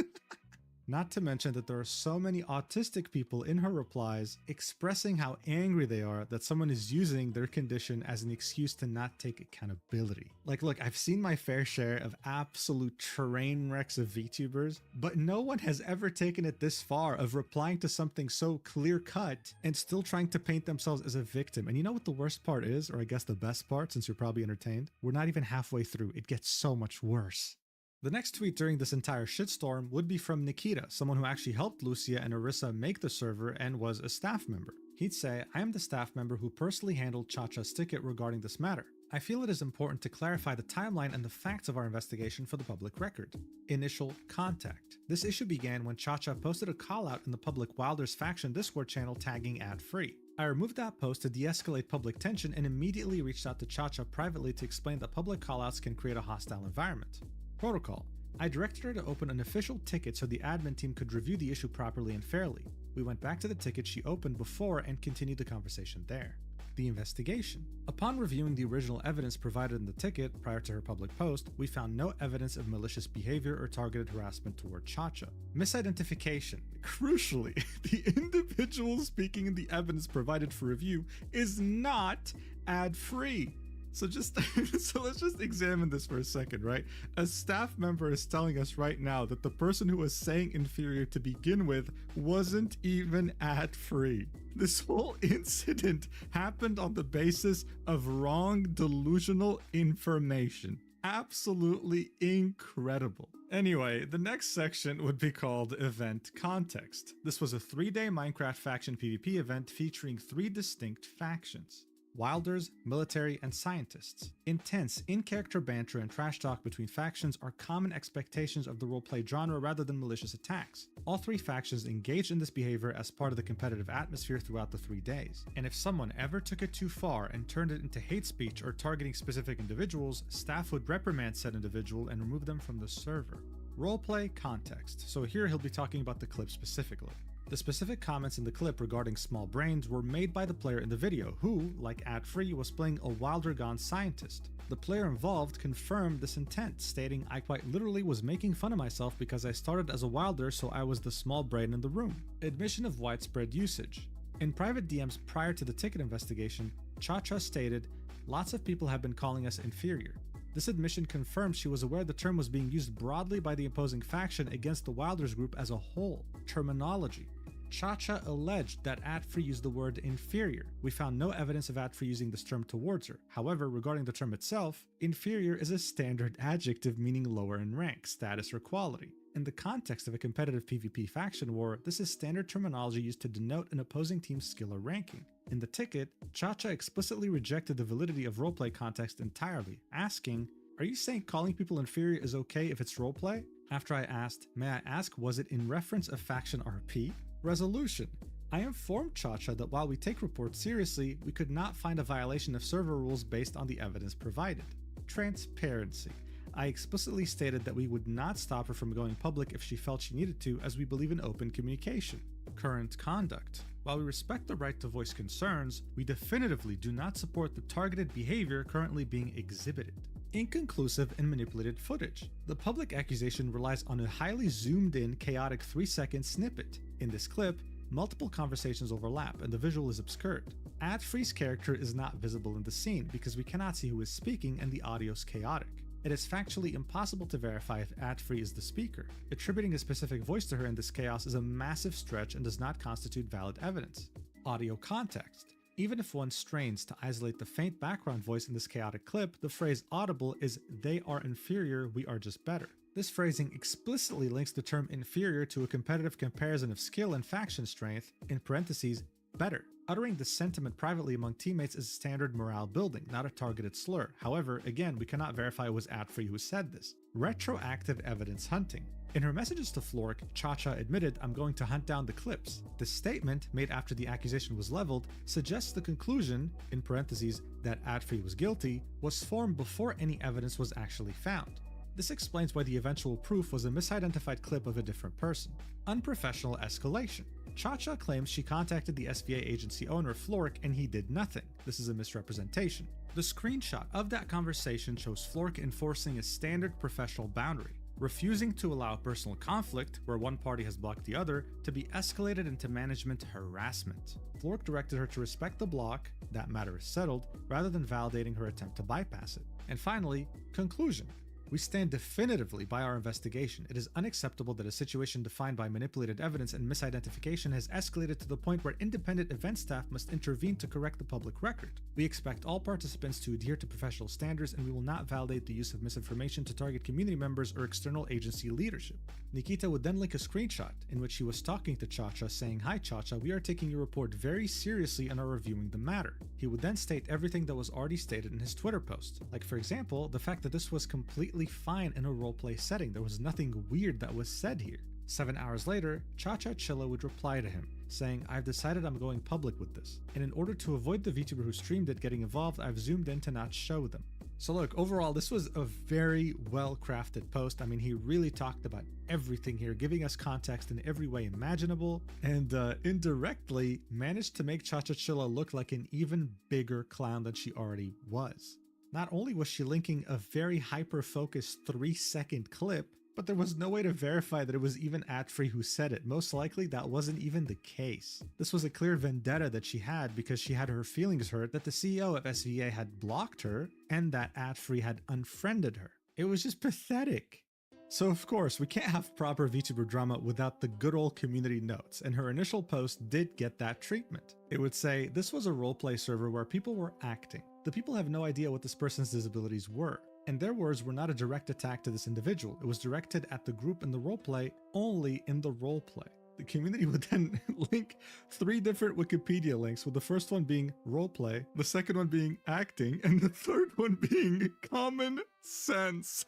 Not to mention that there are so many autistic people in her replies expressing how angry they are that someone is using their condition as an excuse to not take accountability. Like, look, I've seen my fair share of absolute train wrecks of VTubers, but no one has ever taken it this far of replying to something so clear-cut and still trying to paint themselves as a victim. And you know what the worst part is, or I guess the best part, since you're probably entertained? We're not even halfway through. It gets so much worse. The next tweet during this entire shitstorm would be from Nikita, someone who actually helped Lucia and Orisa make the server and was a staff member. He'd say, I am the staff member who personally handled Cha-Cha's ticket regarding this matter. I feel it is important to clarify the timeline and the facts of our investigation for the public record. Initial contact. This issue began when Cha-Cha posted a call-out in the public Wilders faction Discord channel tagging ad-free. I removed that post to de-escalate public tension and immediately reached out to Cha-Cha privately to explain that public callouts can create a hostile environment. Protocol. I directed her to open an official ticket so the admin team could review the issue properly and fairly. We went back to the ticket she opened before and continued the conversation there. The investigation. Upon reviewing the original evidence provided in the ticket prior to her public post, we found no evidence of malicious behavior or targeted harassment toward Cha-Cha. Misidentification. Crucially, the individual speaking in the evidence provided for review is not ad-free. So let's just examine this for a second, right? A staff member is telling us right now that the person who was saying inferior to begin with wasn't even ad-free. This whole incident happened on the basis of wrong delusional information. Absolutely incredible. Anyway, the next section would be called Event Context. This was a 3-day Minecraft faction PvP event featuring 3 distinct factions. Wilders, military, and scientists. Intense, in-character banter and trash talk between factions are common expectations of the roleplay genre rather than malicious attacks. All 3 factions engaged in this behavior as part of the competitive atmosphere throughout the 3 days. And if someone ever took it too far and turned it into hate speech or targeting specific individuals, staff would reprimand said individual and remove them from the server. Roleplay context. So here he'll be talking about the clip specifically. The specific comments in the clip regarding small brains were made by the player in the video who, like ad-free, was playing a Wilder Gone scientist. The player involved confirmed this intent, stating, I quite literally was making fun of myself because I started as a Wilder so I was the small brain in the room. Admission of widespread usage. In private DMs prior to the ticket investigation, Cha-Cha stated, lots of people have been calling us inferior. This admission confirms she was aware the term was being used broadly by the opposing faction against the Wilders group as a whole. Terminology. Cha-Cha alleged that ad-free used the word inferior. We found no evidence of ad-free using this term towards her. However, regarding the term itself, inferior is a standard adjective meaning lower in rank, status, or quality. In the context of a competitive PvP faction war, this is standard terminology used to denote an opposing team's skill or ranking. In the ticket, Cha-Cha explicitly rejected the validity of roleplay context entirely, asking, are you saying calling people inferior is okay if it's roleplay? After I asked, may I ask, was it in reference of faction RP? Resolution. I informed Cha-Cha that while we take reports seriously, we could not find a violation of server rules based on the evidence provided. Transparency. I explicitly stated that we would not stop her from going public if she felt she needed to, as we believe in open communication. Current conduct. While we respect the right to voice concerns, we definitively do not support the targeted behavior currently being exhibited. Inconclusive and manipulated footage. The public accusation relies on a highly zoomed in, chaotic 3-second snippet. In this clip, multiple conversations overlap and the visual is obscured. Adfree's character is not visible in the scene because we cannot see who is speaking and the audio is chaotic. It is factually impossible to verify if Adfree is the speaker. Attributing a specific voice to her in this chaos is a massive stretch and does not constitute valid evidence. Audio context. Even if one strains to isolate the faint background voice in this chaotic clip, the phrase audible is "they are inferior, we are just better." This phrasing explicitly links the term inferior to a competitive comparison of skill and faction strength, in parentheses, better. Uttering this sentiment privately among teammates is standard morale building, not a targeted slur. However, again, we cannot verify it was Adfree who said this. Retroactive evidence hunting. In her messages to Flork, Cha-Cha admitted, "I'm going to hunt down the clips." This statement, made after the accusation was leveled, suggests the conclusion, in parentheses, that Adfree was guilty, was formed before any evidence was actually found. This explains why the eventual proof was a misidentified clip of a different person. Unprofessional escalation. Cha-Cha claims she contacted the SVA agency owner Flork and he did nothing. This is a misrepresentation. The screenshot of that conversation shows Flork enforcing a standard professional boundary, refusing to allow personal conflict, where one party has blocked the other, to be escalated into management harassment. Flork directed her to respect the block, that matter is settled, rather than validating her attempt to bypass it. And finally, conclusion. We stand definitively by our investigation. It is unacceptable that a situation defined by manipulated evidence and misidentification has escalated to the point where independent event staff must intervene to correct the public record. We expect all participants to adhere to professional standards, and we will not validate the use of misinformation to target community members or external agency leadership. Nikita would then link a screenshot in which he was talking to Cha-Cha saying, "Hi Cha-Cha, we are taking your report very seriously and are reviewing the matter." He would then state everything that was already stated in his Twitter post. Like, for example, the fact that this was completely fine in a roleplay setting. There was nothing weird that was said here. 7 hours later, Cha-Cha Chilla would reply to him, saying, "I've decided I'm going public with this, and in order to avoid the VTuber who streamed it getting involved, I've zoomed in to not show them." So look, overall, this was a very well-crafted post. I mean, he really talked about everything here, giving us context in every way imaginable, and indirectly managed to make Cha-Cha Chilla look like an even bigger clown than she already was. Not only was she linking a very hyper-focused 3-second clip, but there was no way to verify that it was even Adfree who said it. Most likely, that wasn't even the case. This was a clear vendetta that she had because she had her feelings hurt that the CEO of SVA had blocked her and that Adfree had unfriended her. It was just pathetic. So of course, we can't have proper VTuber drama without the good old community notes, and her initial post did get that treatment. It would say, "This was a roleplay server where people were acting. The people have no idea what this person's disabilities were. And their words were not a direct attack to this individual. It was directed at the group in the roleplay, only in the roleplay." The community would then link 3 different Wikipedia links, with the first one being roleplay, the second one being acting, and the third one being common sense.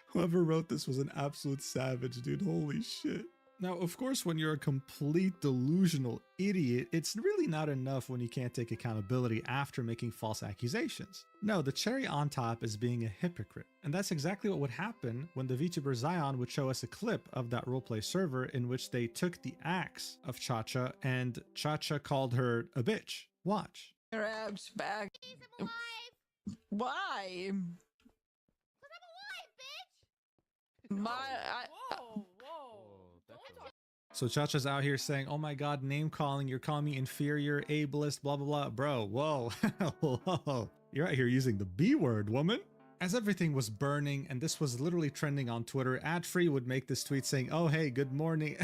Whoever wrote this was an absolute savage, dude. Holy shit. Now, of course, when you're a complete delusional idiot, it's really not enough when you can't take accountability after making false accusations. No, the cherry on top is being a hypocrite. And that's exactly what would happen when the VTuber Zion would show us a clip of that roleplay server in which they took the axe of Cha-Cha and Cha-Cha called her a bitch. Watch. Your abs back. Why? So Cha-Cha's out here saying, "Oh my god, name calling, you're calling me inferior, ableist, blah blah blah." Bro, whoa, whoa. You're out here using the B word, woman. As everything was burning, and this was literally trending on Twitter, Adfree would make this tweet saying, "Oh hey, good morning,"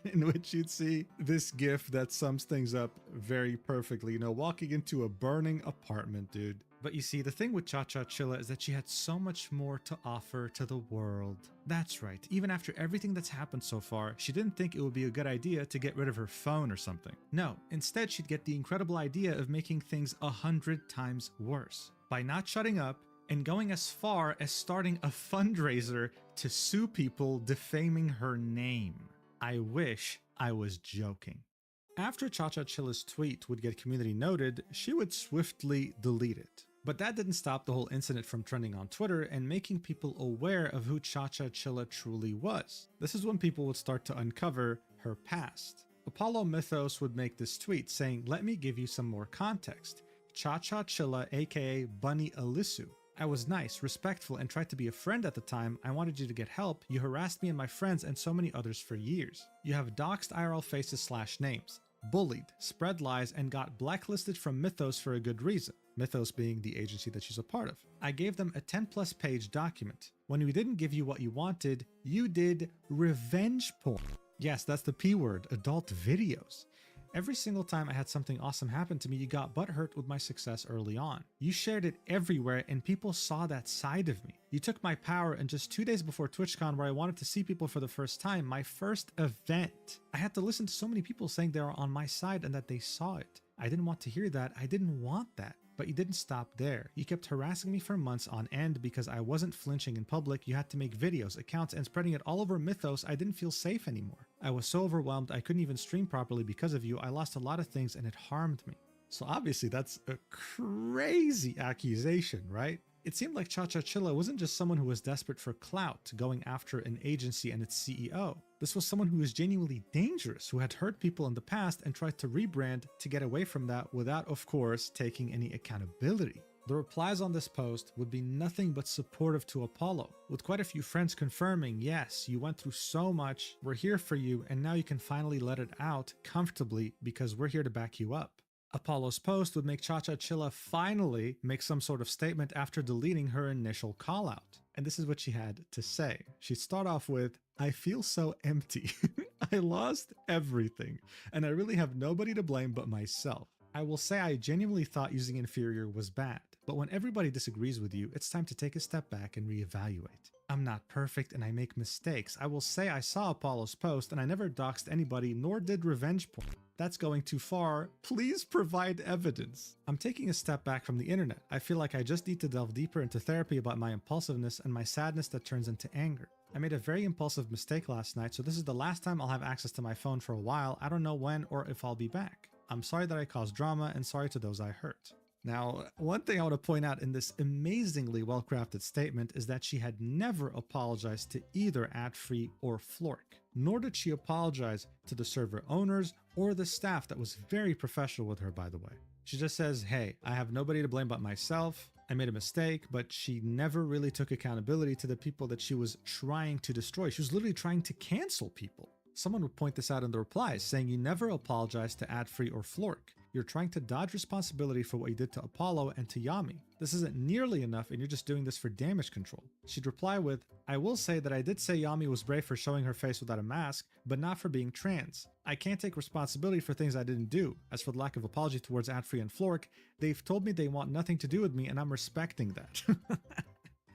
in which you'd see this gif that sums things up very perfectly. You know, walking into a burning apartment, dude. But you see, the thing with Cha-Cha Chilla is that she had so much more to offer to the world. That's right, even after everything that's happened so far, she didn't think it would be a good idea to get rid of her phone or something. No, instead she'd get the incredible idea of making things 100 times worse. By not shutting up, and going as far as starting a fundraiser to sue people defaming her name. I wish I was joking. After Cha-Cha Chilla's tweet would get community noted, she would swiftly delete it. But that didn't stop the whole incident from trending on Twitter and making people aware of who Cha-Cha Chilla truly was. This is when people would start to uncover her past. Apollo Mythos would make this tweet saying, "Let me give you some more context. Cha-Cha Chilla, aka Bunny Alisu. I was nice, respectful, and tried to be a friend at the time. I wanted you to get help. You harassed me and my friends and so many others for years. You have doxed IRL faces / names, bullied, spread lies, and got blacklisted from Mythos for a good reason." Mythos being the agency that she's a part of. "I gave them a 10+ page document. When we didn't give you what you wanted, you did revenge porn." Yes, that's the P word, adult videos. "Every single time I had something awesome happen to me, you got butthurt with my success early on. You shared it everywhere and people saw that side of me. You took my power, and just 2 days before TwitchCon, where I wanted to see people for the first time, my first event, I had to listen to so many people saying they were on my side and that they saw it. I didn't want to hear that. I didn't want that. But you didn't stop there. You kept harassing me for months on end because I wasn't flinching in public. You had to make videos, accounts, and spreading it all over Mythos. I didn't feel safe anymore. I was so overwhelmed I couldn't even stream properly because of you. I lost a lot of things and it harmed me." So obviously that's a crazy accusation, right? It seemed like Cha-Cha Chilla wasn't just someone who was desperate for clout, going after an agency and its CEO. This was someone who was genuinely dangerous, who had hurt people in the past and tried to rebrand to get away from that without, of course, taking any accountability. The replies on this post would be nothing but supportive to Apollo, with quite a few friends confirming, "Yes, you went through so much, we're here for you, and now you can finally let it out comfortably because we're here to back you up." Apollo's post would make Cha-Cha Chilla finally make some sort of statement after deleting her initial callout. And this is what she had to say. She'd start off with, "I feel so empty. I lost everything, and I really have nobody to blame but myself. I will say I genuinely thought using inferior was bad, but when everybody disagrees with you, it's time to take a step back and reevaluate. I'm not perfect and I make mistakes. I will say I saw Apollo's post and I never doxed anybody nor did revenge porn. That's going too far. Please provide evidence. I'm taking a step back from the internet. I feel like I just need to delve deeper into therapy about my impulsiveness and my sadness that turns into anger. I made a very impulsive mistake last night, so this is the last time I'll have access to my phone for a while. I don't know when or if I'll be back. I'm sorry that I caused drama and sorry to those I hurt." Now, one thing I want to point out in this amazingly well-crafted statement is that she had never apologized to either Adfree or Flork, nor did she apologize to the server owners or the staff that was very professional with her, by the way. She just says, "Hey, I have nobody to blame but myself. I made a mistake," but she never really took accountability to the people that she was trying to destroy. She was literally trying to cancel people. Someone would point this out in the replies, saying you never apologized to Adfree or Flork. You're trying to dodge responsibility for what you did to Apollo and to Yami. This isn't nearly enough and you're just doing this for damage control. She'd reply with, "I will say that I did say Yami was brave for showing her face without a mask, but not for being trans. I can't take responsibility for things I didn't do. As for the lack of apology towards Adfree and Flork, they've told me they want nothing to do with me and I'm respecting that."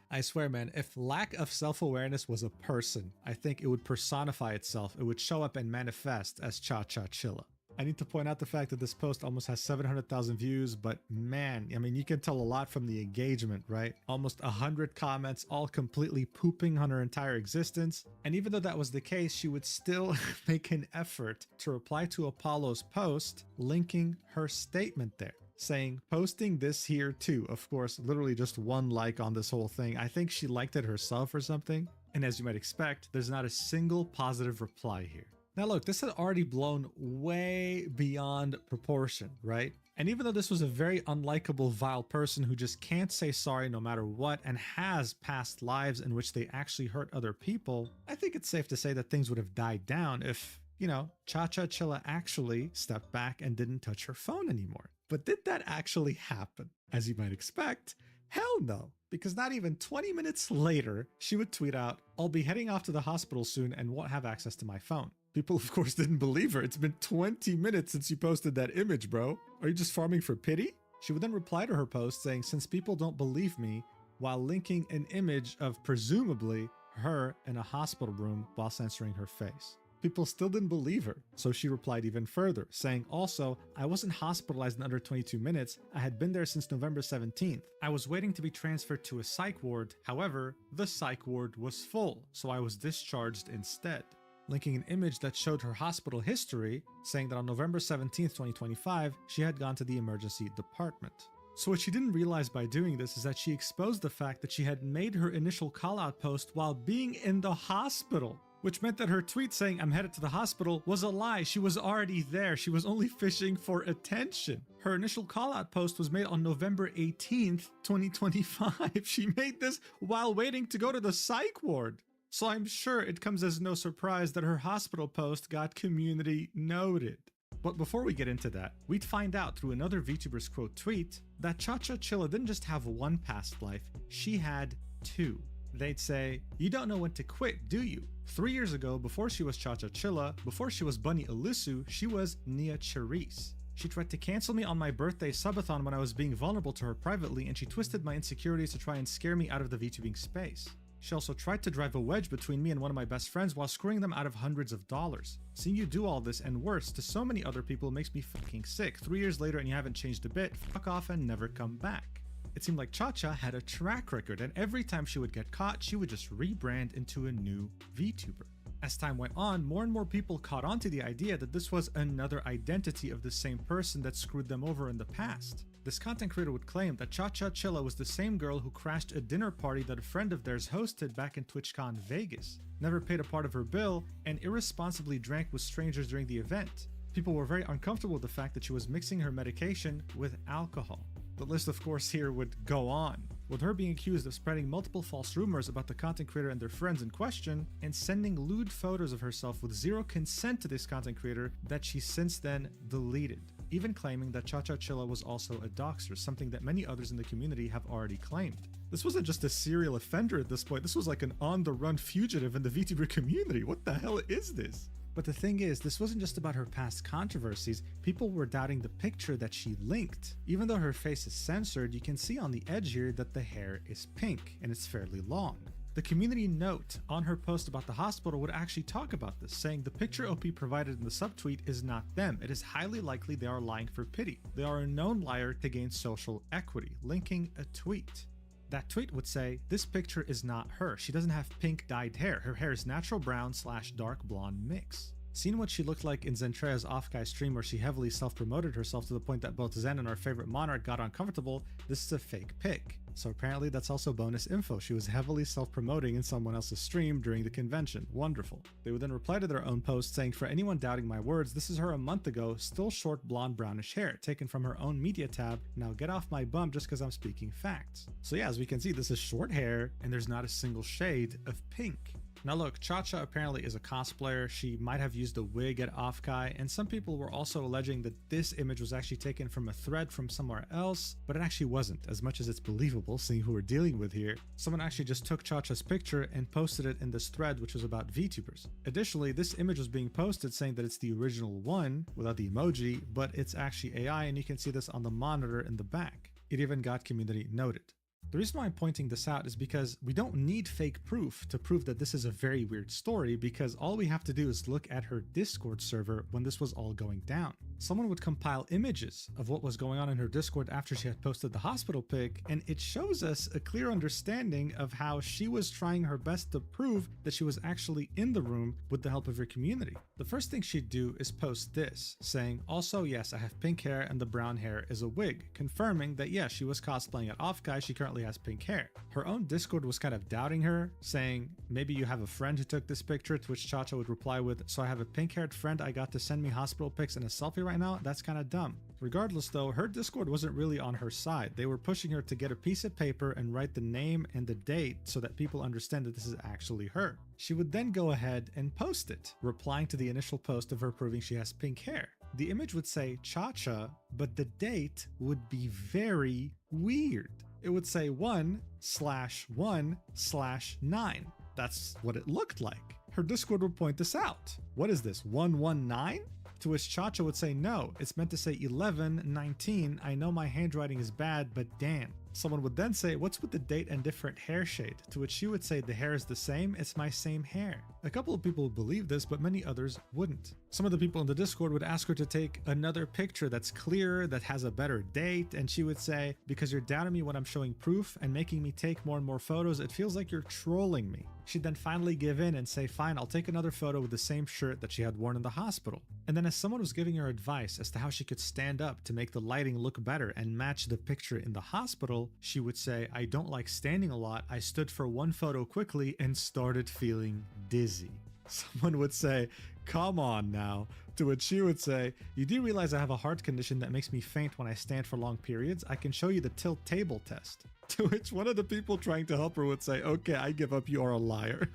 I swear, man, if lack of self-awareness was a person, I think it would personify itself. It would show up and manifest as Cha-Cha Chilla. I need to point out the fact that this post almost has 700,000 views, but man, I mean, you can tell a lot from the engagement, right? Almost 100 comments, all completely pooping on her entire existence. And even though that was the case, she would still make an effort to reply to Apollo's post, linking her statement there, saying, "Posting this here too." Of course, literally just one like on this whole thing. I think she liked it herself or something. And as you might expect, there's not a single positive reply here. Now look, this had already blown way beyond proportion, right? And even though this was a very unlikable, vile person who just can't say sorry no matter what and has past lives in which they actually hurt other people, I think it's safe to say that things would have died down if, you know, Cha-Cha Chilla actually stepped back and didn't touch her phone anymore. But did that actually happen? As you might expect, hell no. Because not even 20 minutes later, she would tweet out, "I'll be heading off to the hospital soon and won't have access to my phone." People, of course, didn't believe her. It's been 20 minutes since you posted that image, bro. Are you just farming for pity? She would then reply to her post saying, "Since people don't believe me," while linking an image of presumably her in a hospital room while censoring her face. People still didn't believe her, so she replied even further, saying, "Also, I wasn't hospitalized in under 22 minutes. I had been there since November 17th. I was waiting to be transferred to a psych ward. However, the psych ward was full, so I was discharged instead." Linking an image that showed her hospital history, saying that on November 17th, 2025, she had gone to the emergency department. So what she didn't realize by doing this is that she exposed the fact that she had made her initial call-out post while being in the hospital, which meant that her tweet saying I'm headed to the hospital was a lie. She was already there. She was only fishing for attention. Her initial call-out post was made on November 18th, 2025. She made this while waiting to go to the psych ward. So I'm sure it comes as no surprise that her hospital post got community noted. But before we get into that, we'd find out through another VTuber's quote tweet that Cha-Cha Chilla didn't just have one past life, she had two. They'd say, "You don't know when to quit, do you?" 3 years ago, before she was Cha-Cha Chilla, before she was Bunny Ilisu, she was Nia Charisse. She tried to cancel me on my birthday subathon when I was being vulnerable to her privately, and she twisted my insecurities to try and scare me out of the VTubing space. She also tried to drive a wedge between me and one of my best friends while screwing them out of hundreds of dollars. Seeing you do all this and worse to so many other people makes me fucking sick. 3 years later and you haven't changed a bit, fuck off and never come back. It seemed like Cha-Cha had a track record, and every time she would get caught, she would just rebrand into a new VTuber. As time went on, more and more people caught on to the idea that this was another identity of the same person that screwed them over in the past. This content creator would claim that Cha-Cha Chilla was the same girl who crashed a dinner party that a friend of theirs hosted back in TwitchCon Vegas, never paid a part of her bill, and irresponsibly drank with strangers during the event. People were very uncomfortable with the fact that she was mixing her medication with alcohol. The list, of course, here would go on, with her being accused of spreading multiple false rumors about the content creator and their friends in question, and sending lewd photos of herself with zero consent to this content creator that she since then deleted, even claiming that Cha-Cha Chilla was also a doxer, something that many others in the community have already claimed. This wasn't just a serial offender at this point, this was like an on-the-run fugitive in the VTuber community. What the hell is this? But the thing is, this wasn't just about her past controversies. People were doubting the picture that she linked. Even though her face is censored, you can see on the edge here that the hair is pink and it's fairly long. The community note on her post about the hospital would actually talk about this, saying the picture OP provided in the subtweet is not them. It is highly likely they are lying for pity. They are a known liar to gain social equity, linking a tweet. That tweet would say, "This picture is not her. She doesn't have pink dyed hair. Her hair is natural brown / dark blonde mix." Seeing what she looked like in Zentrea's off-guy stream where she heavily self-promoted herself to the point that both Zen and our favorite Monarch got uncomfortable, this is a fake pic. So apparently that's also bonus info. She was heavily self-promoting in someone else's stream during the convention. Wonderful. They would then reply to their own post saying, "For anyone doubting my words, this is her a month ago, still short blonde brownish hair, taken from her own media tab. Now get off my bum just because I'm speaking facts." So yeah, as we can see, this is short hair and there's not a single shade of pink. Now look, Cha-Cha apparently is a cosplayer. She might have used a wig at Off-Kai, and some people were also alleging that this image was actually taken from a thread from somewhere else, but it actually wasn't, as much as it's believable seeing who we're dealing with here. Someone actually just took Cha-Cha's picture and posted it in this thread, which was about VTubers. Additionally, this image was being posted saying that it's the original one without the emoji, but it's actually AI, and you can see this on the monitor in the back. It even got community noted. The reason why I'm pointing this out is because we don't need fake proof to prove that this is a very weird story, because all we have to do is look at her Discord server when this was all going down. Someone would compile images of what was going on in her Discord after she had posted the hospital pic, and it shows us a clear understanding of how she was trying her best to prove that she was actually in the room with the help of her community. The first thing she'd do is post this, saying, "Also, yes, I have pink hair and the brown hair is a wig," confirming that yes, she was cosplaying at Off-Kai, she currently has pink hair. Her own Discord was kind of doubting her, saying, "Maybe you have a friend who took this picture," to which Cha-Cha would reply with, "So I have a pink-haired friend I got to send me hospital pics and a selfie right now? That's kind of dumb." Regardless though, her Discord wasn't really on her side. They were pushing her to get a piece of paper and write the name and the date so that people understand that this is actually her. She would then go ahead and post it, replying to the initial post of her proving she has pink hair. The image would say Cha-Cha, but the date would be very weird. It would say 1/1/9. That's what it looked like. Her Discord would point this out. What is this, 119? To which Cha-Cha would say, "No, it's meant to say 11/19. I know my handwriting is bad, but damn." Someone would then say, "What's with the date and different hair shade?" To which she would say, "The hair is the same, it's my same hair." A couple of people would believe this, but many others wouldn't. Some of the people in the Discord would ask her to take another picture that's clearer, that has a better date, and she would say, "Because you're doubting me when I'm showing proof and making me take more and more photos, it feels like you're trolling me." She'd then finally give in and say, "Fine, I'll take another photo with the same shirt that she had worn in the hospital." And then as someone was giving her advice as to how she could stand up to make the lighting look better and match the picture in the hospital, she would say, "I don't like standing a lot. I stood for one photo quickly and started feeling dizzy." Someone would say, come on now. To which she would say, you do realize I have a heart condition that makes me faint when I stand for long periods? I can show you the tilt table test. To which one of the people trying to help her would say, okay, I give up, you are a liar.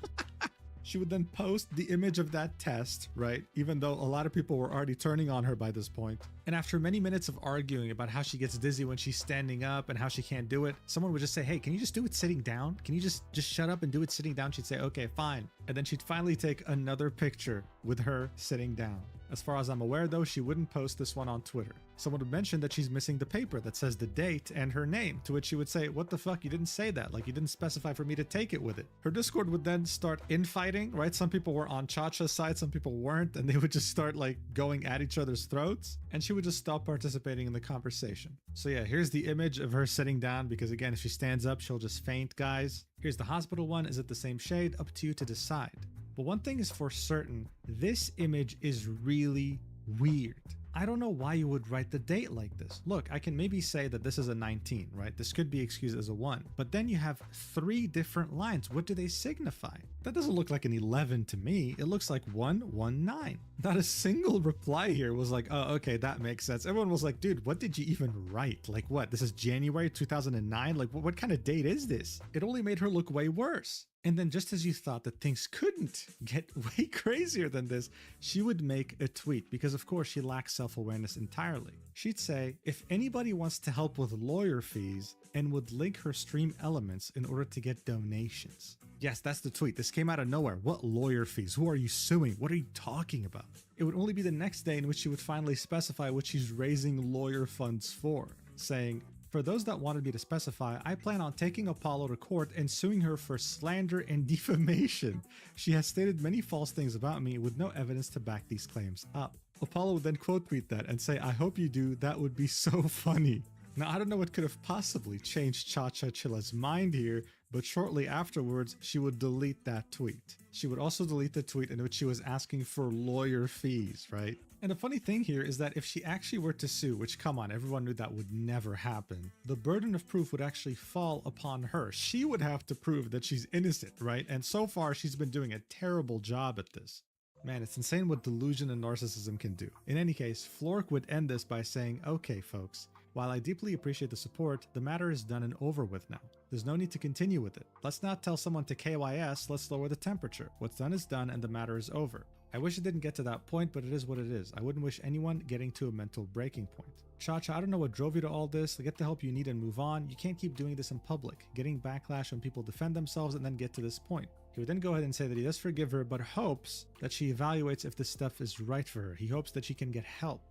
She would then post the image of that test, right? Even though a lot of people were already turning on her by this point. And after many minutes of arguing about how she gets dizzy when she's standing up and how she can't do it, someone would just say, hey, can you just do it sitting down? Can you just shut up and do it sitting down? She'd say, okay, fine. And then she'd finally take another picture with her sitting down. As far as I'm aware though, she wouldn't post this one on Twitter. Someone would mention that she's missing the paper that says the date and her name, to which she would say, what the fuck, you didn't say that, like you didn't specify for me to take it with it. Her Discord would then start infighting, right? Some people were on Chacha's side, some people weren't, and they would just start like going at each other's throats, and she would just stop participating in the conversation. So yeah, here's the image of her sitting down, because again, if she stands up, she'll just faint, guys. Here's the hospital one. Is it the same shade? Up to you to decide. But one thing is for certain, this image is really weird. I don't know why you would write the date like this. Look, I can maybe say that this is a 19, right? This could be excused as a 1, but then you have 3 different lines. What do they signify? That doesn't look like an 11 to me. It looks like 119. Not a single reply here was like, oh, okay, that makes sense. Everyone was like, dude, what did you even write? Like what? This is January 2009? Like what kind of date is this? It only made her look way worse. And then just as you thought that things couldn't get way crazier than this, she would make a tweet because of course she lacks self-awareness entirely. She'd say, if anybody wants to help with lawyer fees, and would link her stream elements in order to get donations. Yes, that's the tweet. This came out of nowhere. What lawyer fees? Who are you suing? What are you talking about? It would only be the next day in which she would finally specify what she's raising lawyer funds for, saying, for those that wanted me to specify, I plan on taking Apollo to court and suing her for slander and defamation. She has stated many false things about me with no evidence to back these claims up. Apollo would then quote tweet that and say, I hope you do, that would be so funny. Now, I don't know what could have possibly changed ChaChaChilla's mind here, but shortly afterwards, she would delete that tweet. She would also delete the tweet in which she was asking for lawyer fees, right? And the funny thing here is that if she actually were to sue, which come on, everyone knew that would never happen, the burden of proof would actually fall upon her. She would have to prove that she's innocent, right? And so far, she's been doing a terrible job at this. Man, it's insane what delusion and narcissism can do. In any case, Flork would end this by saying, okay, folks, while I deeply appreciate the support, the matter is done and over with now. There's no need to continue with it. Let's not tell someone to KYS, let's lower the temperature. What's done is done and the matter is over. I wish it didn't get to that point, but it is what it is. I wouldn't wish anyone getting to a mental breaking point. Chacha, I don't know what drove you to all this. Get the help you need and move on. You can't keep doing this in public, getting backlash when people defend themselves and then get to this point. He would then go ahead and say that he does forgive her, but hopes that she evaluates if this stuff is right for her. He hopes that she can get help.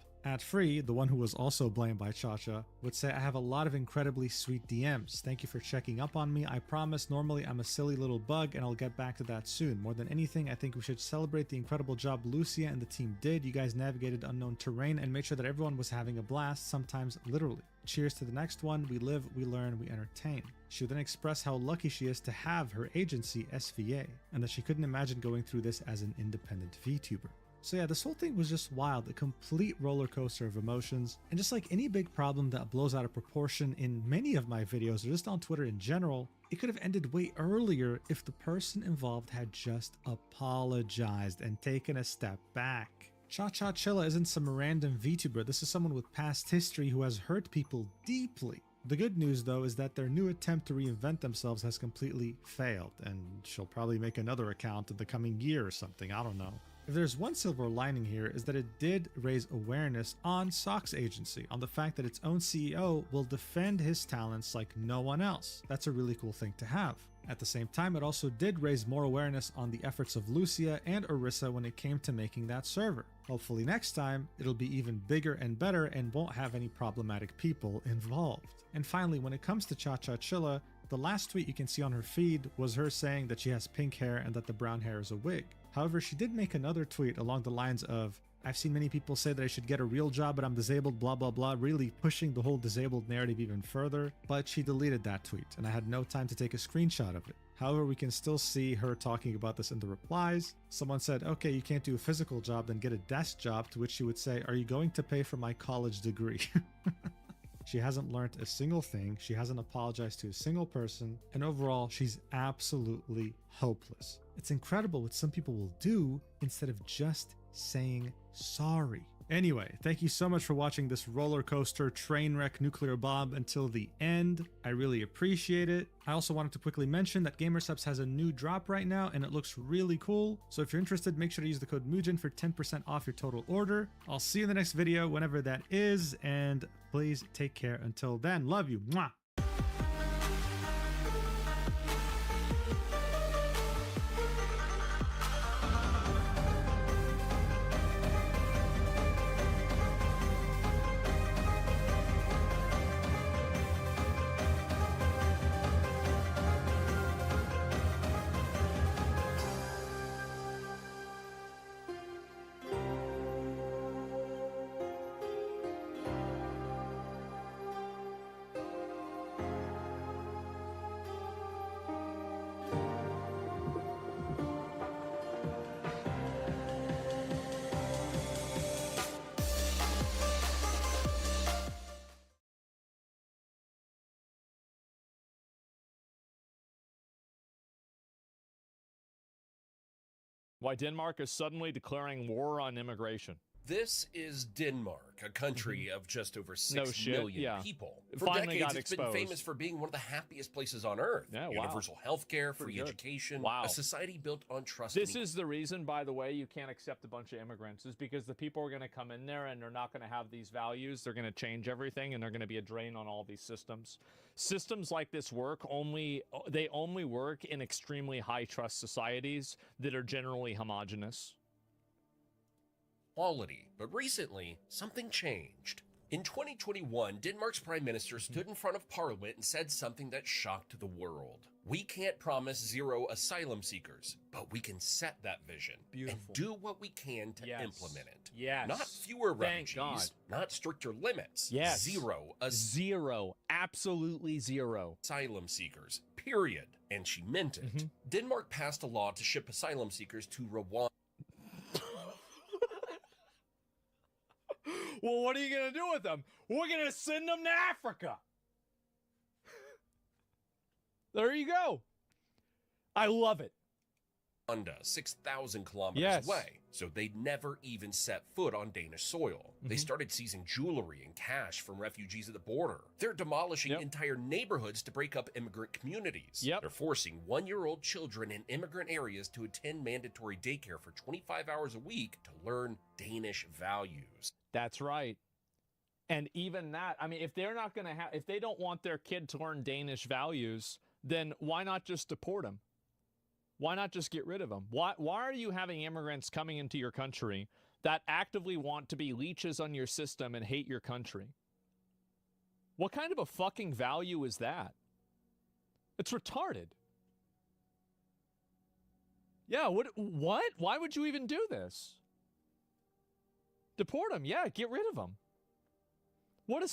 Free, the one who was also blamed by Chacha, would say, I have a lot of incredibly sweet DMs. Thank you for checking up on me. I promise normally I'm a silly little bug and I'll get back to that soon. More than anything, I think we should celebrate the incredible job Lucia and the team did. You guys navigated unknown terrain and made sure that everyone was having a blast, sometimes literally. Cheers to the next one. We live, we learn, we entertain. She would then express how lucky she is to have her agency, SVA, and that she couldn't imagine going through this as an independent VTuber. So yeah, this whole thing was just wild, a complete roller coaster of emotions. And just like any big problem that blows out of proportion in many of my videos, or just on Twitter in general, it could have ended way earlier if the person involved had just apologized and taken a step back. ChaChaChilla isn't some random VTuber. This is someone with past history who has hurt people deeply. The good news though is that their new attempt to reinvent themselves has completely failed, and she'll probably make another account in the coming year or something, I don't know. If there's one silver lining here is that it did raise awareness on Sock's agency, on the fact that its own CEO will defend his talents like no one else. That's a really cool thing to have. At the same time, it also did raise more awareness on the efforts of Lucia and Orisa when it came to making that server. Hopefully next time, it'll be even bigger and better and won't have any problematic people involved. And finally, when it comes to ChaChaChilla, the last tweet you can see on her feed was her saying that she has pink hair and that the brown hair is a wig. However, she did make another tweet along the lines of, I've seen many people say that I should get a real job, but I'm disabled, blah, blah, blah, really pushing the whole disabled narrative even further. But she deleted that tweet, and I had no time to take a screenshot of it. However, we can still see her talking about this in the replies. Someone said, okay, you can't do a physical job, then get a desk job, to which she would say, are you going to pay for my college degree? She hasn't learned a single thing, she hasn't apologized to a single person, and overall, she's absolutely hopeless. It's incredible what some people will do instead of just saying sorry. Anyway, thank you so much for watching this roller coaster train wreck nuclear bomb until the end. I really appreciate it. I also wanted to quickly mention that Gamersubs has a new drop right now and it looks really cool. So if you're interested, make sure to use the code Mugen for 10% off your total order. I'll see you in the next video whenever that is, and please take care until then. Love you. Mwah. Why Denmark is suddenly declaring war on immigration. This is Denmark, a country of just over 6 No million yeah. people. It For finally decades, got it's been exposed. famous for being one of the happiest places on earth. Yeah, wow. Universal health care, free Pretty good. education, Wow. a society built on trust. This and is the reason, by the way, you can't accept a bunch of immigrants, is because the people are going to come in there and they're not going to have these values. They're going to change everything, and they're going to be a drain on all these systems. Systems like this only work in extremely high trust societies that are generally homogenous. quality. But recently, something changed. In 2021, Denmark's prime minister stood in front of parliament and said something that shocked the world. We can't promise 0 asylum seekers, but we can set that vision and do what we can to implement it. Yes. Not fewer Thank refugees, God. not stricter limits. Yes. 0. Zero. Absolutely 0. Asylum seekers, period. And she meant it. Denmark passed a law to ship asylum seekers to Rwanda. Well, what are you going to do with them? We're going to send them to Africa. There you go. I love it. 6,000 kilometers Yes. away, so they'd never even set foot on Danish soil. They started seizing jewelry and cash from refugees at the border. They're demolishing entire neighborhoods to break up immigrant communities. They're forcing 1-year-old children in immigrant areas to attend mandatory daycare for 25 hours a week to learn Danish values. That's right. And even that, I mean, if they're not going to have, if they don't want their kid to learn Danish values, then why not just deport them? Why not just get rid of them? Why are you having immigrants coming into your country that actively want to be leeches on your system and hate your country? What kind of a fucking value is that? It's retarded. Yeah, what? Why would you even do this? Deport them, yeah, get rid of them. What a